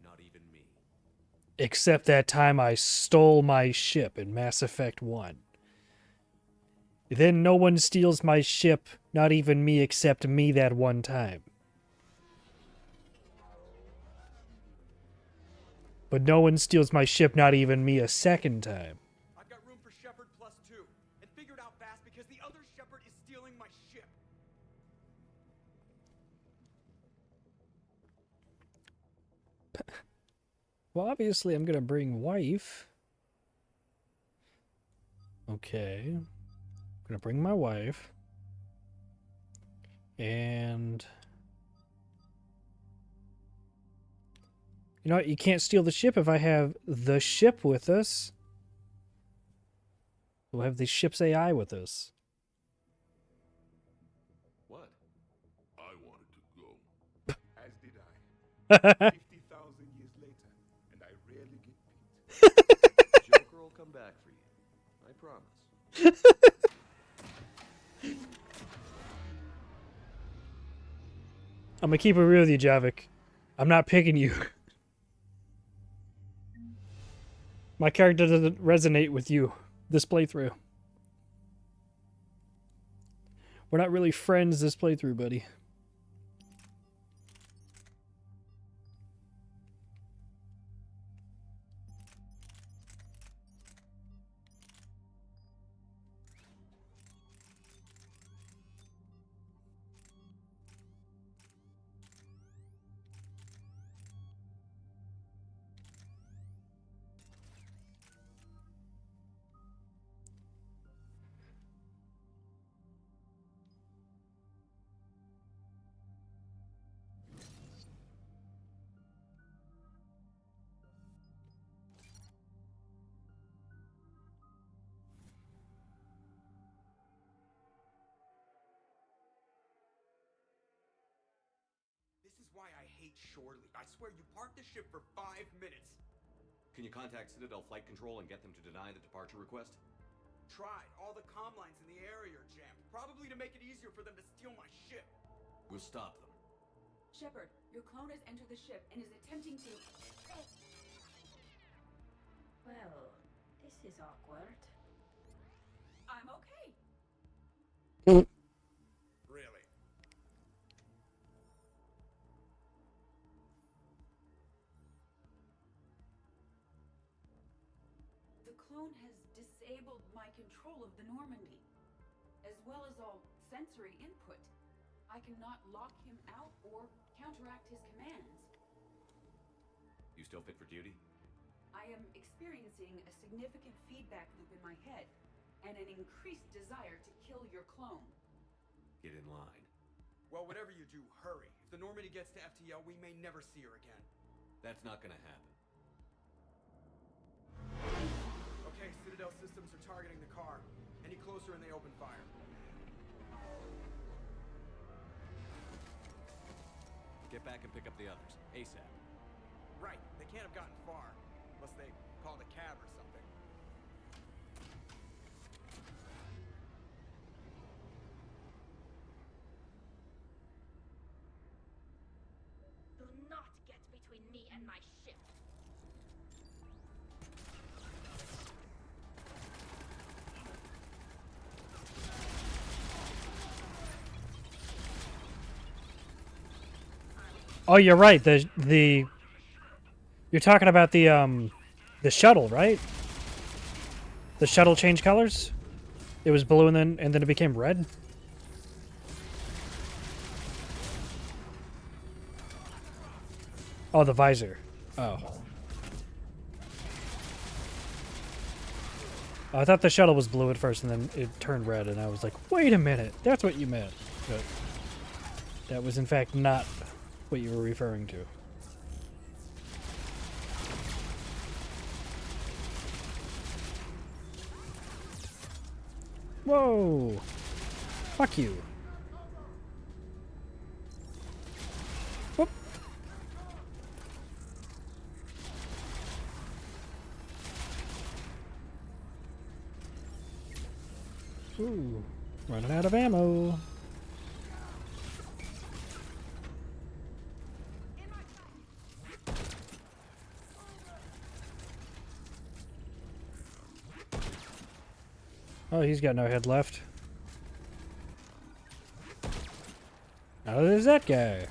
Not even me. Except that time I stole my ship in Mass Effect 1. Then no one steals my ship, not even me, except me that one time. But no one steals my ship, not even me, a second time. I've got room for Shepard plus 2, and figured out fast because the other Shepard is stealing my ship. Well, obviously I'm gonna bring wife. Okay. I'm gonna bring my wife. And... you know what? You can't steal the ship if I have the ship with us. We'll have the ship's AI with us. What? I wanted to go. As did I. 50,000 years later, and I rarely get beat. Joker will come back for you. I promise. I'm gonna keep it real with you, Javik. I'm not picking you. My character doesn't resonate with you this playthrough. We're not really friends this playthrough, buddy. Shorely. I swear you parked the ship for 5 minutes. Can you contact Citadel Flight Control and get them to deny the departure request? Tried. All the comm lines in the area are jammed. Probably to make it easier for them to steal my ship. We'll stop them. Shepard, your clone has entered the ship and is attempting to... Well, this is awkward. I'm okay. Really? The clone has disabled my control of the Normandy, as well as all sensory input. I cannot lock him out or counteract his commands. You still fit for duty? I am experiencing a significant feedback loop in my head, and an increased desire to kill your clone. Get in line. Well, whatever you do, hurry. If the Normandy gets to FTL, we may never see her again. That's not gonna happen. Okay, Citadel systems are targeting the car. Any closer and they open fire. Get back and pick up the others, ASAP. Right, they can't have gotten far. Unless they called a cab or something. Do not get between me and my ship. Oh, you're right. You're talking about the shuttle, right? The shuttle changed colors. It was blue and then it became red. Oh, the visor. Oh. I thought the shuttle was blue at first and then it turned red and I was like, wait a minute, that's what you meant. But that was in fact not what you were referring to. Whoa! Fuck you. Whoop. Ooh, running out of ammo. Oh, he's got no head left. Now there's that guy.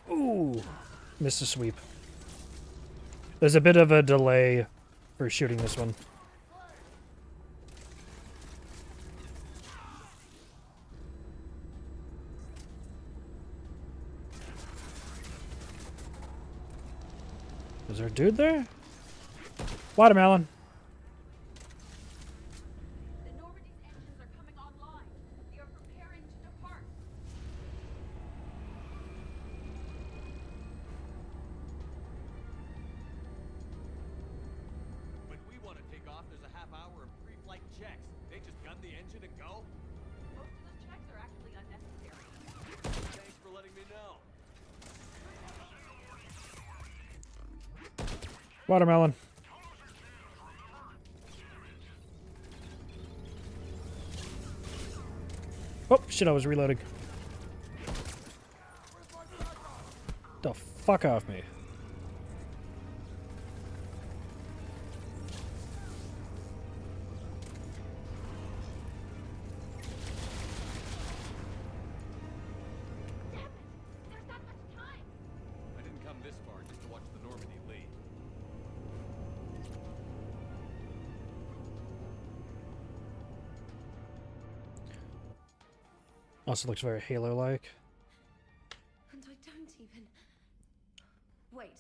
Ooh, missed a sweep. There's a bit of a delay for shooting this one. Is there a dude there? Watermelon. The Normandy's engines are coming online. They are preparing to depart. When we want to take off, there's a half hour of pre-flight checks. They just gun the engine and go? Most of those checks are actually unnecessary. Thanks for letting me know. Watermelon. Oh, shit, I was reloading. The fuck off me. I didn't come this far just to watch the Normandy leave. Also looks very Halo-like. And I don't even... Wait.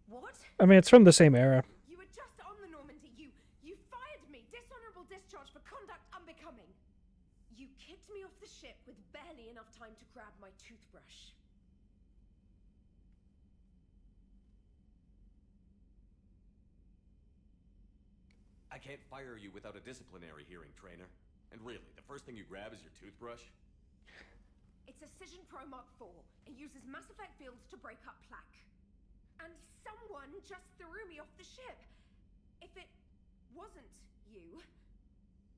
What? I mean, it's from the same era. You were just on the Normandy. You fired me. Dishonorable discharge for conduct unbecoming. You kicked me off the ship with barely enough time to grab my toothbrush. I can't fire you without a disciplinary hearing, trainer. And really, the first thing you grab is your toothbrush? It's a Cision Pro Mark IV. It uses Mass Effect fields to break up plaque. And someone just threw me off the ship. If it wasn't you...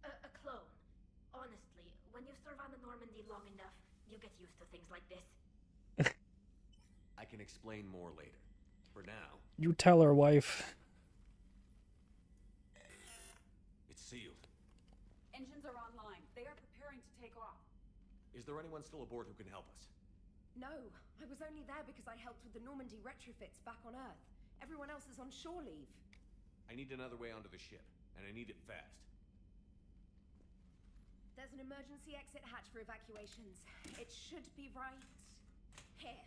A clone. Honestly, when you serve on the Normandy long enough, you get used to things like this. I can explain more later. For now, You tell her, wife. it's sealed. Engines are online. They are preparing to take off. Is there anyone still aboard who can help us? No, I was only there because I helped with the Normandy retrofits back on Earth. Everyone else is on shore leave. I need another way onto the ship, and I need it fast. There's an emergency exit hatch for evacuations. It should be right here.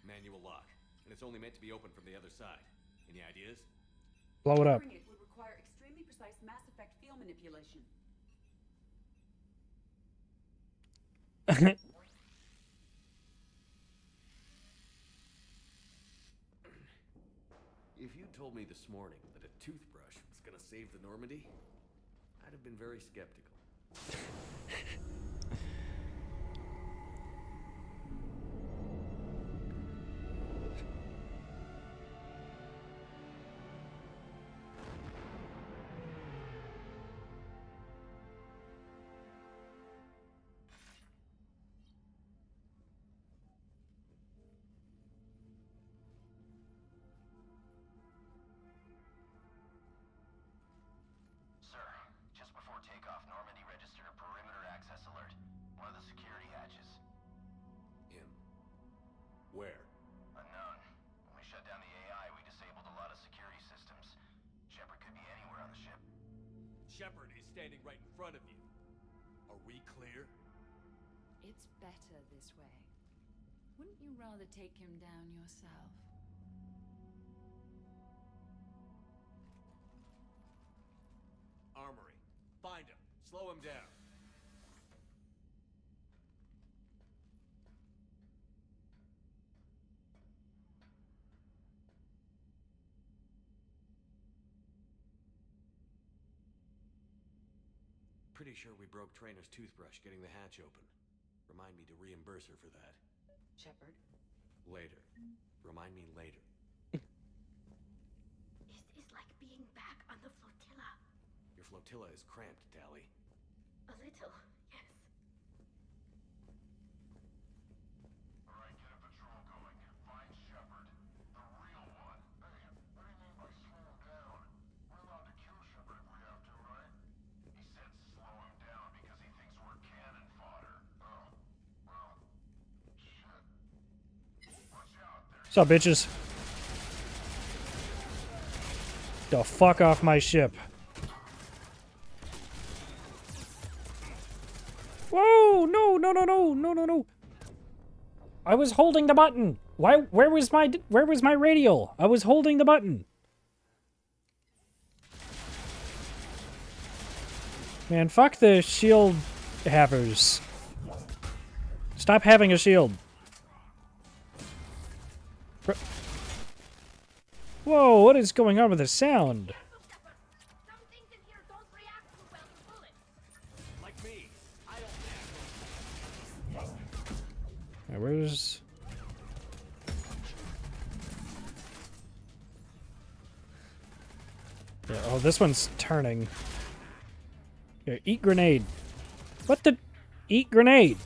Manual lock, and it's only meant to be opened from the other side. Any ideas? Blow it up. Entering it would require extremely precise Mass Effect field manipulation. If you told me this morning that a toothbrush was gonna save the Normandy, I'd have been very skeptical. Sir, just before takeoff, Normandy registered a perimeter access alert. One of the security hatches. Him. Where? Unknown. When we shut down the AI, we disabled a lot of security systems. Shepard could be anywhere on the ship. Shepard is standing right in front of you. Are we clear? It's better this way. Wouldn't you rather take him down yourself? Armory. Find him. Slow him down. Pretty sure we broke Trainor's toothbrush getting the hatch open. Remind me to reimburse her for that. Shepard. Later. Remind me later. This is like being back on the flotilla. Your flotilla is cramped, Tali. A little, yes. Alright, get a patrol going. Find Shepard. The real one. Hey, what do you mean by slow him down? We're allowed to kill Shepard if we have to, right? He said slow him down because he thinks we're cannon fodder. Oh. Well. Shit. Watch out. What's up, bitches? The fuck off my ship. Whoa! No, no, no, no, no, no, no. I was holding the button. Why? Where was my radial? I was holding the button. Man, fuck the shield havers. Stop having a shield. Whoa, what is going on with the sound? Like me. I don't Now, where's... Yeah, oh, this one's turning. Here, eat grenade. What the... Eat grenade!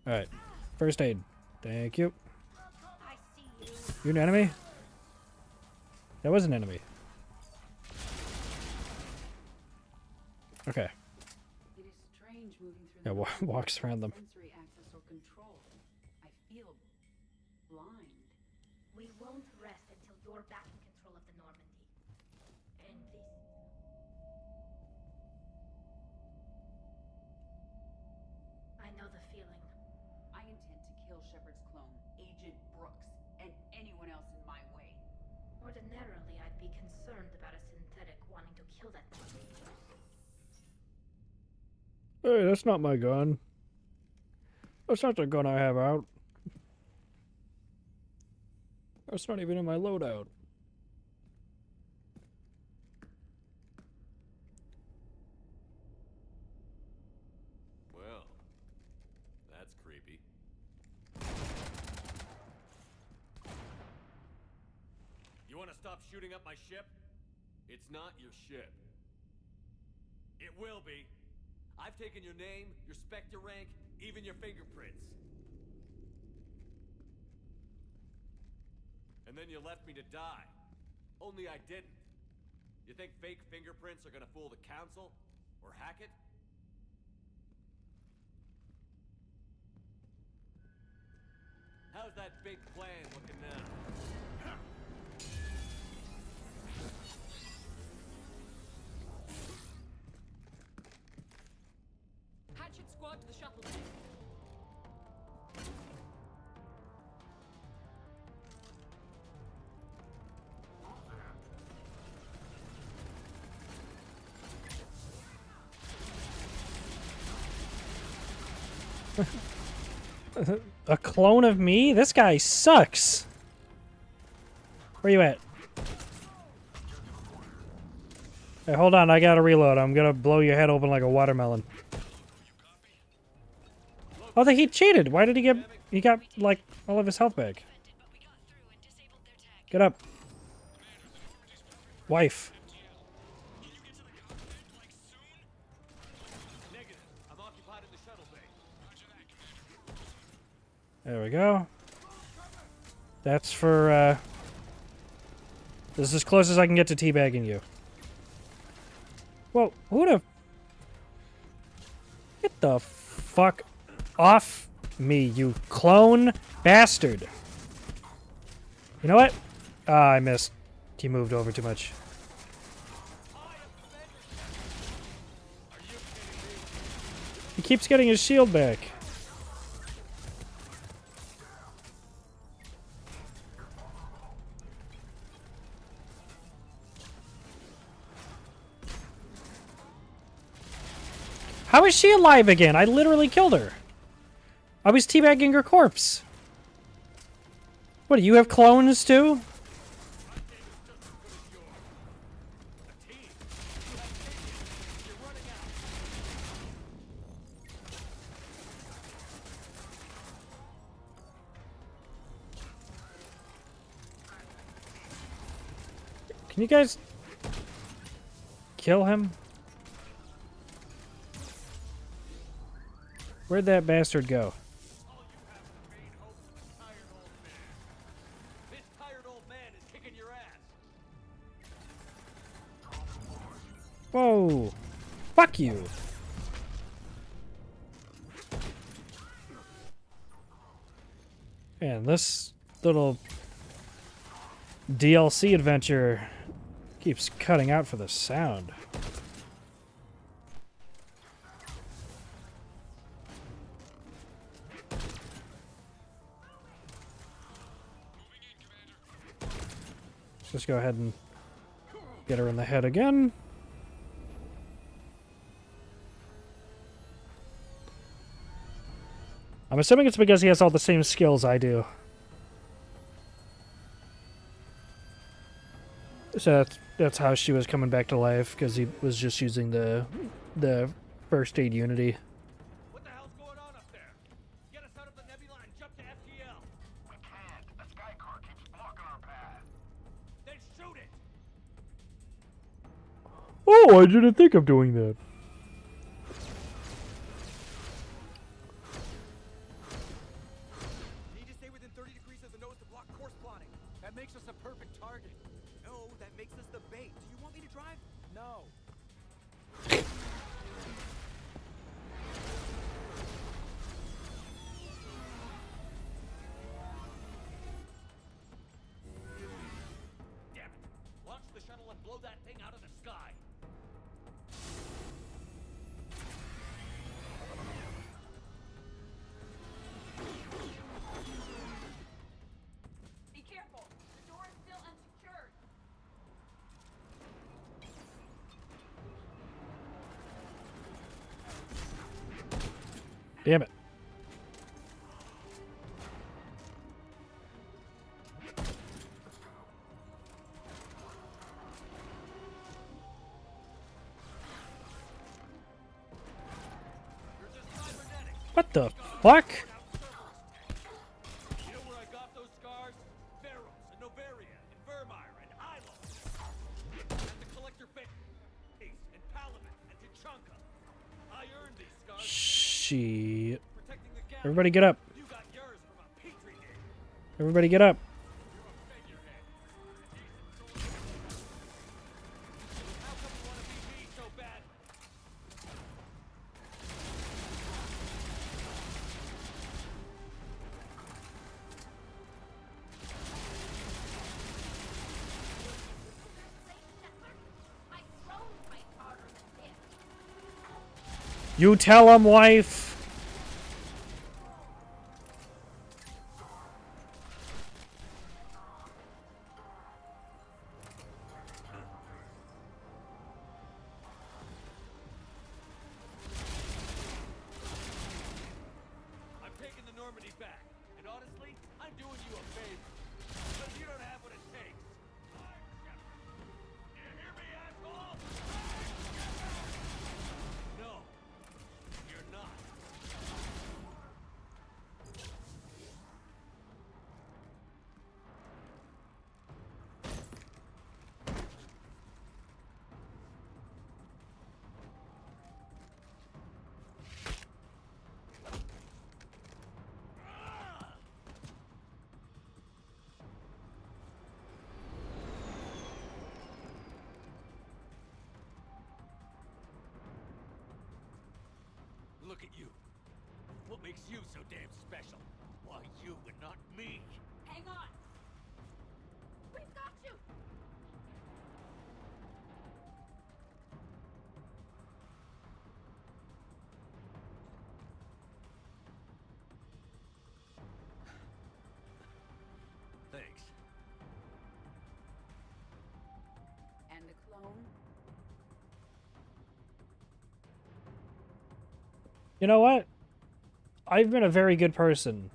Alright. First aid. Thank you. You an enemy? That was an enemy. Okay. It is strange moving through Yeah, the walks around them. sensory access or control. I feel blind. We won't rest until you're back in control of the Normandy. And this... I know the feeling. I intend to kill Shepard's clone, Agent Brooks, and anyone else in my way. Ordinarily, I'd be concerned about a synthetic wanting to kill that thing. Hey, that's not my gun. That's not the gun I have out. That's not even in my loadout. want to stop shooting up my ship? It's not your ship. It will be. I've taken your name, your Spectre rank, even your fingerprints. And then you left me to die. Only I didn't. You think fake fingerprints are gonna fool the Council? Or hack it? How's that big plan looking now? Hatchet squad to the shuttle bay. A clone of me? This guy sucks. Where you at? Hey, hold on. I gotta reload. I'm gonna blow your head open like a watermelon. Oh, he cheated. Why did he get... He got, like, all of his health back. Get up. Wife. There we go. That's for, this is as close as I can get to teabagging you. Whoa, who the... Get the fuck off me, you clone bastard. You know what? Ah, I missed. He moved over too much. He keeps getting his shield back. How is she alive again? I literally killed her. I was teabagging her corpse. What, do you have clones too? Can you guys kill him? Where'd that bastard go? Whoa! Fuck you! Man, this little DLC adventure keeps cutting out for the sound. Just go ahead and get her in the head again. I'm assuming it's because he has all the same skills I do. So that's how she was coming back to life, because he was just using the first aid unity. What the hell's going on up there? Get us out of the nebula and jump to FTL. We can't. The sky car keeps blocking our path. Then shoot it. Oh, I didn't think of doing that. Need to stay within 30 degrees of the nose to block course plotting. That makes us a perfect target. No, that makes us the bait. Do you want me to drive? No. Damn it. Launch the shuttle and blow that thing out of the sky. Be careful. The door is still unsecured. Damn it. What the fuck? You know where I got those scars? Theros and Novaria and Vermire and Yakshi. Everybody get up. Everybody get up. You tell him, wife. I'm taking the Normandy back, and honestly, I'm doing you a favor. Because you don't have what it takes. You hear me, asshole? No, you're not. Look at you. What makes you so damn special? Why you and not me? Hang on! We've got you! Thanks. And the clone? You know what? I've been a very good person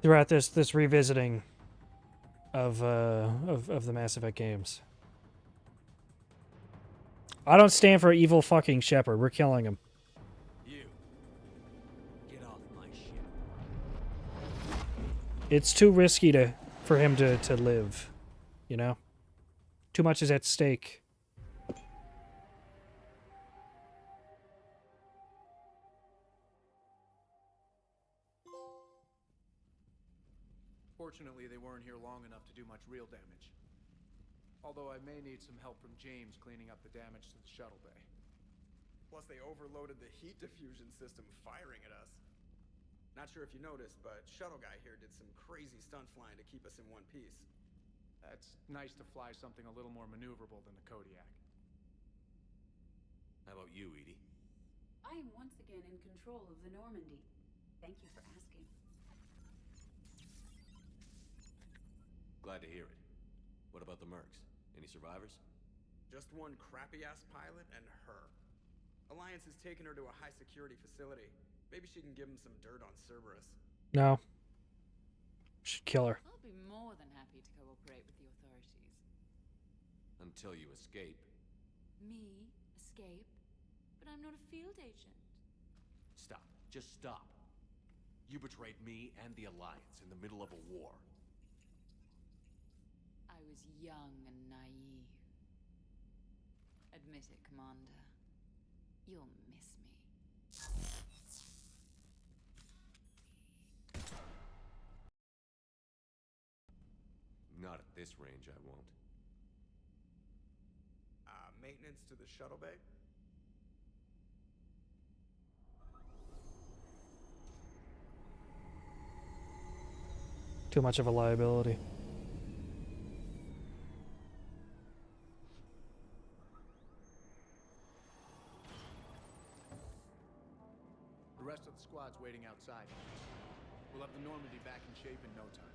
throughout this revisiting of the Mass Effect games. I don't stand for evil fucking Shepard. We're killing him. You. Get off my ship. It's too risky for him to live, you know? Too much is at stake. Fortunately, they weren't here long enough to do much real damage. Although I may need some help from James cleaning up the damage to the shuttle bay. Plus, they overloaded the heat diffusion system firing at us. Not sure if you noticed, but Shuttle Guy here did some crazy stunt flying to keep us in one piece. That's nice to fly something a little more maneuverable than the Kodiak. How about you, Edie? I am once again in control of the Normandy. Thank you for asking. Glad to hear it. What about the mercs? Any survivors? Just one crappy-ass pilot and her. Alliance has taken her to a high-security facility. Maybe she can give him some dirt on Cerberus. No. Should kill her. I'll be more than happy to cooperate with the authorities. Until you escape. Me? Escape? But I'm not a field agent. Stop. Just stop. You betrayed me and the Alliance in the middle of a war. I was young and naive. Admit it, Commander. You'll miss me. Not at this range, I won't. Maintenance to the shuttle bay? Too much of a liability. The rest of the squad's waiting outside. We'll have the Normandy back in shape in no time.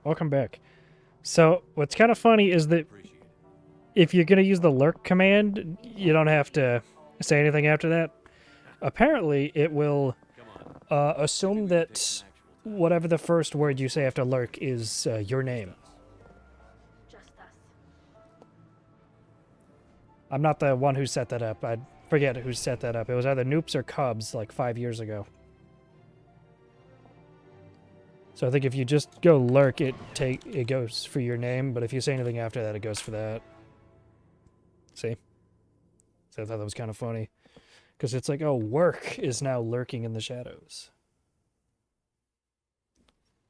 Welcome back. So, what's kind of funny is that if you're going to use the lurk command, you don't have to say anything after that. Apparently, it will assume that whatever the first word you say after lurk is your name. I'm not the one who set that up. I forget who set that up. It was either Noops or Cubs like 5 years ago. So I think if you just go lurk, it goes for your name, but if you say anything after that, it goes for that. See? So I thought that was kind of funny. Because it's like, oh, work is now lurking in the shadows.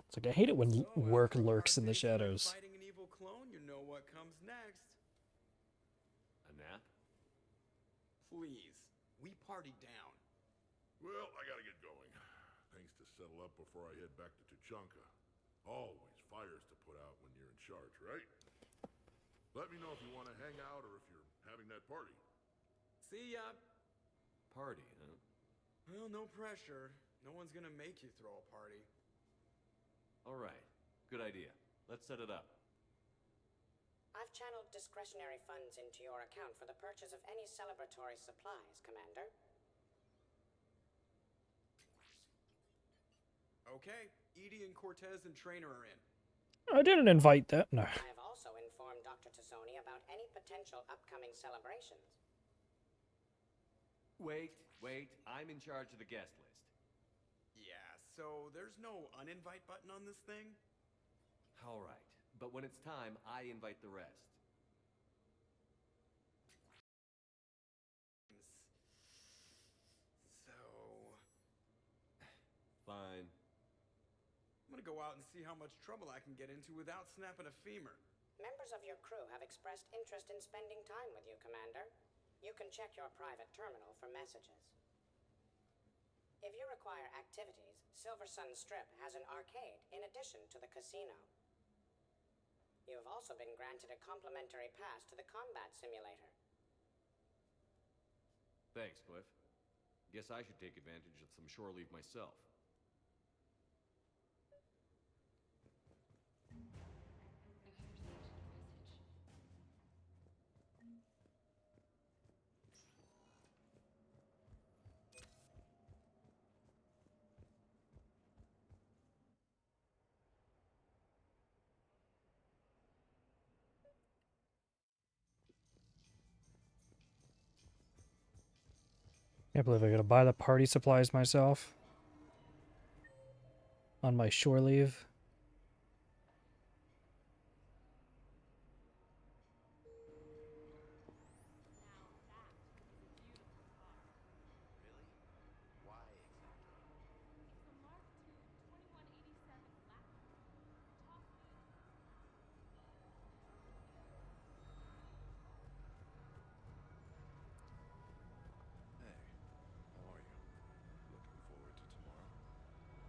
It's like, I hate it when work lurks in the shadows. Fighting an evil clone, you know what comes next. A nap? Please, we partied down. Well, I gotta get going. Things to settle up before I head back to Tuchanka. Always fires to put out when you're in charge, right? Let me know if you want to hang out or if you're having that party. See ya. Party, huh? Well, no pressure. No one's gonna make you throw a party. All right. Good idea. Let's set it up. I've channeled discretionary funds into your account for the purchase of any celebratory supplies, Commander. Okay, Edie and Cortez and Trainer are in. I didn't invite that. No. I have also informed Dr. Tassoni about any potential upcoming celebrations. Wait. I'm in charge of the guest list. Yeah, so there's no uninvite button on this thing? All right. But when it's time, I invite the rest. So... Fine. I'm gonna go out and see how much trouble I can get into without snapping a femur. Members of your crew have expressed interest in spending time with you, Commander. You can check your private terminal for messages. If you require activities, Silver Sun Strip has an arcade in addition to the casino. You have also been granted a complimentary pass to the combat simulator. Thanks, Cliff. Guess I should take advantage of some shore leave myself. Can't believe I gotta buy the party supplies myself. On my shore leave. Hey, how are you? Looking forward to tomorrow?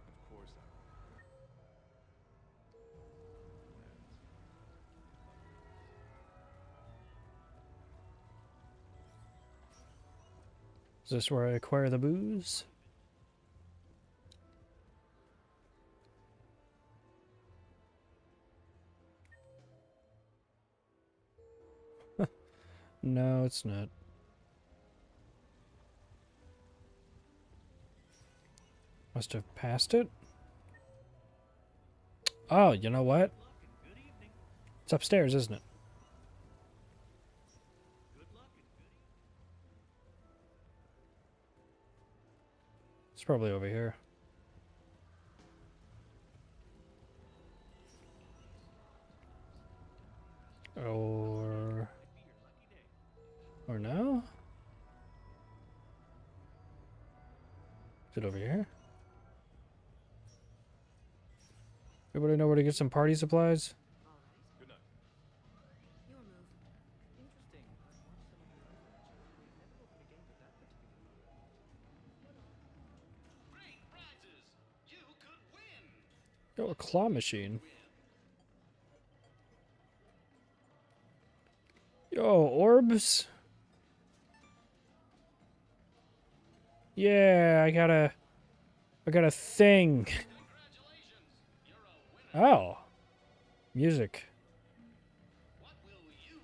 Of course I will. Is this where I acquire the booze? No, it's not. Must have passed it. Oh, you know what? It's upstairs, isn't it? It's probably over here. Or no? Is it over here? Everybody know where to get some party supplies? Good night. Your move. Interesting. Great prizes! You could win! Oh, a claw machine. Yo, orbs. Yeah, I got a thing. Oh. Music. What will you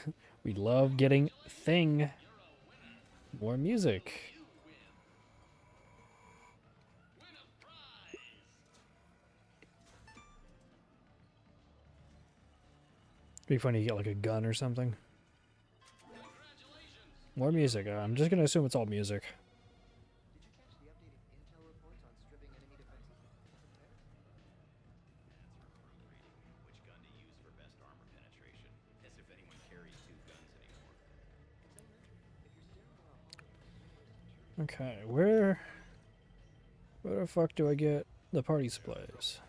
win? We love getting thing. More music. Be funny to get like a gun or something. More music. I'm just gonna assume it's all music. Okay, where the fuck do I get the party supplies?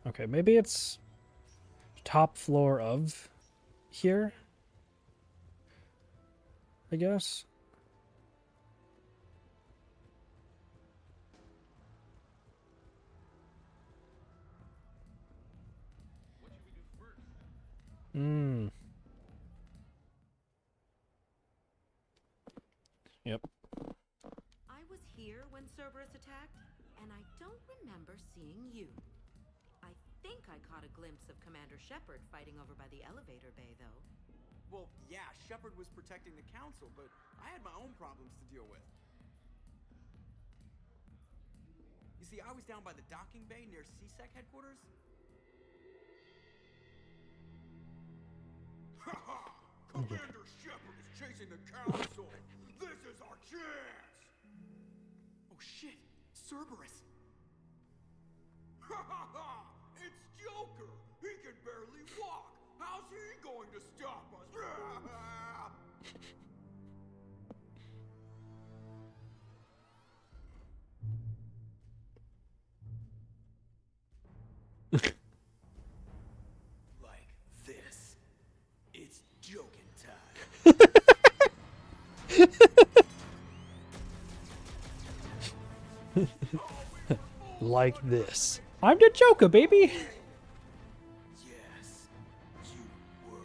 Okay, maybe it's top floor of here, I guess. Hmm. Yep. I was here when Cerberus attacked, and I don't remember seeing you. I think I caught a glimpse of Commander Shepard fighting over by the elevator bay, though. Well, yeah, Shepard was protecting the council, but I had my own problems to deal with. You see, I was down by the docking bay near CSEC headquarters. Ha ha! Commander Shepard is chasing the council! This is our chance! Oh shit! Cerberus! Ha ha ha! It's Joker! He can barely walk! How's he going to stop us? Like this. It's joking time. Like this. I'm the Joker, baby. Yes, you were.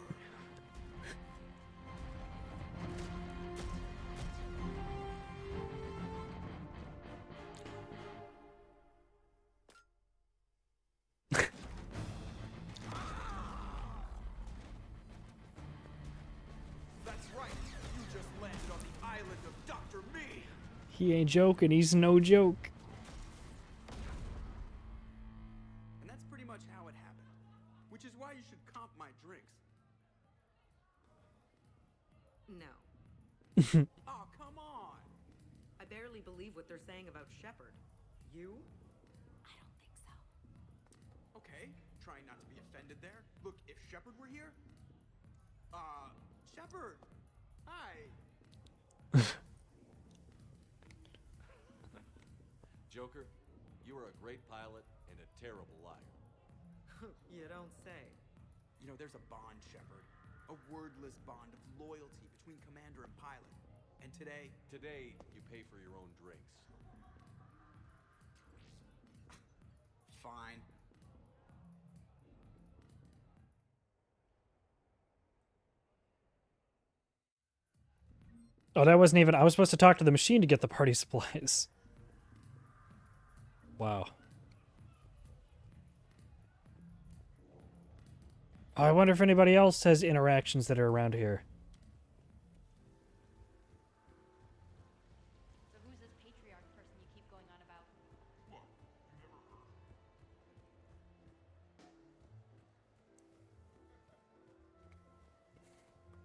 That's right. You just landed on the island of Dr. Me. He ain't joking. He's no joke. And that's pretty much how it happened. Which is why you should comp my drinks. No. Oh, come on. I barely believe what they're saying about Shepard. You? I don't think so. Okay, trying not to be offended there. Look, if Shepard were here... Shepard! Hi! Joker, you are a great pilot and a terrible liar. You don't say. You know, there's a bond, Shepard. A wordless bond of loyalty between commander and pilot. And today... Today, you pay for your own drinks. Fine. Oh, that wasn't even... I was supposed to talk to the machine to get the party supplies. Wow. I wonder if anybody else has interactions that are around here. So who's this patriarch person you keep going on about? What? You never heard?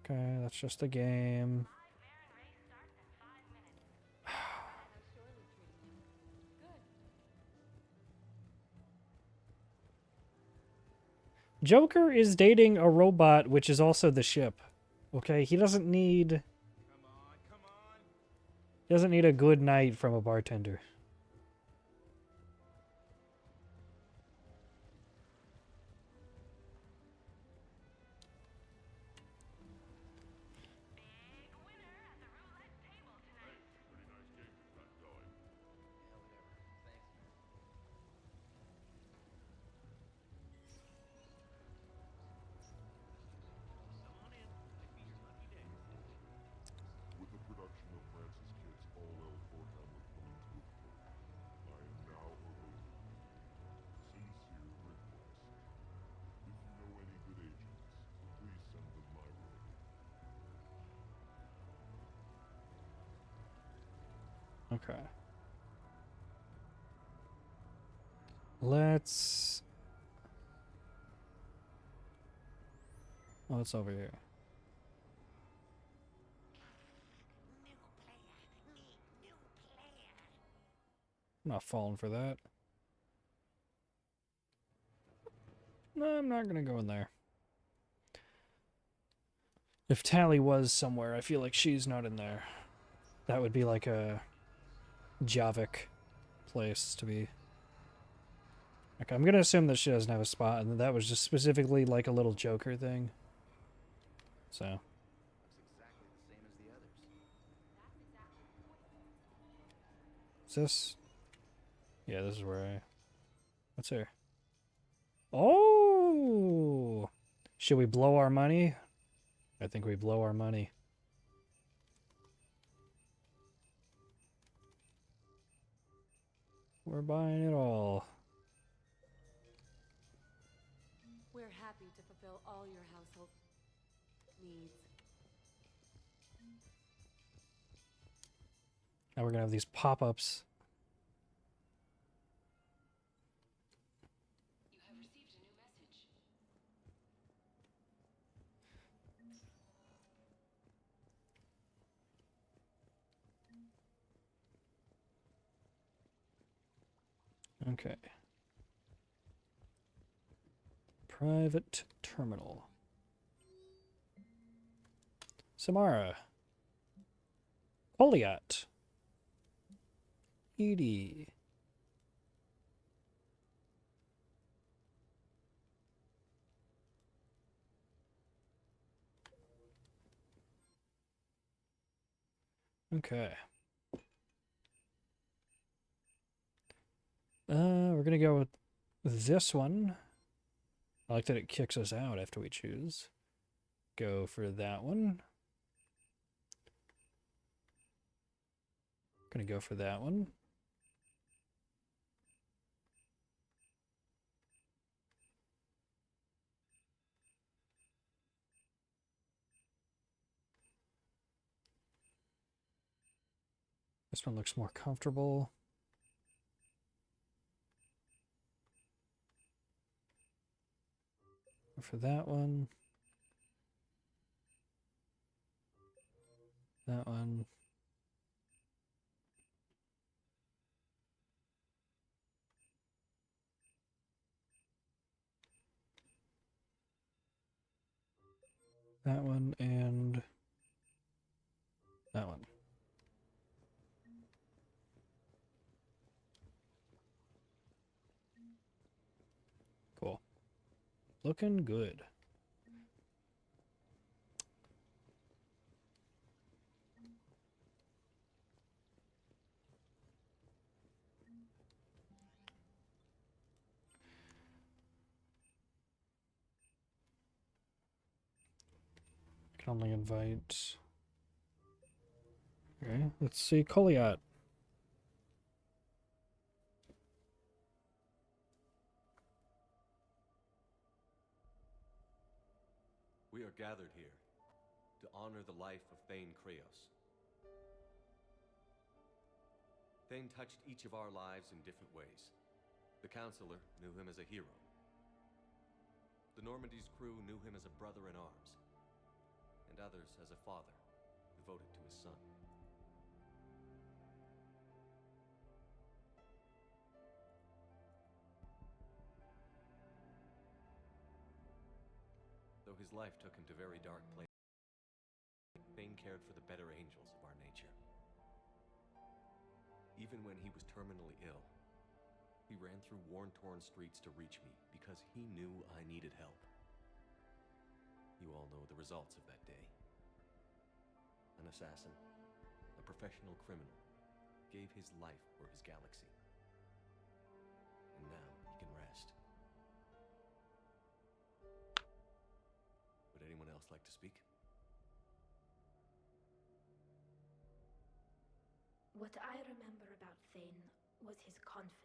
Okay, that's just a game. Joker is dating a robot, which is also the ship. Okay, he doesn't need... He doesn't need a good night from a bartender. With the production of Francis Kidd's All L4 Hamlet coming to a close, Okay. Let's... Oh, it's over here. I'm not falling for that. No, I'm not gonna go in there. If Tally was somewhere, I feel like she's not in there. That would be like a Javik place to be. Okay, I'm gonna assume that she doesn't have a spot, and that was just specifically like a little Joker thing. So. Is this? Yeah, this is where I... What's here? Oh! Should we blow our money? I think we blow our money. We're buying it all. We're happy to fulfill all your household needs. Now we're gonna have these pop-ups. You have received a new message. Okay. Private terminal. Samara. Poliat. Edie. Okay. We're gonna go with this one. I like that it kicks us out after we choose. Go for that one. Gonna go for that one. This one looks more comfortable. Go for that one. That one. That one and that one. Cool. Looking good. Can only invite. Okay, let's see Koliat. We are gathered here to honor the life of Thane Kreos. Thane touched each of our lives in different ways. The Counselor knew him as a hero. The Normandy's crew knew him as a brother in arms, and others as a father devoted to his son. Though his life took him to very dark places, Thane cared for the better angels of our nature. Even when he was terminally ill, he ran through worn-torn streets to reach me because he knew I needed help. You all know the results of that day. An assassin, a professional criminal, gave his life for his galaxy. And now he can rest. Would anyone else like to speak? What I remember about Thane was his confidence.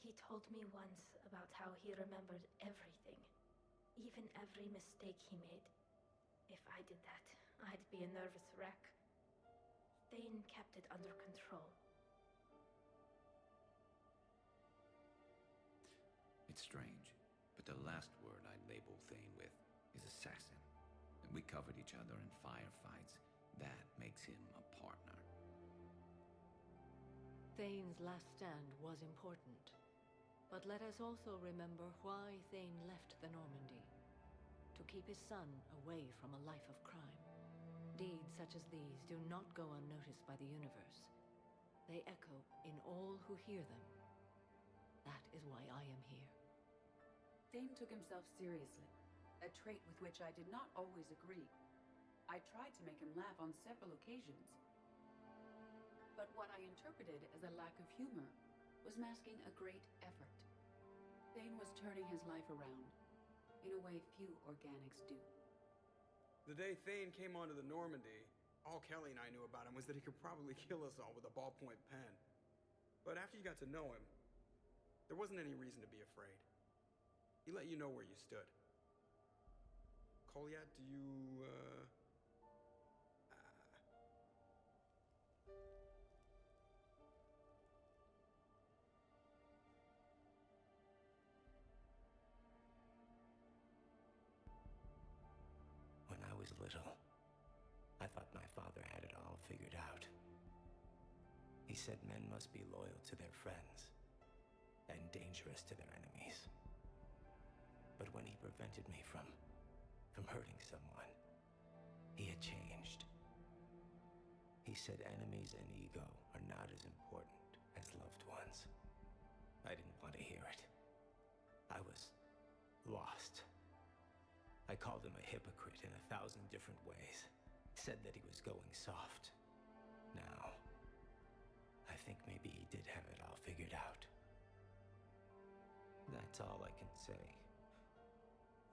He told me once about how he remembered everything, even every mistake he made. If I did that, I'd be a nervous wreck. Thane kept it under control. It's strange, but the last word I label Thane with is assassin. And we covered each other in firefights. That makes him a partner. Thane's last stand was important. But let us also remember why Thane left the Normandy. To keep his son away from a life of crime. Deeds such as these do not go unnoticed by the universe. They echo in all who hear them. That is why I am here. Thane took himself seriously, a trait with which I did not always agree. I tried to make him laugh on several occasions. But what I interpreted as a lack of humor was masking a great effort. Thane was turning his life around, in a way few organics do. The day Thane came onto the Normandy, all Kelly and I knew about him was that he could probably kill us all with a ballpoint pen. But after you got to know him, there wasn't any reason to be afraid. He let you know where you stood. Kolyat, do you, When I was little, I thought my father had it all figured out. He said men must be loyal to their friends and dangerous to their enemies. But when he prevented me from hurting someone, he had changed. He said enemies and ego are not as important as loved ones. I didn't want to hear it. I was lost. I called him a hypocrite in 1,000 different ways. Said that he was going soft. Now, I think maybe he did have it all figured out. That's all I can say.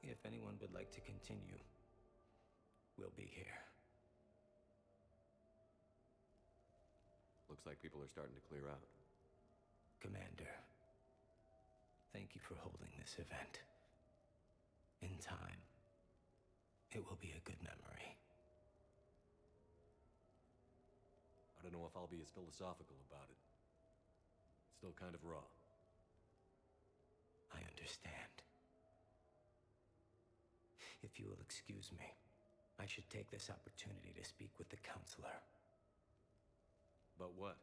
If anyone would like to continue, we'll be here. Looks like people are starting to clear out. Commander, thank you for holding this event. In time, it will be a good memory. I don't know if I'll be as philosophical about it. It's still kind of raw. I understand. If you will excuse me, I should take this opportunity to speak with the counselor. But what?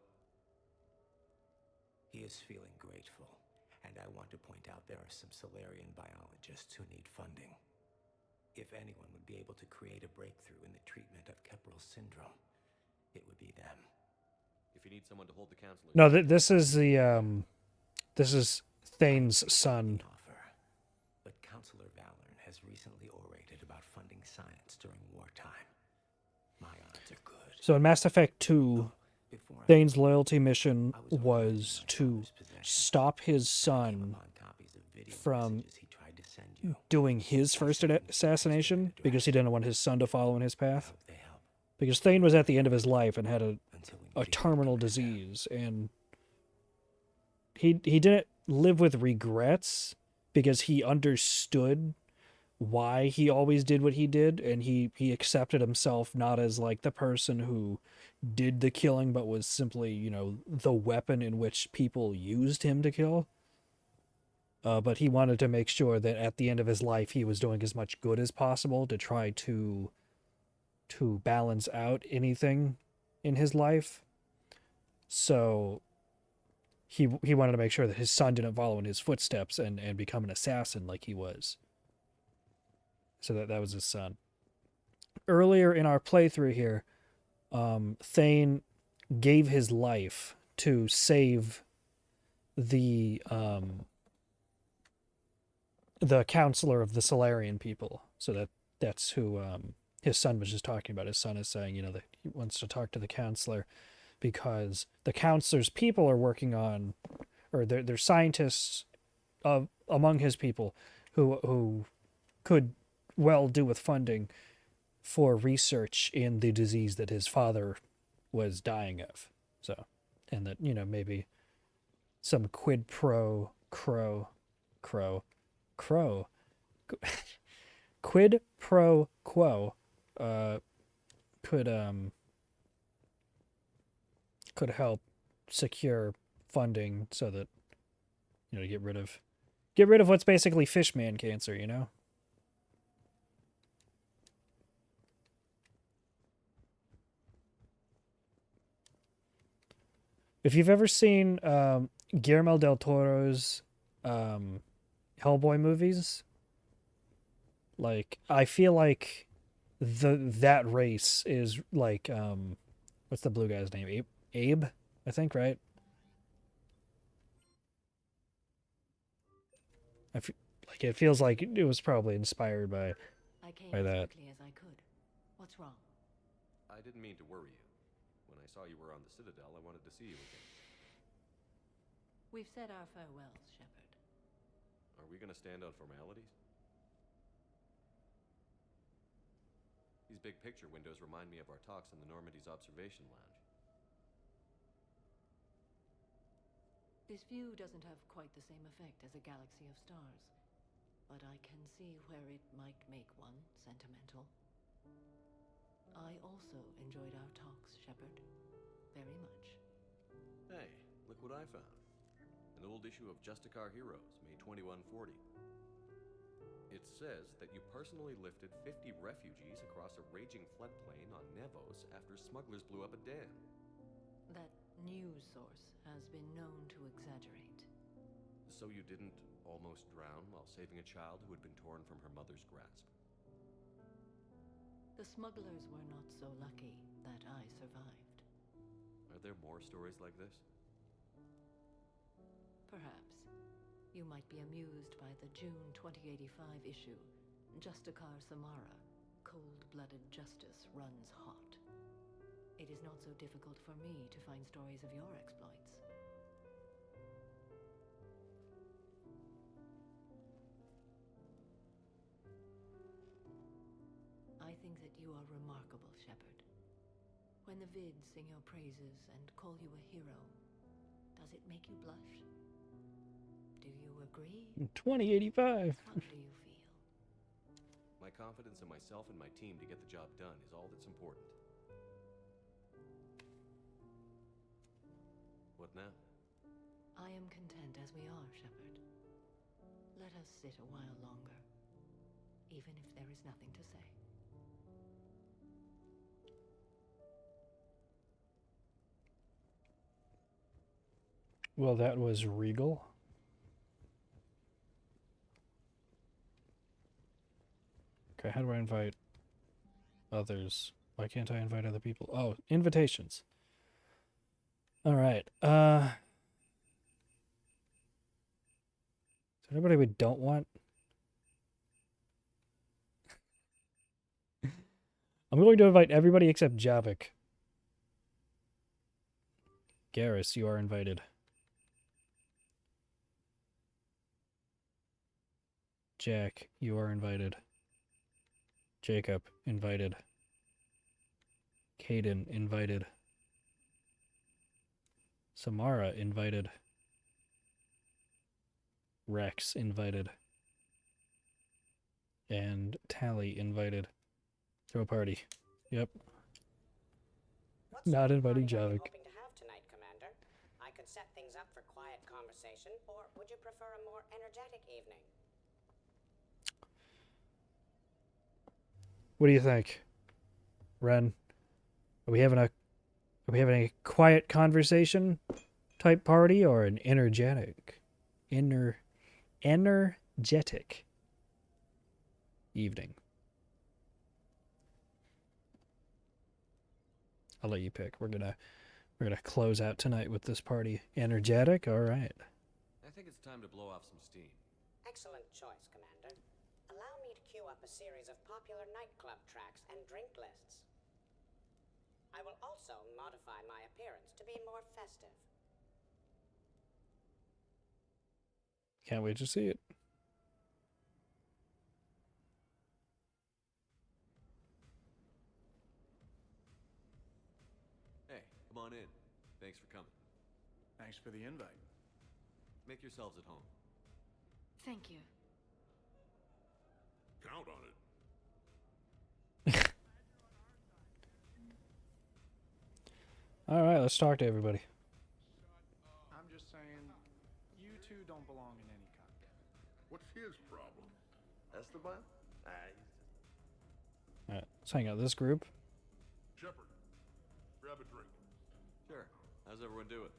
He is feeling grateful, and I want to point out there are some Solarian biologists who need funding. If anyone would be able to create a breakthrough in the treatment of Kepral syndrome, it would be them. If you need someone to hold the counselor... No, this is the, this is Thane's son. But Counselor Valorn has recently orated about funding science during wartime. My odds are good. So in Mass Effect 2, Thane's loyalty mission was to stop his son from doing his first assassination because he didn't want his son to follow in his path. Because Thane was at the end of his life and had a terminal disease, and he didn't live with regrets because he understood why he always did what he did, and he accepted himself not as like the person who did the killing, but was simply, you know, the weapon in which people used him to kill. But he wanted to make sure that at the end of his life he was doing as much good as possible to try to balance out anything in his life. So he wanted to make sure that his son didn't follow in his footsteps and become an assassin like he was. So that was his son. Earlier in our playthrough here, Thane gave his life to save the counselor of the Solarian people. So that's who his son was just talking about. His son is saying, you know, that he wants to talk to the counselor because the counselor's people are working on, or they're scientists among his people who could well do with funding for research in the disease that his father was dying of. So, and that, you know, maybe some quid pro quo quid pro quo could could help secure funding so that, you know, get rid of what's basically fishman cancer, you know? If you've ever seen Guillermo del Toro's Hellboy movies, like, I feel like that race is like what's the blue guy's name? Abe, I think, right? Like, it feels like it was probably inspired by I came by as that. quickly as I could. What's wrong? I didn't mean to worry you. When I saw you were on the Citadel, I wanted to see you again. We've said our farewells, Shepard. Are we going to stand on formalities? These big picture windows remind me of our talks in the Normandy's observation lounge. This view doesn't have quite the same effect as a galaxy of stars, but I can see where it might make one sentimental. I also enjoyed our talks, Shepard. Very much. Hey, look what I found. An old issue of Justicar Heroes, May 2140. It says that you personally lifted 50 refugees across a raging floodplain on Nevos after smugglers blew up a dam. That news source has been known to exaggerate. So you didn't almost drown while saving a child who had been torn from her mother's grasp? The smugglers were not so lucky that I survived. Are there more stories like this? Perhaps. You might be amused by the June 2085 issue, Justicar Samara, Cold-Blooded Justice Runs Hot. It is not so difficult for me to find stories of your exploits. I think that you are remarkable, Shepard. When the Vids sing your praises and call you a hero, does it make you blush? Do you agree? 2085. How do you feel? My confidence in myself and my team to get the job done is all that's important. What now? I am content as we are, Shepard. Let us sit a while longer, even if there is nothing to say. Well, that was regal. Okay, how do I invite others? Why can't I invite other people? Oh, invitations. All right. Is there anybody we don't want? I'm going to invite everybody except Javik. Garrus, you are invited. Jack, you are invited. Jacob, invited. Caden, invited. Samara, invited. Rex, invited. And Tally, invited. Throw a party. Yep. Not inviting Javik. Hoping to have tonight, Commander? I could set things up for quiet conversation, or would you prefer a more energetic evening? What do you think, Ren? Are we having a quiet conversation type party or an energetic evening? I'll let you pick. We're gonna close out tonight with this party. Energetic, all right. I think it's time to blow off some steam. Excellent choice, Commander. Allow me to queue up a series of popular nightclub tracks and drink lists. I will also modify my appearance to be more festive. Can't wait to see it. Hey, come on in. Thanks for coming. Thanks for the invite. Make yourselves at home. Thank you. Count on it. All right, let's talk to everybody. I'm just saying, you two don't belong in any cockpit. What's his problem? Esteban? Ah, he's just... All right, let's hang out. This group. Shepard, grab a drink. Sure. How's everyone doing?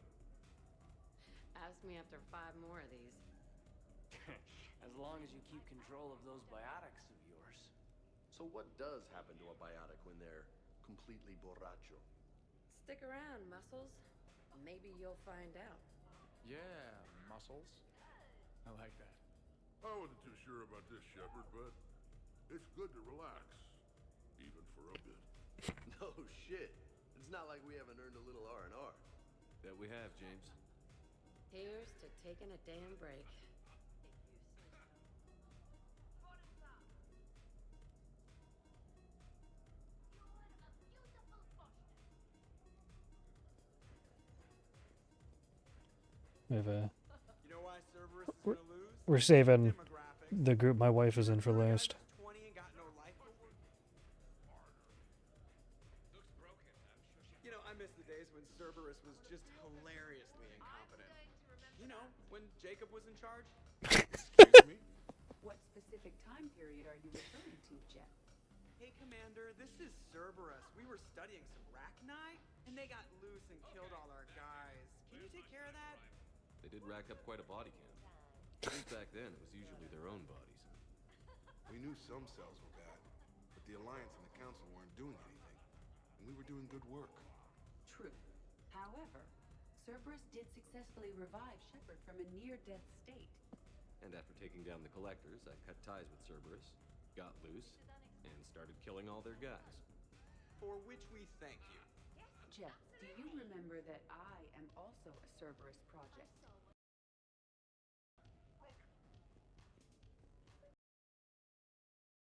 Ask me after 5 more of these. As long as you keep control of those biotics of yours. So what does happen to a biotic when they're completely borracho? Stick around, Muscles. Maybe you'll find out. Yeah, muscles. I like that. I wasn't too sure about this, Shepard, but it's good to relax. Even for a bit. No shit. It's not like we haven't earned a little R&R. Bet we have, James. Here's to taking a damn break. We have a. You know why Cerberus is gonna lose? We're saving the group my wife is in for last. 20 and got no life. You know, I miss the days when Cerberus was just hilariously incompetent. You know, when Jacob was in charge. Excuse me? What specific time period are you referring to, Jet? Hey, Commander, this is Cerberus. We were studying some Rachni, and they got loose and killed all our guys. Can you take care of that? They did rack up quite a body count. I think back then it was usually their own bodies. We knew some cells were bad, but the Alliance and the Council weren't doing anything. And we were doing good work. True. However, Cerberus did successfully revive Shepard from a near-death state. And after taking down the Collectors, I cut ties with Cerberus, got loose, and started killing all their guys. For which we thank you. Jet, do you remember that I am also a Cerberus project?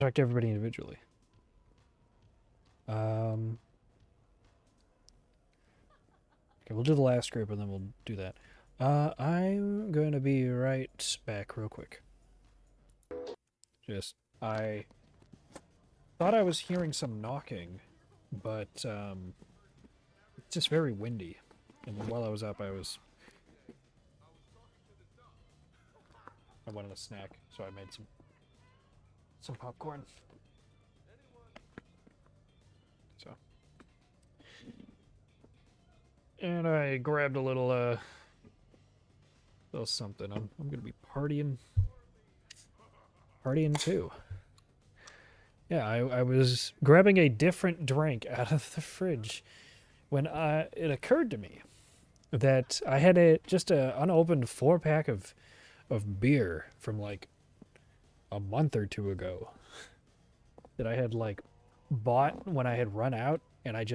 Talk to everybody individually. Okay, we'll do the last group and then we'll do that. I'm going to be right back real quick. I thought I was hearing some knocking, but it's just very windy. And while I was up, I wanted a snack, so I made some popcorn. So, and I grabbed a little something. I'm gonna be partying too. Yeah, I was grabbing a different drink out of the fridge when it occurred to me that I had just an unopened 4-pack of beer from like a month or two ago that I had like bought when I had run out, and I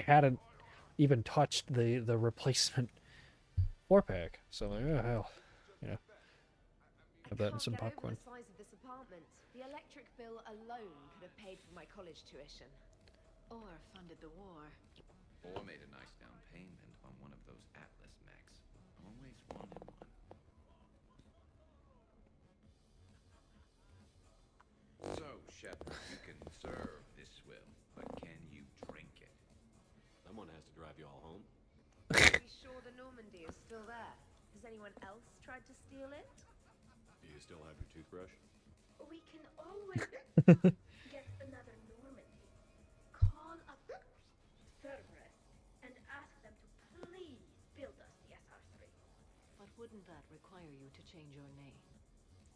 hadn't even touched the replacement 4-pack. So I'm like, oh hell, you know, have that and some popcorn. The size of this apartment. The electric bill alone could have paid for my college tuition. Or funded the war. Or made a nice down payment on one of those Atlas mechs. Always wanted one. So, Shepard, you can serve this swill, but can you drink it? Someone has to drive you all home. Are you sure the Normandy is still there? Has anyone else tried to steal it? Do you still have your toothbrush? We can always get another Normandy. Call up Cerberus and ask them to please build us the SR3. But wouldn't that require you to change your name?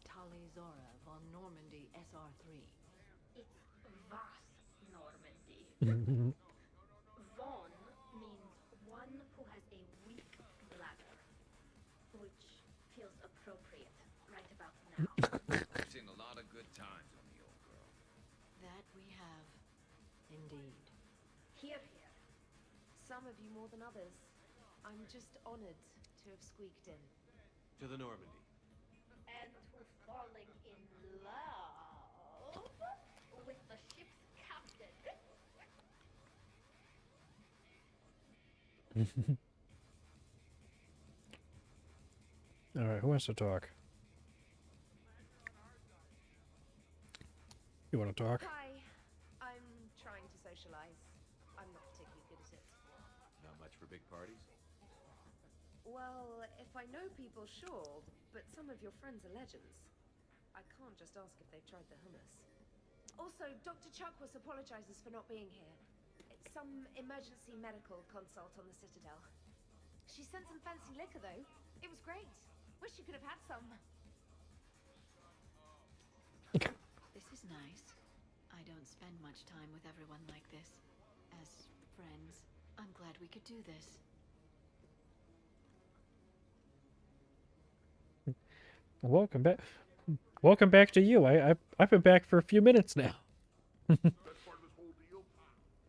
Tali Zora von Normandy SR3. It's Vas Normandy. Von means one who has a weak bladder, which feels appropriate right about now. I've seen a lot of good times on the old girl. That we have, indeed. Here, here. Some of you more than others. I'm just honored to have squeaked in. To the Normandy. And we're falling in love with the ship's captain. All right, who wants to talk? You want to talk? Hi. I'm trying to socialize. I'm not particularly good at it. for big parties? Well, if I know people, sure, but some of your friends are legends. I can't just ask if they've tried the hummus. Also, Dr. Chuckworth apologizes for not being here. It's some emergency medical consult on the Citadel. She sent some fancy liquor, though. It was great. Wish you could have had some. This is nice. I don't spend much time with everyone like this. As friends, I'm glad we could do this. Welcome back. Welcome back to you. I've been back for a few minutes now. Best part of this whole deal?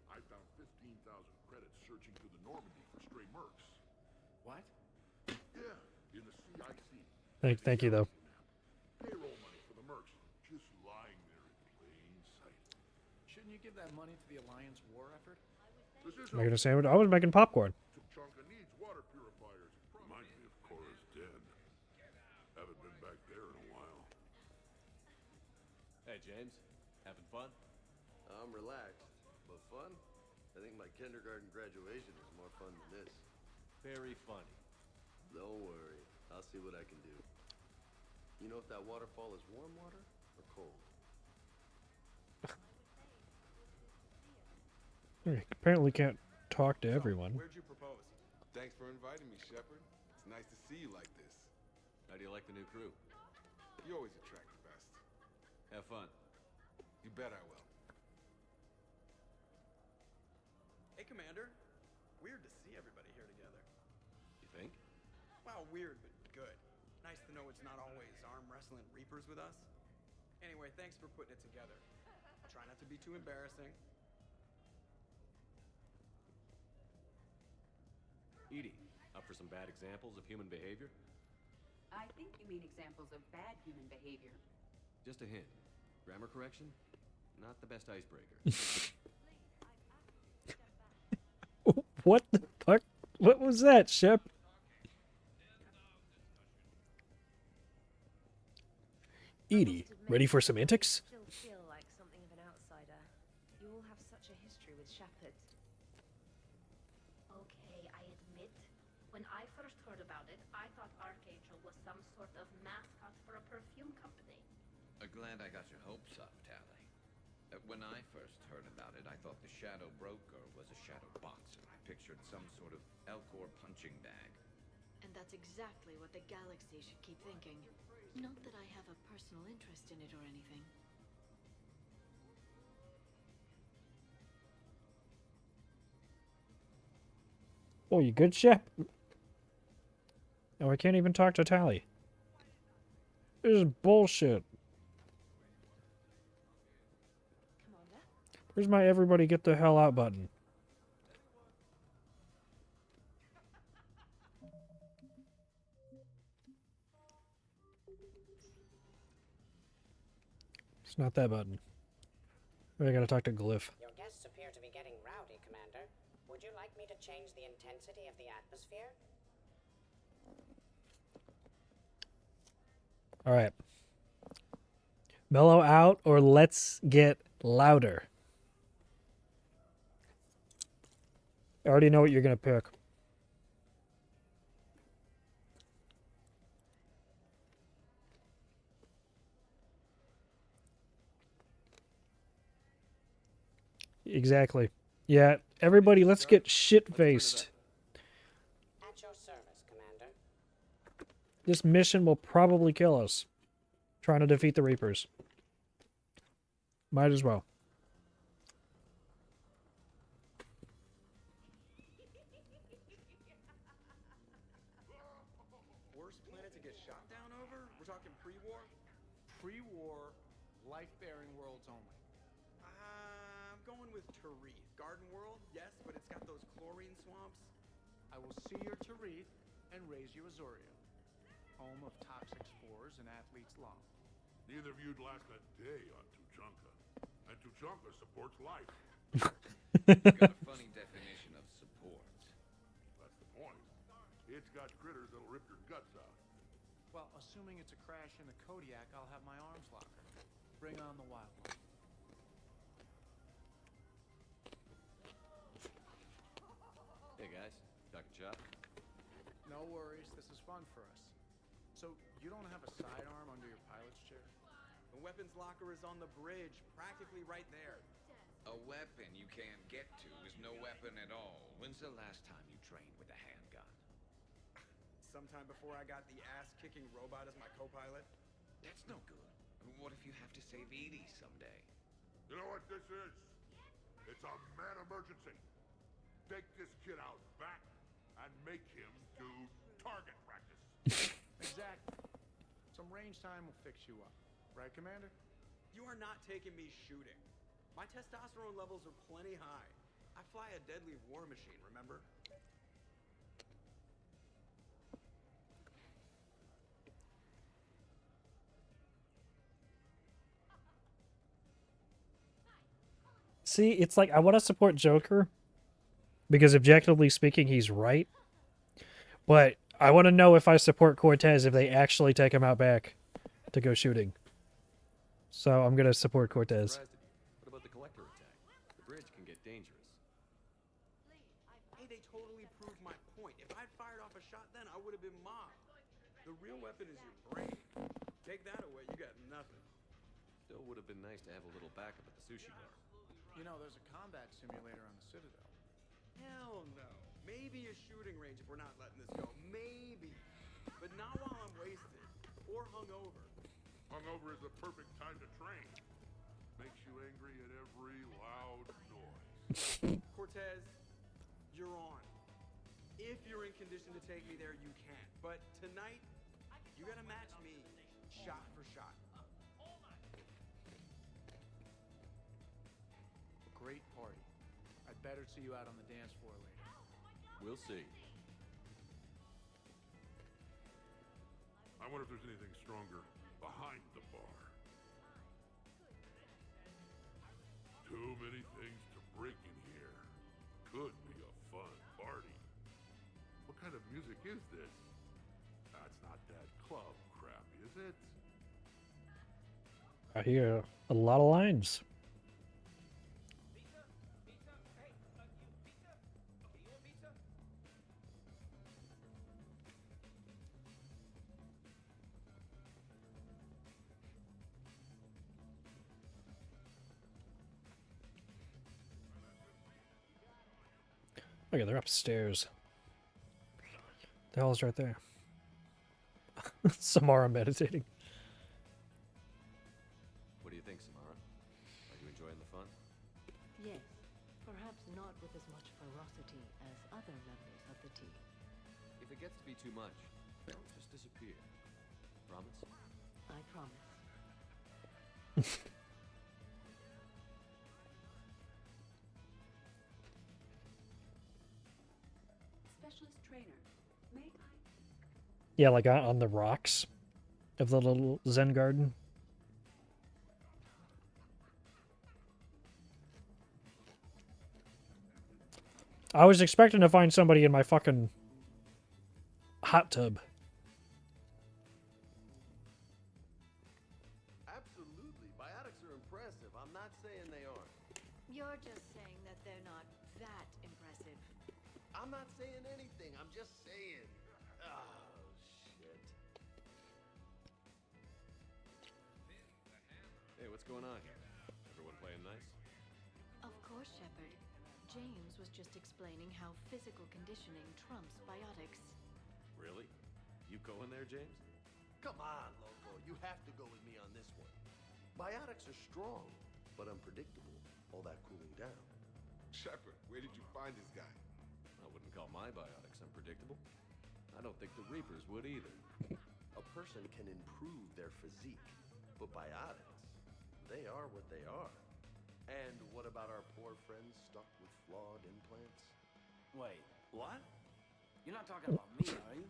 I found 15,000 credits searching through the Normandy for stray mercs. What? Yeah, in the CIC. Thank you though. Payroll money for the mercs, just lying there in plain sight. Shouldn't you give that money to the Alliance war effort? Making a sandwich. I was making popcorn. Tuchanka needs water purifiers. Reminds me of Cora's den. Haven't been back there in a while. Hey, James. Having fun? I'm relaxed, but fun? I think my kindergarten graduation was more fun than this. Very funny. Don't worry, I'll see what I can do. You know if that waterfall is warm water or cold? Apparently can't talk to everyone. Where'd you propose? Thanks for inviting me, Shepard. It's nice to see you like this. How do you like the new crew? You always attract the best. Have fun. You bet I will. Hey, Commander. Weird to see everybody here together. You think? Well, weird, but good. Nice to know it's not always arm wrestling Reapers with us. Anyway, thanks for putting it together. I'll try not to be too embarrassing. Edie, up for some bad examples of human behavior? I think you mean examples of bad human behavior. Just a hint. Grammar correction? Not the best icebreaker. What the fuck? What was that, Shep? Edie, ready for some antics? Still feel like something of an outsider. You all have such a history with Shepard. Okay, I admit, when I first heard about it, I thought Archangel was some sort of mascot for a perfume company. Glad I got your hopes up, Tally. When I first heard about it, I thought the Shadow Broker was a shadow boxer. I pictured some sort of Elcor punching bag. And that's exactly what the galaxy should keep thinking. Not that I have a personal interest in it or anything. Oh, you good, Shep? Oh, I can't even talk to Tally. This is bullshit. Where's my everybody get the hell out button? It's not that button. I gotta talk to Glyph. Your guests appear to be getting rowdy, Commander. Would you like me to change the intensity of the atmosphere? Alright. Mellow out or let's get louder. I already know what you're gonna pick. Exactly. Yeah, everybody, let's get shit-faced. At your service, Commander. This mission will probably kill us. Trying to defeat the Reapers. Might as well. Worst planet to get shot down over? We're talking pre-war? Pre-war, life-bearing worlds only. I'm going with Tarith. Garden World, yes, but it's got those chlorine swamps. I will see your Tarith and raise you Azuria, home of toxic spores and athlete's law. Neither of you'd last a day on Tuchanka. And Tuchanka supports life. You've got a funny definition of support. That's the point. It's got critters that'll rip your guts out. Well, assuming it's a crash in the Kodiak, I'll have my arms locker. Bring on the wildlife. Hey, guys. No worries, this is fun for us. So, you don't have a sidearm under your pilot's chair? The weapons locker is on the bridge, practically right there. A weapon you can't get to is no weapon at all. When's the last time you trained with a handgun? Sometime before I got the ass-kicking robot as my co-pilot. That's no good. What if you have to save Edie someday? You know what this is? It's a mad emergency. Take this kid out back and make him do target practice. Exactly. Some range time will fix you up. Right, Commander? You are not taking me shooting. My testosterone levels are plenty high. I fly a deadly war machine, remember? See, it's like I want to support Joker because objectively speaking, he's right. But I want to know if I support Cortez if they actually take him out back to go shooting. So I'm going to support Cortez. What about the collector attack? The bridge can get dangerous. Hey, they totally proved my point. If I'd fired off a shot then, I would have been mobbed. The real weapon is your brain. Take that away, you got nothing. Still would have been nice to have a little backup at the sushi bar. You know, there's a combat simulator on the Citadel. Hell no. Maybe a shooting range if we're not letting this go. Maybe. But not while I'm wasted. Or hungover. Hungover is the perfect time to train. Makes you angry at every loud noise. Cortez, you're on. If you're in condition to take me there, you can. But tonight, you gotta match me shot for shot. Great party. I'd better see you out on the dance floor later. We'll see. I wonder if there's anything stronger behind the bar. Too many things to break in here. Could be a fun party. What kind of music is this? That's not that club crap, is it? I hear a lot of lines. Look at they're upstairs. The hell is right there? Samara meditating. What do you think, Samara? Are you enjoying the fun? Yes, perhaps not with as much ferocity as other members of the team. If it gets to be too much, just disappear. Promise? I promise. Specialist trainer, may I? Yeah, like on the rocks of the little Zen garden. I was expecting to find somebody in my fucking hot tub. Absolutely. Biotics are impressive. I'm not saying they aren't. You're just saying that they're not that impressive. I'm not saying anything. I'm just saying. Oh, shit. Hey, what's going on here? Everyone playing nice? Of course, Shepard. James was just explaining how physical conditioning trumps biotics. Really? You going there, James? Come on, Loco. You have to go with me on this one. Biotics are strong, but unpredictable. All that cooling down. Shepard, where did you find this guy? I wouldn't call my biotics unpredictable. I don't think the Reapers would either. A person can improve their physique, but biotics, they are what they are. And what about our poor friends stuck with flawed implants? Wait, what? You're not talking about me, are you?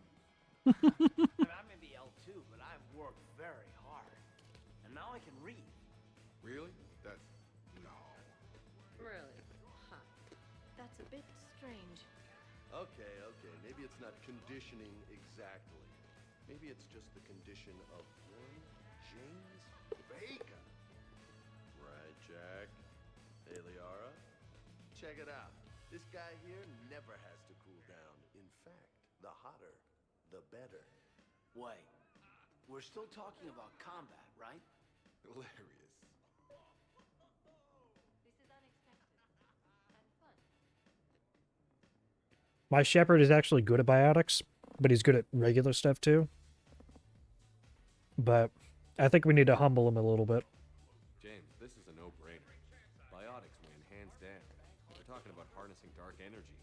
I may be L2, but I've worked very hard. And now I can read. Really? That's... no. Really? Huh. That's a bit strange. Okay. Maybe it's not conditioning exactly. Maybe it's just the condition of one James Vega. Right, Jack? Hey, Liara? Check it out. This guy here never has to cool down. In fact, the hotter, the better. Wait, we're still talking about combat, right? Hilarious. This is unexpected and fun. My shepherd is actually good at biotics, but he's good at regular stuff too. But I think we need to humble him a little bit. James, this is a no-brainer. Biotics win, hands down. We're talking about harnessing dark energy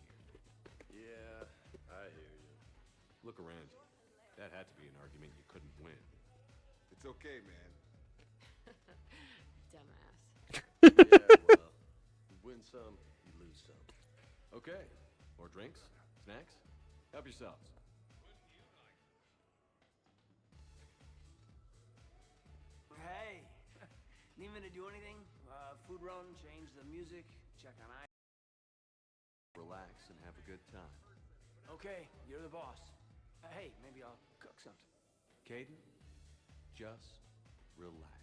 here. Yeah, I hear you. Look around you. That had to be an argument you couldn't win. It's okay, man. Dumbass. Yeah, well, you win some, you lose some. Okay, more drinks? Snacks? Help yourselves. Hey, need me to do anything? Food run, change the music, check on I. Relax and have a good time. Okay, you're the boss. Hey, maybe I'll cook something. Caden, just relax.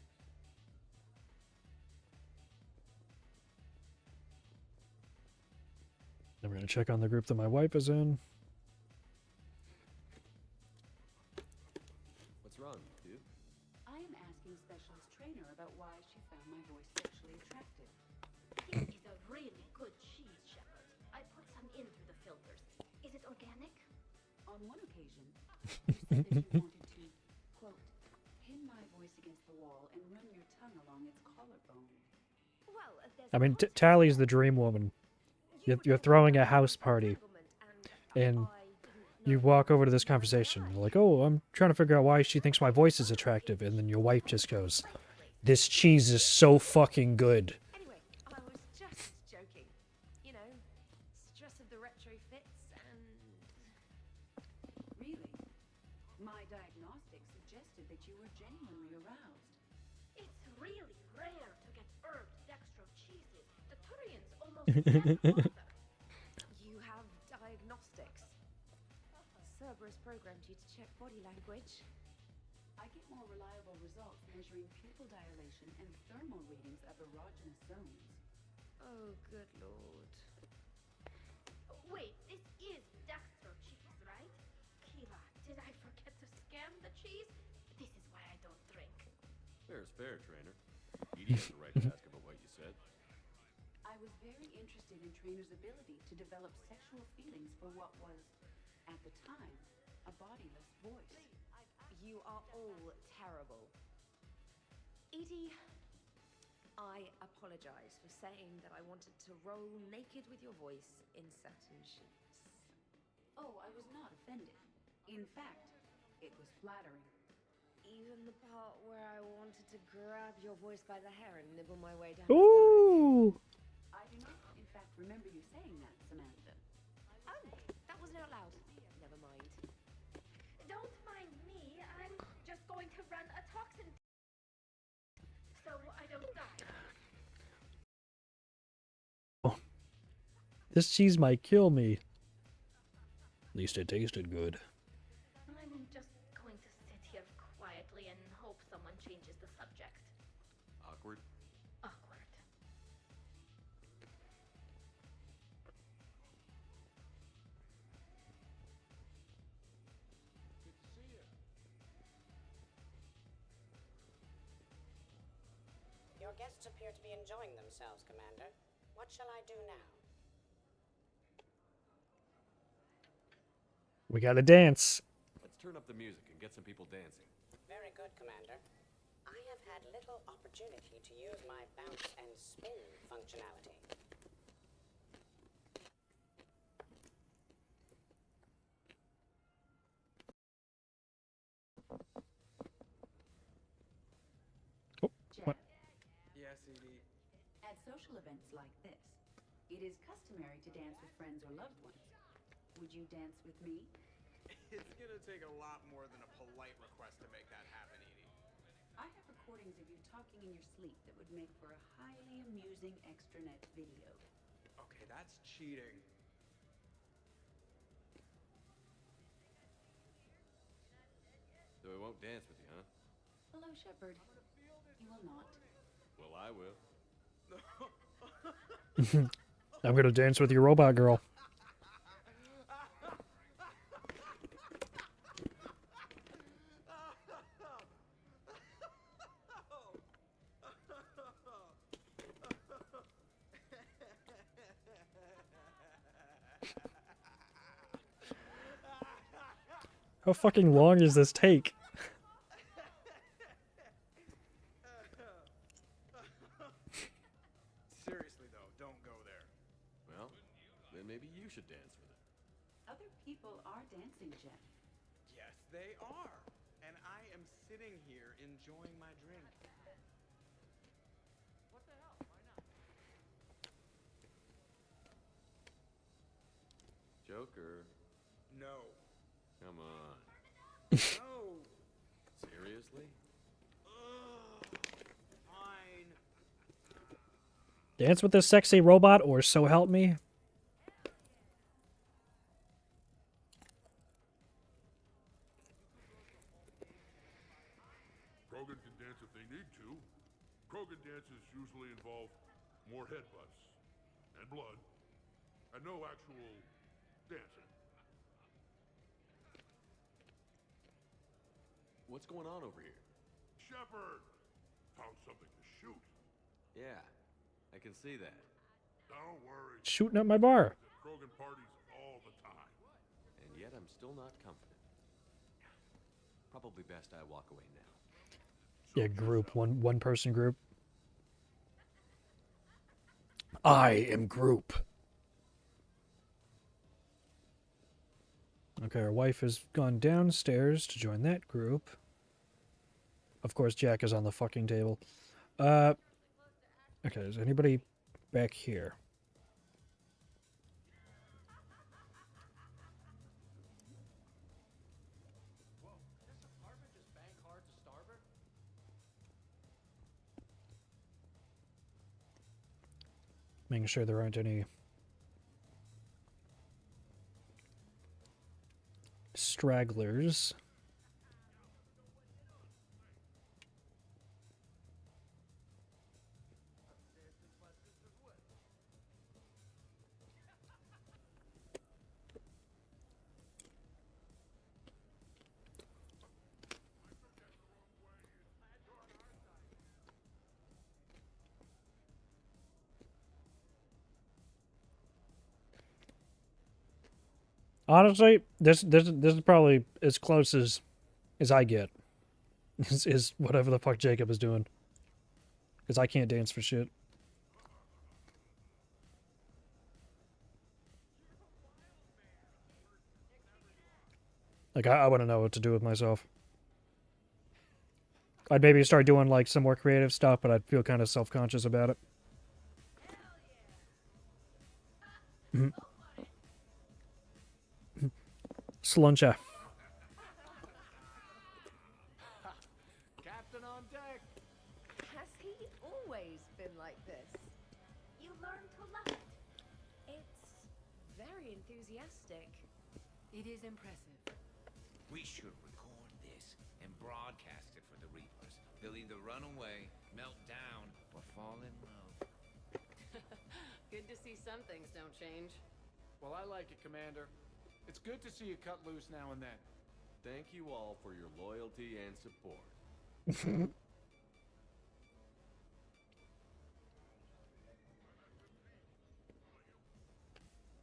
I'm going to check on the group that my wife is in. What's wrong, dude? I am asking Specialist Trainer about why she found my voice sexually attractive. This is a really good cheese, Shepard. I put some in through the filters. Is it organic? On one occasion, you said that you wanted to, quote, pin my voice against the wall and run your tongue along its collarbone. Well, there's I mean, Tally's the dream woman. You're throwing a house party, and you walk over to this conversation. You're like, oh, I'm trying to figure out why she thinks my voice is attractive. And then your wife just goes, this cheese is so fucking good. Anyway, I was just joking. You know, stress of the retrofits and... Really? My diagnostics suggested that you were genuinely aroused. It's really rare to get herb dextro cheeses. The Turians almost never bother. You have diagnostics. Cerberus programmed you to check body language. I get more reliable results measuring pupil dilation and thermal readings of erogenous zones. Oh, good lord. Wait, this is dextro cheese, right? Kira, did I forget to scan the cheese? This is why I don't drink. Fair's fair, trainer. Edie has the right to ask about what you said. I was very interested in Trainer's ability to develop sexual feelings for what was, at the time, a bodiless voice. You are all terrible. Edie, I apologize for saying that I wanted to roll naked with your voice in satin sheets. Oh, I was not offended. In fact, it was flattering. Even the part where I wanted to grab your voice by the hair and nibble my way down. Ooh! I do not, in fact, remember you saying that, Samantha. Oh, that wasn't out loud. Never mind. Don't mind me. I'm just going to run a toxin so I don't die. This cheese might kill me. At least it tasted good. I'm just going to sit here quietly and hope someone changes the subject. Awkward? Awkward. Your guests appear to be enjoying themselves, Commander. What shall I do now? We gotta dance. Let's turn up the music and get some people dancing. Very good, Commander. I have had little opportunity to use my bounce and spin functionality. Jeff, Yes, Edie. at social events like this, it is customary to dance with friends or loved ones. Would you dance with me? It's gonna take a lot more than a polite request to make that happen, Edie. I have recordings of you talking in your sleep that would make for a highly amusing extranet video. Okay, that's cheating. So we won't dance with you, huh? Hello, Shepard. You will not. Well, I will. I'm gonna dance with your robot girl. How fucking long does this take? Seriously, though, don't go there. Well, then maybe you should dance with her. Other people are dancing, Jeff. Yes, they are. And I am sitting here enjoying my drink. What the hell? Why not? Joker, No. come on. No. Seriously? Fine. Dance with this sexy robot, or so help me? Krogan can dance if they need to. Krogan dances usually involve more headbutts and blood and no actual dancing. What's going on over here? Shepard found something to shoot. Yeah, I can see that. Don't worry. Shooting up my bar. Krogan parties all the time. And yet I'm still not confident. Probably best I walk away now. Yeah, group. One person group. I am group. Okay, our wife has gone downstairs to join that group. Of course, Jack is on the fucking table. Okay, is anybody back here? Making sure there aren't any stragglers. Honestly, this is probably as close as I get. Is whatever the fuck Jacob is doing. Because I can't dance for shit. Like, I wouldn't know what to do with myself. I'd maybe start doing, like, some more creative stuff, but I'd feel kind of self-conscious about it. Sluncha. Captain on deck. Has he always been like this? You learn to love it. It's very enthusiastic. It is impressive. We should record this and broadcast it for the Reapers. They'll either run away, melt down, or fall in love. Good to see some things don't change. Well, I like it, Commander. It's good to see you cut loose now and then. Thank you all for your loyalty and support.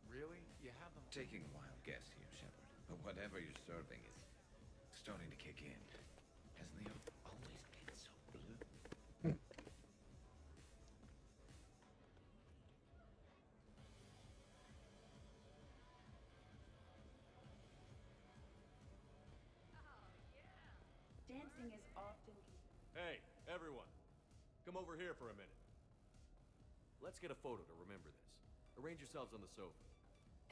Really? You have them? Taking a wild guess here, Shepard, but whatever you're serving is starting to kick in. Has Leo always been so blue? Dancing is often... Hey, everyone. Come over here for a minute. Let's get a photo to remember this. Arrange yourselves on the sofa.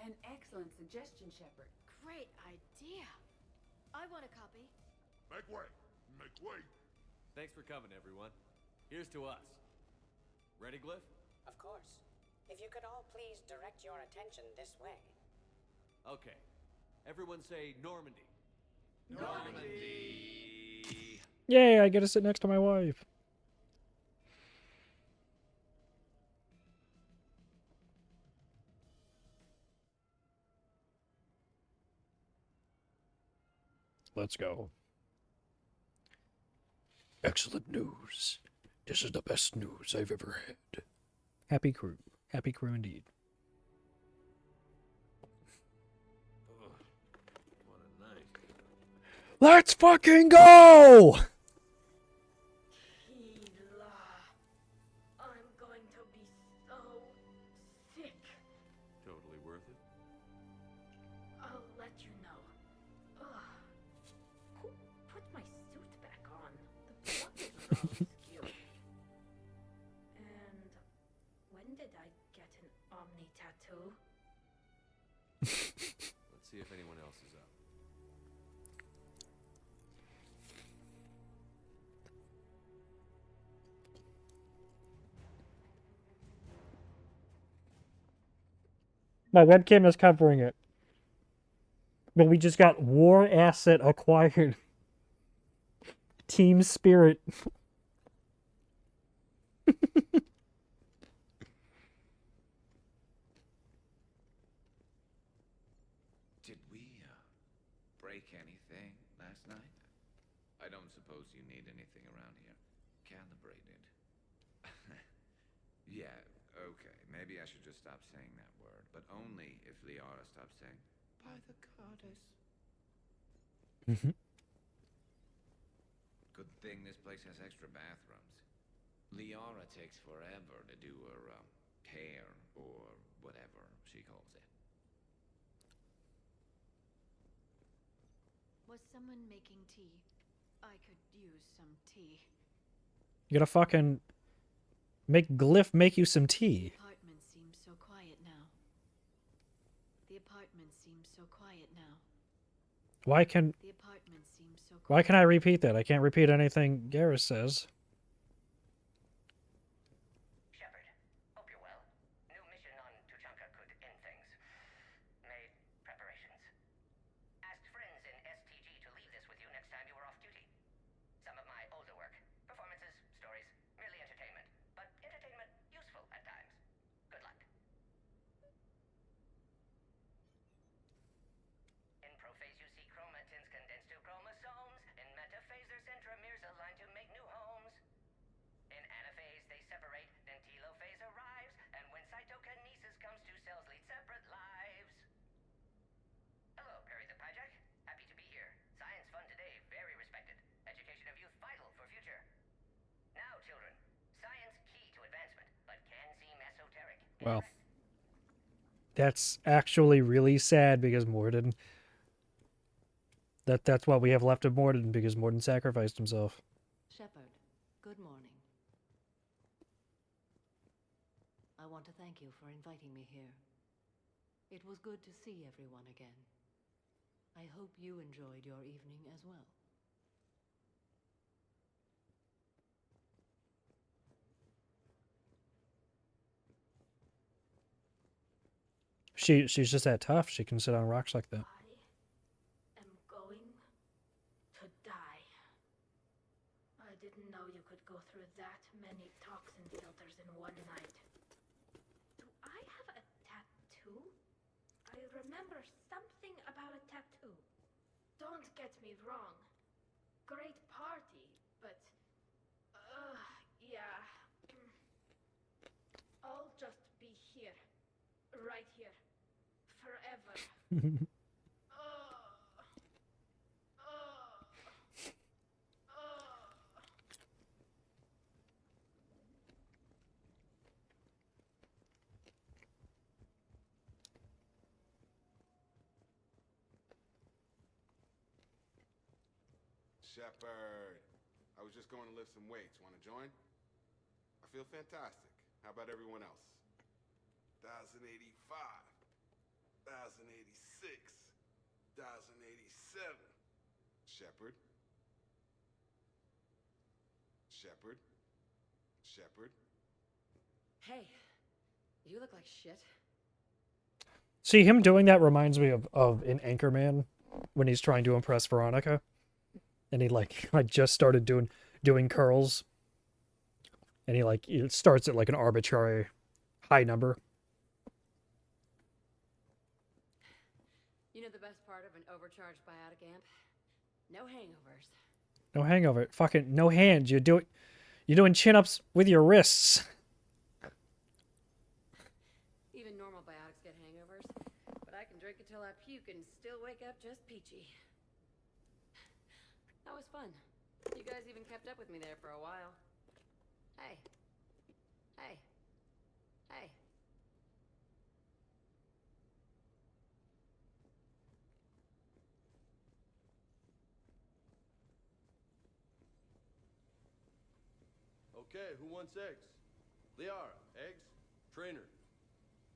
An excellent suggestion, Shepard. Great idea. I want a copy. Make way. Make way. Thanks for coming, everyone. Here's to us. Ready, Glyph? Of course. If you could all please direct your attention this way. Okay. Everyone say Normandy. Normandy! Yay, I get to sit next to my wife. Let's go. Excellent news. This is the best news I've ever had. Happy crew. Happy crew indeed. What a night. Let's fucking go! Keela, I'm going to be so sick. Totally worth it. I'll let you know. Ugh. Who put my suit back on? The buttons are all askew. And when did I get an Omni tattoo? Let's see if anyone else is up. My webcam is covering it. But we just got war asset acquired. Team Spirit. Did we, break anything last night? I don't suppose you need anything around here. Calibrated. Yeah, okay. Maybe I should just stop saying that word. But only if Liara stops saying, by the goddess. Good thing this place has extra bathrooms. Liara takes forever to do her, hair, or whatever she calls it. Was someone making tea? I could use some tea. You gotta fucking make Glyph make you some tea. The apartment seems so quiet now. The apartment seems so quiet now. Why can The apartment seems so quiet. Why can I repeat that? I can't repeat anything Garrus says. Shepard, hope you're well. New mission on Tuchanka could end things. Made preparations. Asked friends in STG to leave this with you next time you were off duty. Some of my older work. Performances, stories, merely entertainment. But entertainment useful at times. Good luck. In prophase you see chromatins condensed to chromosomes. In metaphase their centromeres align to make new homes. In anaphase they separate, then telophase arrives. And when cytokinesis comes, two cells lead separate lives. Hello, Perry the Pyjack. Happy to be here. Science fun today, very respected. Education of youth vital for future. Now, children, science key to advancement, but can seem esoteric. Well, that's actually really sad because Mordin. That's what we have left of Mordin because Mordin sacrificed himself. Shepard, good morning. I want to thank you for inviting me here. It was good to see everyone again. I hope you enjoyed your evening as well. She's just that tough. She can sit on rocks like that. I'm going to die. I didn't know you could go through that many toxin filters in one night. Do I have a tattoo? I remember something about a tattoo. Don't get me wrong. Great party, but... yeah. I'll just be here. Right here. Forever. Shepard, I was just going to lift some weights. Want to join? I feel fantastic. How about everyone else? 1085, 1086, 1087. Shepard? Shepard? Shepard? Hey, you look like shit. See, him doing that reminds me of in Anchorman when he's trying to impress Veronica. And he like just started doing curls. And he starts at like an arbitrary high number. You know the best part of an overcharged biotic amp? No hangovers. No hangover. Fucking no hands. You're doing chin-ups with your wrists. Even normal biotics get hangovers, but I can drink until I puke and still wake up just peachy. That was fun. You guys even kept up with me there for a while. Hey. Hey. Hey. Okay, who wants eggs? Liara, eggs? Trainer.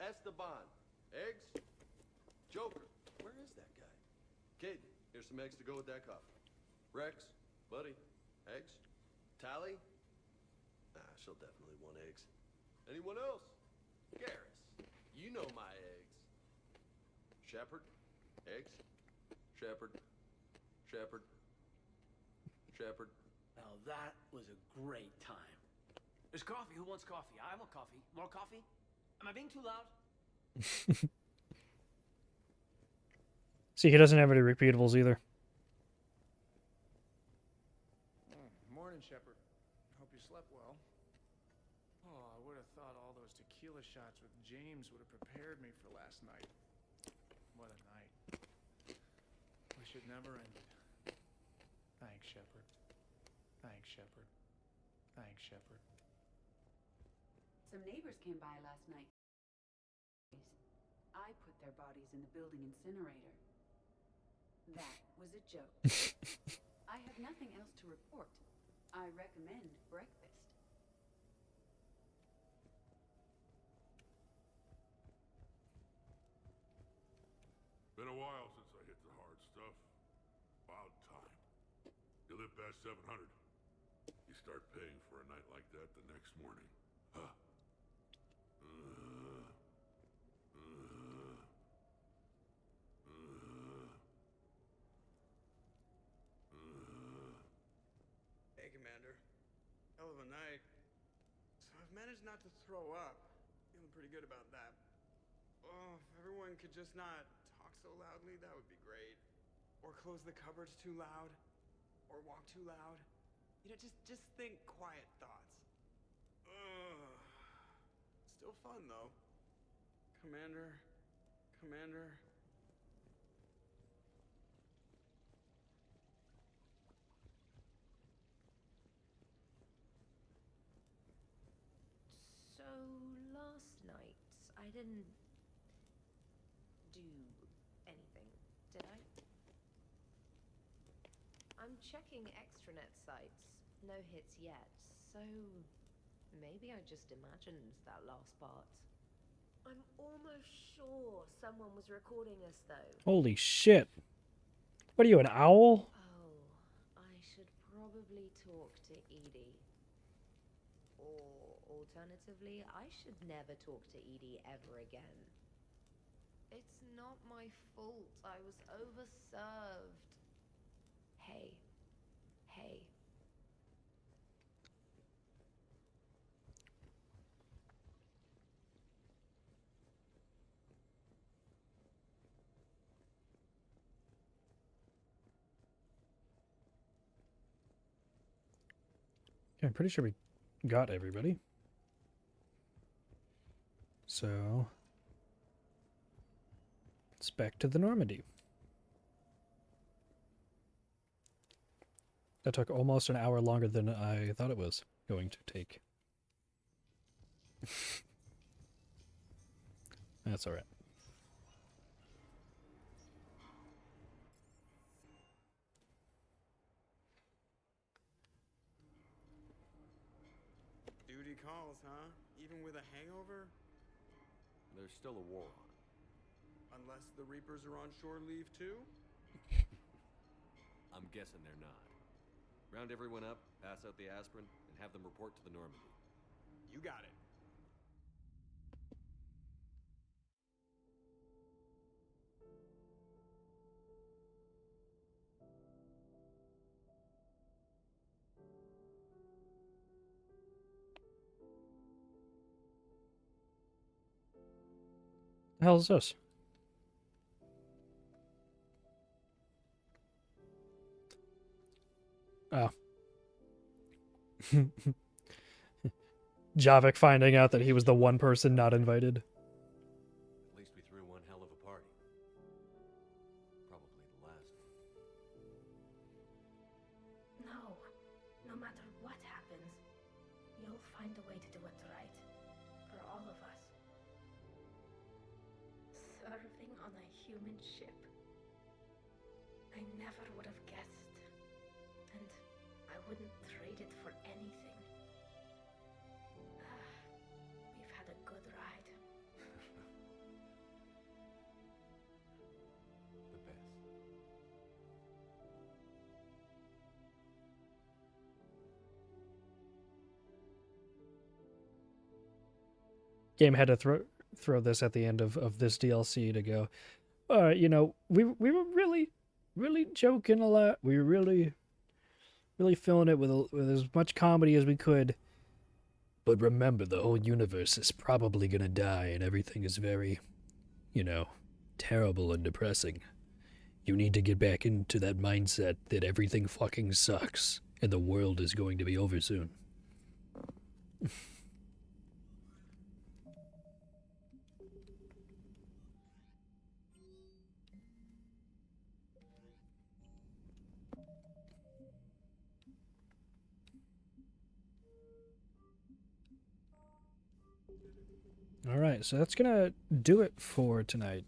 Esteban, eggs? Joker, where is that guy? Caden, here's some eggs to go with that coffee. Rex, buddy, eggs? Tally? Nah, she'll definitely want eggs. Anyone else? Garrus, you know my eggs. Shepard, eggs? Shepard, Shepard, Shepard. Now that was a great time. There's coffee. Who wants coffee? I want coffee. More coffee? Am I being too loud? See, he doesn't have any repeatables either. Morning, Shepard. Hope you slept well. Oh, I would have thought all those tequila shots with James would have prepared me for last night. What a night. Wish it never ended. Thanks, Shepard. Thanks, Shepard. Thanks, Shepard. Some neighbors came by last night. I put their bodies in the building incinerator. That was a joke. I have nothing else to report. I recommend breakfast. Been a while since I hit the hard stuff. About time. You live past 700. You start paying for a night like that the next morning. Huh. Hey, Commander. Hell of a night. So I've managed not to throw up. Feeling pretty good about that. Oh, if everyone could just not talk so loudly, that would be great. Or close the cupboards too loud. Or walk too loud. You know, just think quiet thoughts. Ugh. Still fun, though. Commander. Commander. So, last night, I didn't do anything, did I? I'm checking extranet sites. No hits yet, so maybe I just imagined that last part. I'm almost sure someone was recording us, though. Holy shit. What are you, an owl? Oh, I should probably talk to Edie. Or alternatively, I should never talk to Edie ever again. It's not my fault. I was overserved. Hey. Hey. Yeah, I'm pretty sure we got everybody. So it's back to the Normandy. That took almost an hour longer than I thought it was going to take. That's all right. Duty calls, huh? Even with a hangover? There's still a war on. Unless the Reapers are on shore leave too? I'm guessing they're not. Round everyone up, pass out the aspirin, and have them report to the Normandy. You got it. The hell is this? Oh. Javik finding out that he was the one person not invited. At least we threw one hell of a party. Probably the last one. find a way to do what's right. For all of us. Serving on a human ship. I never would have guessed. And I wouldn't trade it for anything. We've had a good ride. The best. Game had to throw this at the end of this DLC to go, you know, we were really joking a lot. We were really filling it with as much comedy as we could. But remember, the whole universe is probably gonna die, and everything is very, you know, terrible and depressing. You need to get back into that mindset that everything fucking sucks, and the world is going to be over soon. All right, so that's gonna do it for tonight.